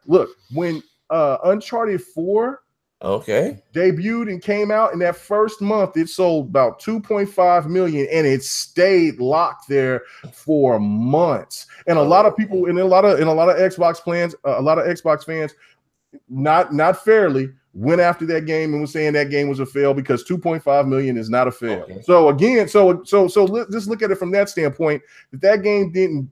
Look, when Uncharted 4 debuted and came out in that first month, it sold about 2.5 million and it stayed locked there for months. And a lot of people and a lot of Xbox fans, not fairly, went after that game and was saying that game was a fail because 2.5 million is not a fail. So again, so let's look at it from that standpoint, that game didn't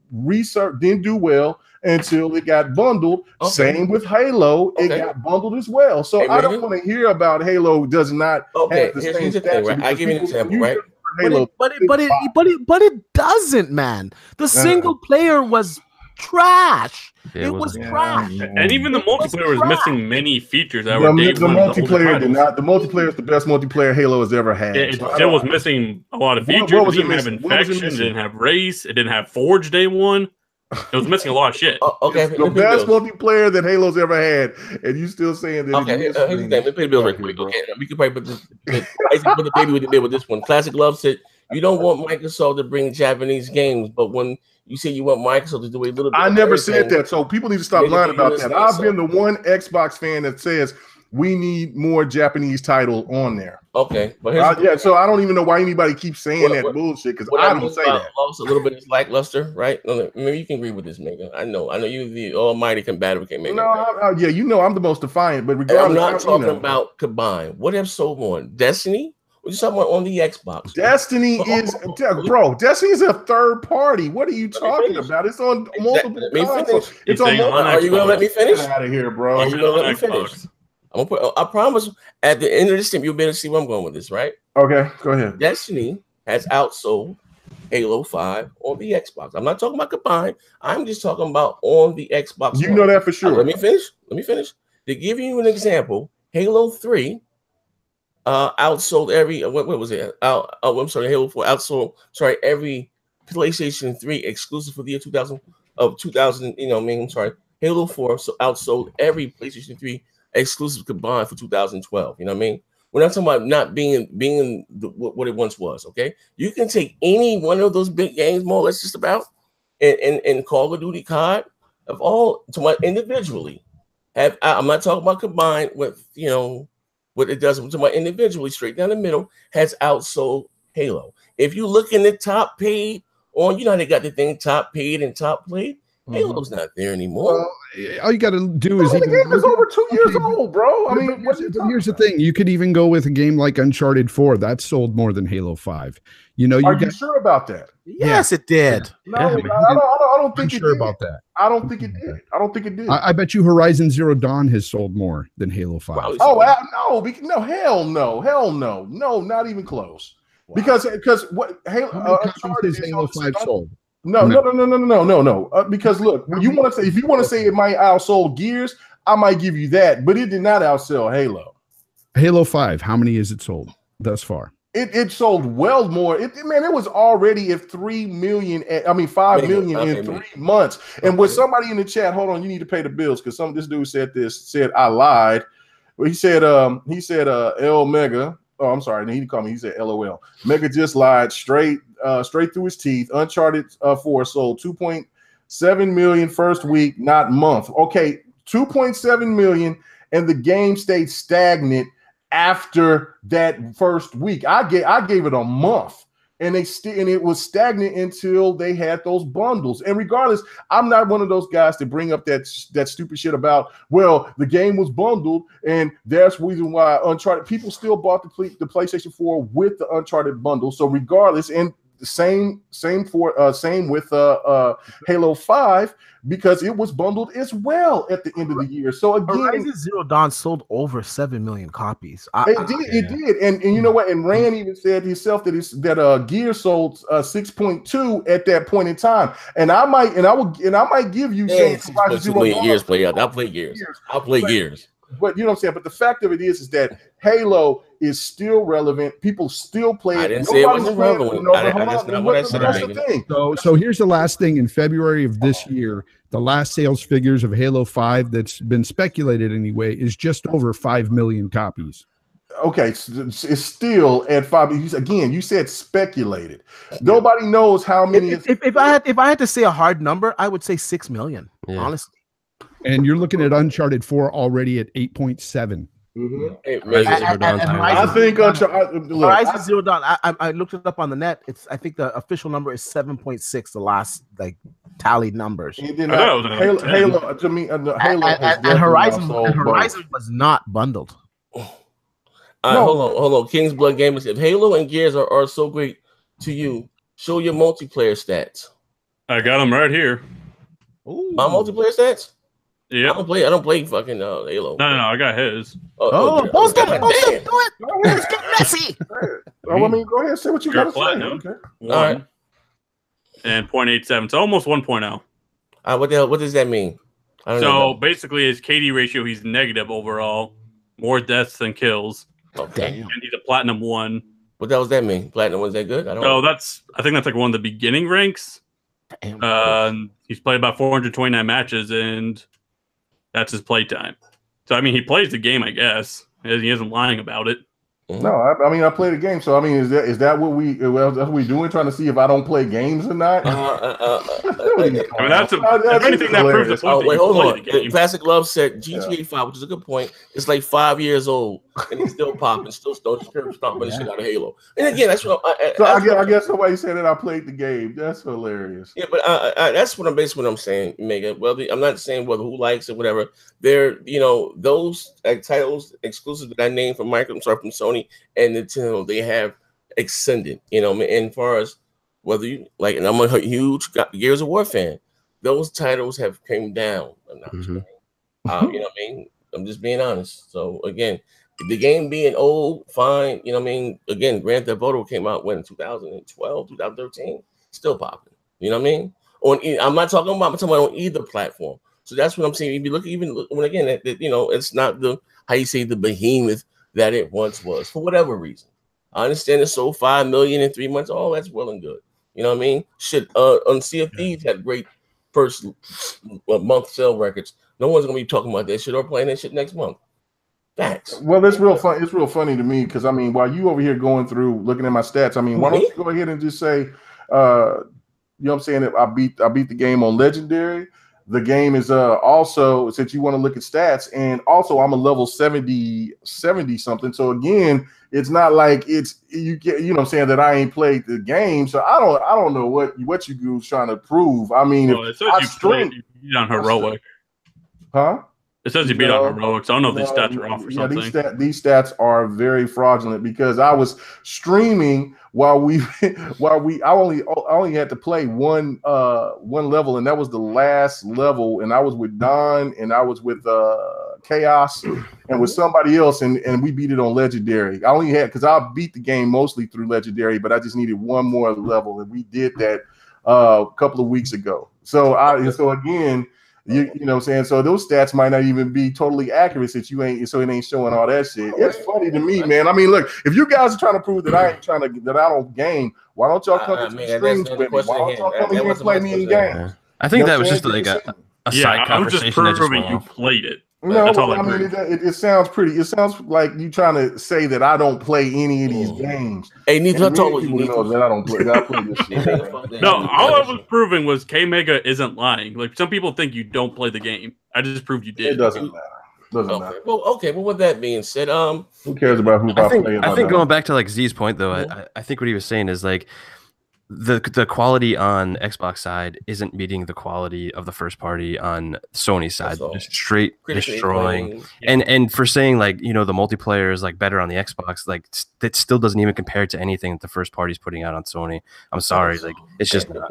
do well until it got bundled. Same with Halo, it got bundled as well. So I don't want to hear about Halo does not have the same stature. Right? I give you an example, right? Halo, but it doesn't, man. The single player was trash. It was trash. And even the multiplayer was missing many features that were the multiplayer did not. The multiplayer is the best multiplayer Halo has ever had. It still was missing a lot of features. It didn't have infection, it didn't have race, it didn't have Forge day one. It was missing a lot of shit. Okay, it's the best multiplayer that Halo's ever had, and you still saying that? Okay, here's the thing. Let me pay the bill real quick. Okay, we could probably put the baby with the bill with this one. Classic Love said you don't want Microsoft to bring Japanese games, but when you say you want Microsoft to do a little bit, I never said that. So people need to stop lying about that. I've been the one Xbox fan that says we need more Japanese title on there. Okay, but yeah, so I don't even know why anybody keeps saying that bullshit because I don't say that. Lost a little bit is lackluster, right? Maybe you can agree with this, Mega. I know you're the almighty combative. No, yeah, you know I'm the most defiant, but regardless, I'm not talking about combined. What have sold more? Destiny? What you talking about on the Xbox? Destiny is, bro. Destiny is a third party. What are you talking about? It's on multiple consoles. It's on multiple. Are you gonna let me finish? Get out of here, bro. Are you gonna let me finish? I'm gonna put. I promise. At the end of this thing, you'll be able to see where I'm going with this, right? Okay, go ahead. Destiny has outsold Halo 5 on the Xbox. I'm not talking about combined. I'm just talking about on the Xbox. You know that for sure. Let me finish. To give you an example, Halo 3 outsold every what was it? I'm sorry, Halo 4 outsold every PlayStation 3 exclusive for the year 2000. I'm sorry, Halo 4 outsold every PlayStation 3 exclusive combined for 2012. You know what I mean? We're not talking about not being what it once was. Okay, you can take any one of those big games, more or less, just about, and Call of Duty COD of all to my individually. I'm not talking about combined with what it does to my individually, straight down the middle, has outsold Halo. If you look in the top paid on, how they got the thing top paid and top played, Halo's not there anymore. All you got to do is the game is over 2 years old, bro. I mean, here's the thing: you could even go with a game like Uncharted 4 that sold more than Halo 5. Are you sure about that? Yes, it did. No, I don't think I'm sure about that. I don't think it did. I bet you Horizon Zero Dawn has sold more than Halo 5. Hell no, not even close. Wow. Because what Halo is Halo 5 sold. No. Because look, if you want to say it might outsold Gears, I might give you that, but it did not outsell Halo. Halo 5, how many is it sold thus far? It sold well more. It was already at 3 million. 5 million in 3 months. And with somebody in the chat, hold on, you need to pay the bills because this dude said I lied. Well, he said L Mega. Oh, I'm sorry. He didn't call me. He said LOL. Mega just lied straight through his teeth. Uncharted 4 sold 2.7 million first week, not month. Okay, 2.7 million, and the game stayed stagnant after that first week. I gave it a month, and it was stagnant until they had those bundles. And regardless, I'm not one of those guys to bring up that stupid shit about, well, the game was bundled, and that's the reason why Uncharted people still bought the PlayStation 4 with the Uncharted bundle. So regardless, and same with Halo 5 because it was bundled as well at the end of the year. So again, Horizon Zero Dawn sold over 7 million copies. It did, and you know what? And Rand even said himself that Gear sold 6.2 at that point in time. And I might give you years play out. I'll play Gears. But you know what I'm saying? But the fact of it is that Halo is still relevant. People still play it. I didn't say it wasn't relevant. That's not what I said. So here's the last thing. In February of this year, the last sales figures of Halo 5 that's been speculated anyway is just over 5 million copies. Okay, it's still at 5. Again, you said speculated. Nobody knows how many. If I had to say a hard number, I would say 6 million. Yeah. Honestly. And you're looking at Uncharted 4 already at 8.7. I think Horizon Zero Dawn. I looked it up on the net. I think the official number is 7.6. The last tallied numbers. Halo to me, and Horizon was not bundled. Hold on. King's Blood Gamers. If Halo and Gears are so great to you, show your multiplayer stats. I got them right here. Ooh. My multiplayer stats. Yeah, I don't play fucking Halo. No, I got his. Post it. Do it. Let's get messy. I mean, go ahead, say what you got to say. Okay. All right. And 0.87, so almost 1.0. What the hell? What does that mean? So basically, his KD ratio, he's negative overall, more deaths than kills. Oh damn! And he's a platinum 1. What the hell does that mean? Platinum 1, is that good? I think that's like one of the beginning ranks. He's played about 429 matches, and that's his play time. So I mean, he plays the game, I guess. He isn't lying about it. No, I mean I play the game. So I mean, is that what that's what we doing? Trying to see if I don't play games or not? I mean, that's if anything that proves the point. Wait, hold on. Classic Love said GTA 5, which is a good point. It's like 5 years old and it's still popping, still stomping the shit out of Halo. And again, that's what I guess somebody said that I played the game. That's hilarious. Yeah, but that's what I'm saying, Megan. Well, I'm not saying whether who likes it, whatever. They're those titles exclusive that I named from Microsoft, from Sony and Nintendo, they have extended, and far as whether you like, and I'm a huge Gears of War fan, those titles have came down. You know what I mean? I'm just being honest. So again, the game being old, fine. You know what I mean? Again, Grand Theft Auto came out when 2012, 2013, still popping. You know what I mean? I'm talking about on either platform. So that's what I'm saying. If you look, even when again, it's not the how you say the behemoth that it once was for whatever reason. I understand it sold 5 million in 3 months. Oh, that's well and good. You know what I mean? Shit, on Sea of Thieves had great first month sale records. No one's gonna be talking about that shit or playing that shit next month. Facts. Well, it's real fun. It's real funny to me because I mean, while you over here going through looking at my stats, I mean, why don't you go ahead and just say, you know what I'm saying? That I beat the game on Legendary. The game is also, since you want to look at stats, and also I'm a level 70 something. So again, it's not like you know what I'm saying, that I ain't played the game. So I don't know what you goose trying to prove. I mean, it says you beat on heroic. Huh? It says you beat on heroics. I don't know if these stats are off or something. These stats are very fraudulent because I was streaming while I only had to play one level, and that was the last level, and I was with Don and I was with Chaos and with somebody else, and we beat it on Legendary. I only had because I beat the game mostly through Legendary, but I just needed one more level, and we did that a couple of weeks ago. So again. You know what I'm saying? So those stats might not even be totally accurate since it ain't showing all that shit. It's funny to me, man. I mean, look, if you guys are trying to prove that I don't game, why don't y'all come to the streams with me? Why don't y'all come here and play me in games? I think that was just like a side conversation. I'm just proving you played it. No, I mean, it sounds pretty. It sounds like you trying to say that I don't play any of these games. Hey, neither people know that I don't play. That I play this shit. No, all I was proving was K Mega isn't lying. Like some people think you don't play the game. I just proved you did. It doesn't matter. Well, with that being said, who cares about who I play? I think going back to like Z's point though, I think what he was saying is like the quality on Xbox side isn't meeting the quality of the first party on Sony side. Just straight destroying. And for saying like, the multiplayer is like better on the Xbox, like that still doesn't even compare to anything that the first party's putting out on Sony. I'm sorry, like it's just not.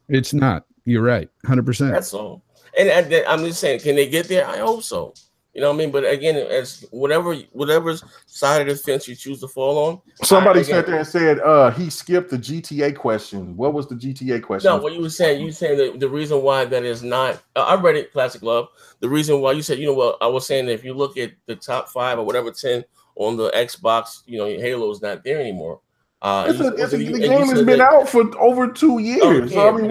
It's not. You're right, 100%. That's all. And I'm just saying, can they get there? I hope so. You know what I mean? But again, as whatever side of the fence you choose to fall on. Somebody sat there and said he skipped the GTA question. What was the GTA question? No, what you were saying that the reason why that is not. I read it, Classic Love. The reason why you said, I was saying that if you look at the top 5 or whatever 10 on the Xbox, Halo is not there anymore. The game has been out for over 2 years. So, I mean,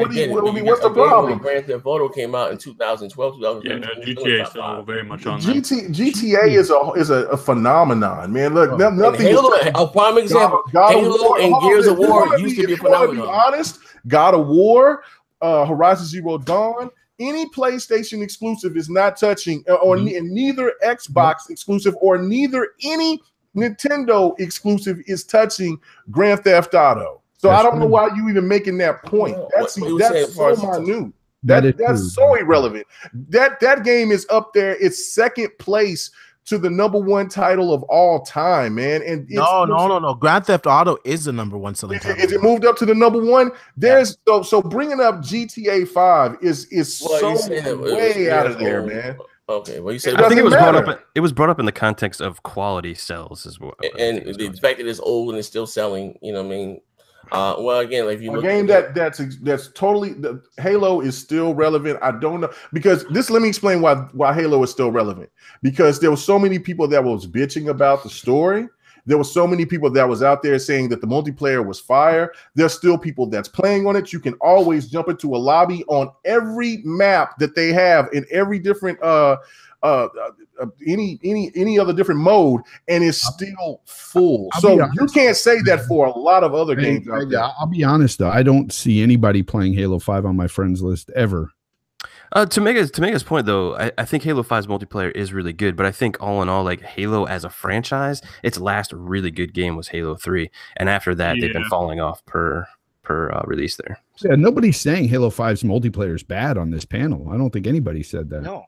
what's the problem? Grand Theft Auto came out in 2012, 2013. GTA is still very much on GTA is a phenomenon, man. Look, nothing. Halo, a prime example. Halo and Gears of War used to be a phenomenon. To be honest, God of War, Horizon Zero Dawn, any PlayStation exclusive is not touching, or neither Xbox exclusive or neither any Nintendo exclusive is touching Grand Theft Auto. So I don't know why you even making that point. That's so minute. That's so irrelevant. That game is up there. It's second place to the #1 title of all time, man. And no. Grand Theft Auto is the #1 selling title. Is it moved up to the #1? There's so bringing up GTA 5 is way out of there, man. Okay, well, you said I think it was brought up. It was brought up in the context of quality sells as well, and the fact that it's old and it's still selling. You know what I mean? Well, again, like if you look game that's totally Halo is still relevant. I don't know because let me explain why Halo is still relevant. Because there were so many people that was bitching about the story, there were so many people that was out there saying that the multiplayer was fire. There's still people that's playing on it. You can always jump into a lobby on every map that they have in every different any other different mode, and it's still full. So you can't say that for a lot of other games out there. I'll be honest though, I don't see anybody playing Halo 5 on my friends list ever. To Mega's point though, I think Halo 5's multiplayer is really good, but I think all in all, like Halo as a franchise, its last really good game was Halo 3, and after that they've been falling off per release there. Yeah, nobody's saying Halo 5's multiplayer is bad on this panel. I don't think anybody said that. No,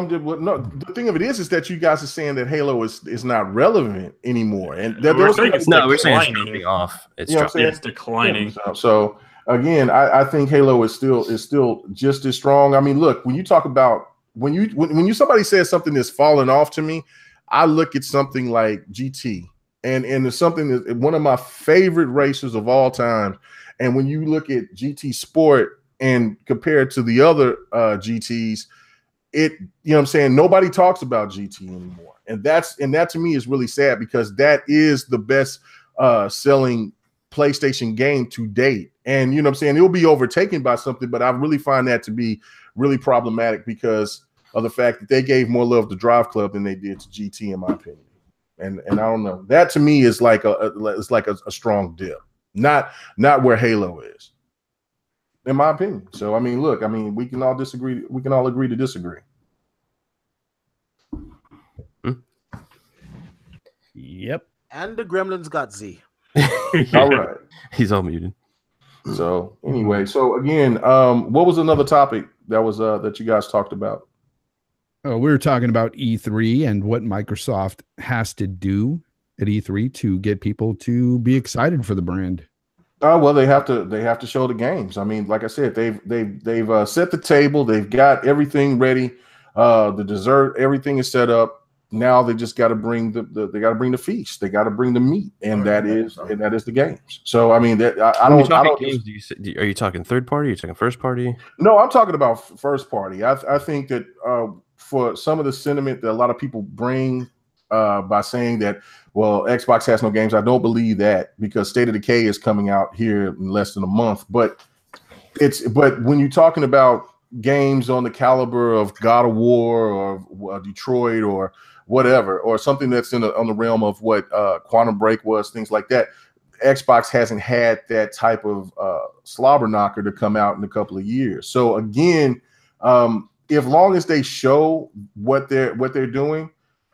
the thing of it is that you guys are saying that Halo is not relevant anymore, and we're saying it's dropping off. It's declining. So again, I think Halo is still just as strong. I mean, look, when you talk about when somebody says something is falling off to me, I look at something like GT, and it's something that one of my favorite races of all time. And when you look at GT Sport and compare it to the other GTs, you know what I'm saying, nobody talks about GT anymore, and that to me is really sad, because that is the best selling PlayStation game to date. And you know what I'm saying, it'll be overtaken by something, but I really find that to be really problematic because of the fact that they gave more love to Drive Club than they did to GT, in my opinion. And I don't know, that to me is like a strong dip, not where Halo is, in my opinion. So I mean, look, I mean, we can all disagree. We can all agree to disagree. Yep. And the Gremlins got Z. All right. He's all muted. So anyway, so again, what was another topic that was that you guys talked about? Oh, we were talking about E3 and what Microsoft has to do at E3 to get people to be excited for the brand. Well, they have to show the games. I mean, like I said, they've set the table. They've got everything ready. The dessert, everything is set up. Now they just got to bring the feast. They got to bring the meat, and that is the games. So I mean, are you talking third party? Are you talking first party? No, I'm talking about first party. I think that for some of the sentiment that a lot of people bring by saying that, well, Xbox has no games, I don't believe that, because State of Decay is coming out here in less than a month. But when you're talking about games on the caliber of God of War or Detroit or whatever, or something that's on the realm of what Quantum Break was, things like that, Xbox hasn't had that type of slobber knocker to come out in a couple of years. So again, if long as they show what they're doing,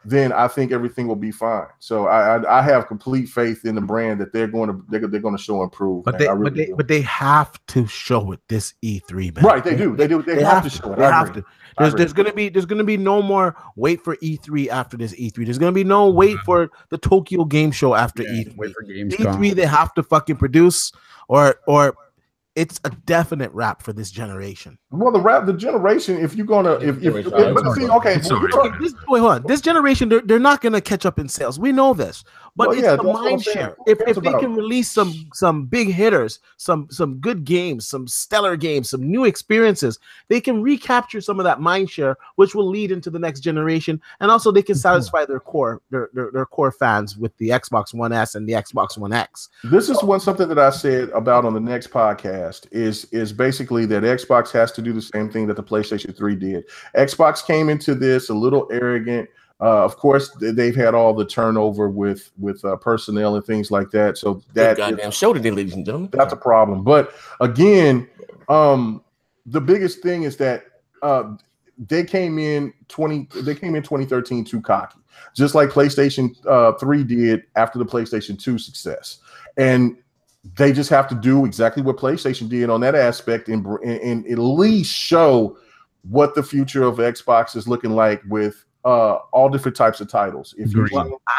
then I think everything will be fine. So I have complete faith in the brand that they're going to show improvement. But they have to show it this E3, man. Right? They do. They have to show it. They have to. There's gonna be no more wait for E3 after this E3. There's gonna be no wait for the Tokyo Game Show after E3. Wait for E3 they have to fucking produce, or it's a definite wrap for this generation. Well, the generation, if you're gonna, hold on. This generation, they're not gonna catch up in sales. We know this, but it's the mind share. If they can release some big hitters, some good games, some stellar games, some new experiences, they can recapture some of that mind share, which will lead into the next generation, and also they can satisfy their core fans with the Xbox One S and the Xbox One X. This is something that I said about on the next podcast is basically that Xbox has to do the same thing that the PlayStation 3 did. Xbox came into this a little arrogant. Of course, they've had all the turnover with personnel and things like that. So that goddamn show today, ladies and gentlemen. That's a problem. But again, the biggest thing is that they came in 2013 too cocky, just like PlayStation 3 did after the PlayStation 2 success, and they just have to do exactly what PlayStation did on that aspect and at least show what the future of Xbox is looking like with all different types of titles.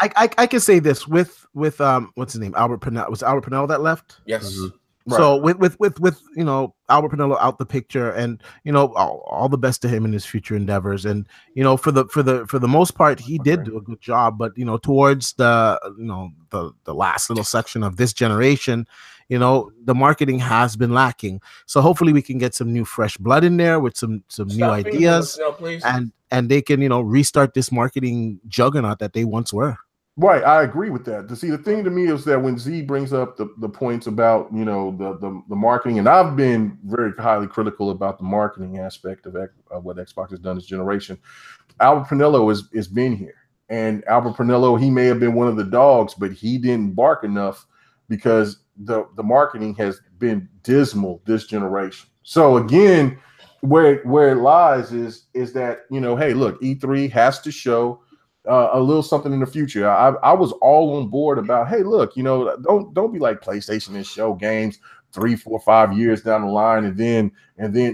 I can say this with what's his name, Albert Pinello. Was Albert Pinello that left? Yes. Mm-hmm. Right. So with you know, Albert Pinello out the picture, and you know, all the best to him in his future endeavors, and you know, for the most part, he did do a good job. But you know, towards the last little section of this generation, you know, the marketing has been lacking. So hopefully we can get some new fresh blood in there with some new ideas, and they can, you know, restart this marketing juggernaut that they once were. Right, I agree with that. To see, the thing to me is that when Z brings up the points about, you know, the marketing, and I've been very highly critical about the marketing aspect of what Xbox has done this generation. Albert Pernillo is been here, and Albert Pernillo, he may have been one of the dogs, but he didn't bark enough because the marketing has been dismal this generation. So again, where it lies is that, you know, hey, look, E3 has to show a little something in the future. I was all on board about, hey, look, you know, don't be like PlayStation and show games 3, 4, 5 years down the line, and then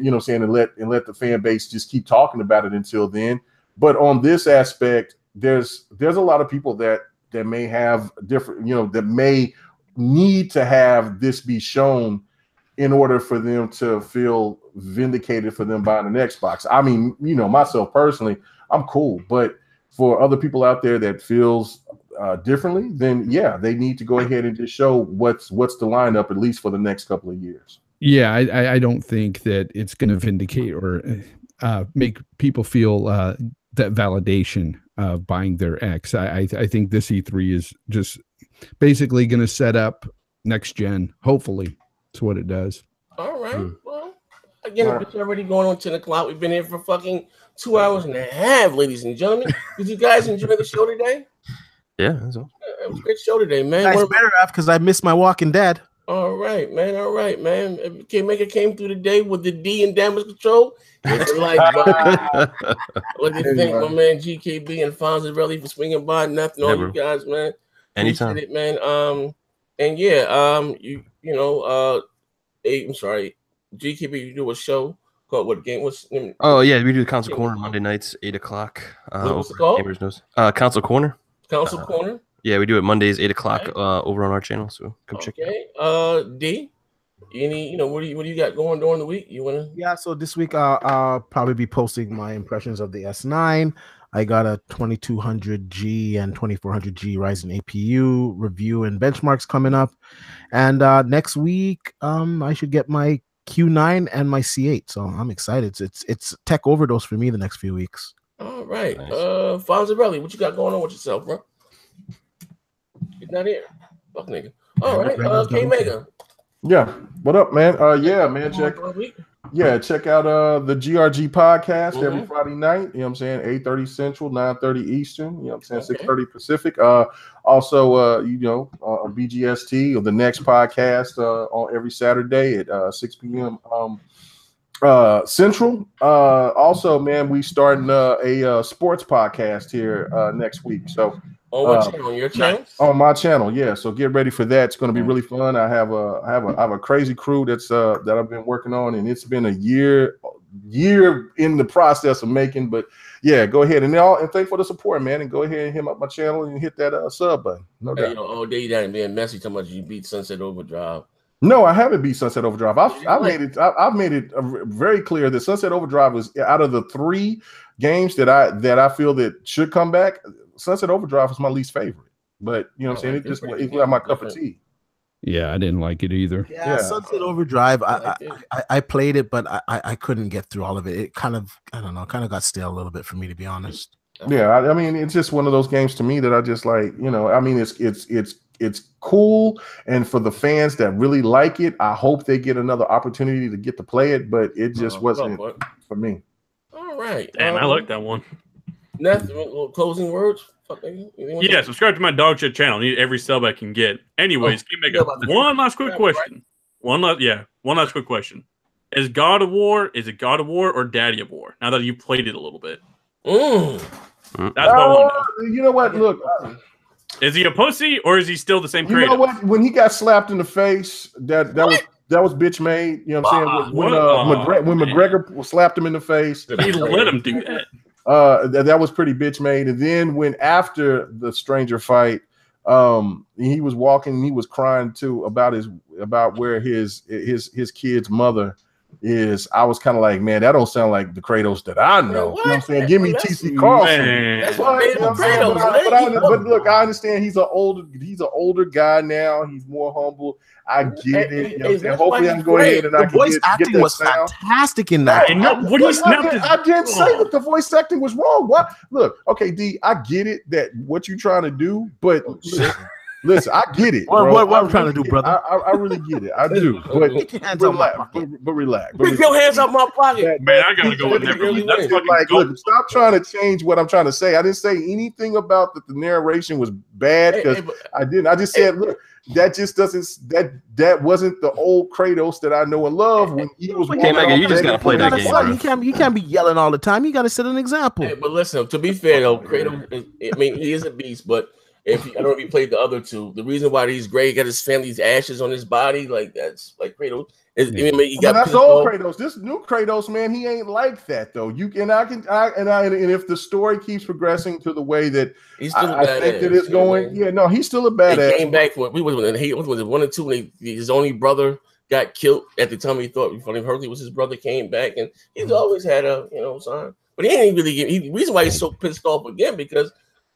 you know, saying and let the fan base just keep talking about it until then. But on this aspect, there's a lot of people that may have different, you know, that may need to have this be shown in order for them to feel vindicated for them buying an Xbox. I mean, you know, myself personally, I'm cool, but for other people out there that feels differently, then yeah, they need to go ahead and just show what's the lineup, at least for the next couple of years. Yeah, I don't think that it's going to vindicate or make people feel that validation of buying their X. I think this E3 is just basically going to set up next gen. Hopefully, that's what it does. All right. Well, again, it's already going on 10 o'clock. We've been here for fucking 2 hours and a half, ladies and gentlemen. Did you guys enjoy the show today? Yeah, that's all. It was a great show today, man. That's better off because I missed my Walking Dead. All right, man. All right, man. K-Maker came through today with the D and damage control. It's like, what do you think, my man GKB and Fonzarelli for swinging by? Nothing on you guys, man. Anytime, it, man. And yeah, you know, I'm sorry, GKB, you do a show called what game? What's oh yeah, we do the Console Corner Monday nights, 8 o'clock. What's it called? Gamers knows. Console Corner. Console Corner. Yeah, we do it Mondays, 8 o'clock over on our channel. So come check it out. D, any, you know, what do you got going during the week? You wanna? Yeah, so this week I'll probably be posting my impressions of the S9. I got a 2200G and 2400G Ryzen APU review and benchmarks coming up, and next week I should get my Q9 and my C8. So I'm excited. It's tech overdose for me the next few weeks. All right, nice. Fonzarelli, what you got going on with yourself, bro? He's not here. Fuck nigga. All right, K-Maker. Yeah. What up, man? Yeah, man. Check out the GRG podcast every Friday night. You know what I'm saying? 8:30 Central, 9:30 Eastern. You know what I'm saying? 6:30 Pacific. Also, you know, BGST or the next podcast on every Saturday at 6 p.m. Central. Also, man, we starting a sports podcast here next week. So. On what channel? On your channel? On my channel, yeah. So get ready for that. It's going to be really fun. I have a crazy crew that I've been working on, and it's been a year in the process of making. But yeah, go ahead and thanks for the support, man. And go ahead and hit up my channel and hit that sub button. No doubt. You know, all day you done being messy. Talking about you beat Sunset Overdrive. No, I haven't beat Sunset Overdrive. I've made it very clear that Sunset Overdrive was out of the 3 games that I feel that should come back. Sunset Overdrive was my least favorite, but you know what I'm saying? It's not my cup of tea. Yeah, I didn't like it either. Yeah, Sunset Overdrive, I played it, but I couldn't get through all of it. It kind of, I don't know, kind of got stale a little bit for me, to be honest. Yeah, I mean, it's just one of those games to me that I just like, you know, I mean, it's cool, and for the fans that really like it, I hope they get another opportunity to get to play it, but it just wasn't for me. All right. Damn, I like that one. Nothing. Closing words. Yeah, subscribe to my dog shit channel. I need every sub I can get. Anyways, one last quick question. One last quick question. Is it God of War or Daddy of War? Now that you played it a little bit. That's what I want to know. You know what? Look, is he a pussy or is he still the same creator? You know what? When he got slapped in the face, that was bitch made. You know what I'm saying? When McGregor slapped him in the face, he let him do that. That was pretty bitch made. And then when after the stranger fight, he was walking, and he was crying too about where his kid's mother is I was kind of like, man, that don't sound like the Kratos that I know. You know what I'm saying? Give me TC Carlson. That's what made him Kratos. But look, I understand he's an older guy now. He's more humble. I get it. You know what I'm saying? Hopefully, I can go ahead and I can voice acting was fantastic in that. I didn't say that the voice acting was wrong. What? Look, okay, D, I get it that what you're trying to do, but listen, I get it. What I'm trying to do, brother? I really get it. I do. But relax. Put your hands up my pocket, man. I gotta go in there. That's like, look, stop trying to change what I'm trying to say. I didn't say anything about that the narration was bad because I didn't. I just said, look. That just doesn't. That wasn't the old Kratos that I know and love when he was. You just gotta play that game. You can't be yelling all the time. You gotta set an example. Hey, but listen, to be fair though, Kratos. I mean, he is a beast, but I don't know if you played the other two. The reason why he's great, he got his family's ashes on his body, like that's like Kratos. That's old Kratos. This new Kratos, man, he ain't like that though. And if the story keeps progressing to the way that he's still I think that it's going, he's still a badass. He came back for it. Was it 1 or 2? His only brother got killed at the time. He thought Hercules was his brother. Came back, and he's always had a sign. But he ain't really. The reason why he's so pissed off again because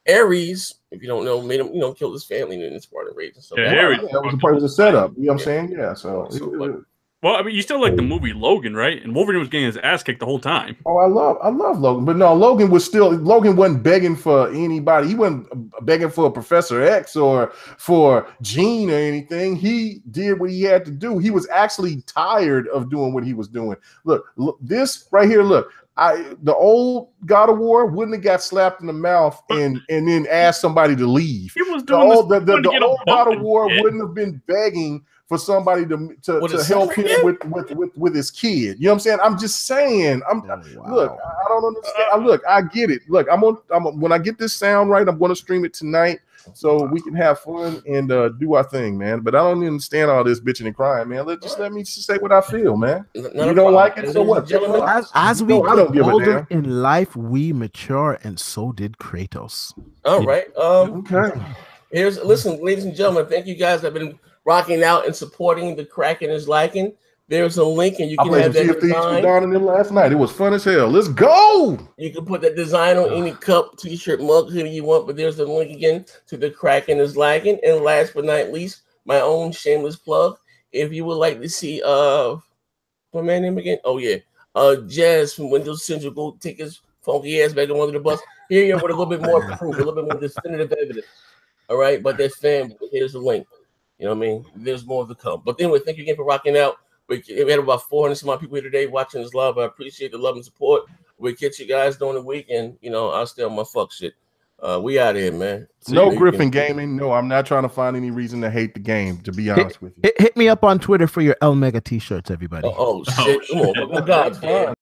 Ares, if you don't know, made him kill his family in this part of rage and stuff. Ares, that was a part of the setup. You know what I'm saying? Yeah. So. Well, I mean, you still like the movie Logan, right? And Wolverine was getting his ass kicked the whole time. Oh, I love Logan, but no, Logan wasn't begging for anybody. He wasn't begging for Professor X or for Jean or anything. He did what he had to do. He was actually tired of doing what he was doing. Look this right here. Look, the old God of War wouldn't have got slapped in the mouth and then asked somebody to leave. He was doing the old God of War wouldn't have been begging for somebody to help him with his kid. You know what I'm saying? I'm just saying. Look, I don't understand. Look, I get it. Look, when I get this sound right, I'm going to stream it tonight so we can have fun and do our thing, man. But I don't understand all this bitching and crying, man. Let me just say what I feel, man. You don't like it, so what? As we get older in life, we mature, and so did Kratos. All right. Okay. Listen, ladies and gentlemen, thank you guys that have been rocking out and supporting the Kraken is Liking. There's a link, and you can have that design. Down in them last night. It was fun as hell. Let's go. You can put that design on any cup, t-shirt, mug, hoodie you want. But there's a link again to the Kraken is Liking. And last but not least, my own shameless plug. If you would like to see what man name again? Oh yeah, Jazz from Windows Central. Go take his funky ass back on under the bus. Here you're with a little bit more proof, a little bit more definitive evidence. All right, but that's family. Here's the link. You know what I mean? There's more to come. But anyway, thank you again for rocking out. We had about 400 some odd people here today watching this live. I appreciate the love and support. We'll catch you guys during the week, and I'll stay on my fuck shit. We out here, man. No Griffin Gaming. No, I'm not trying to find any reason to hate the game, to be honest with you. Hit me up on Twitter for your El Mega t-shirts, everybody. Oh shit. Come on. Oh, God, man.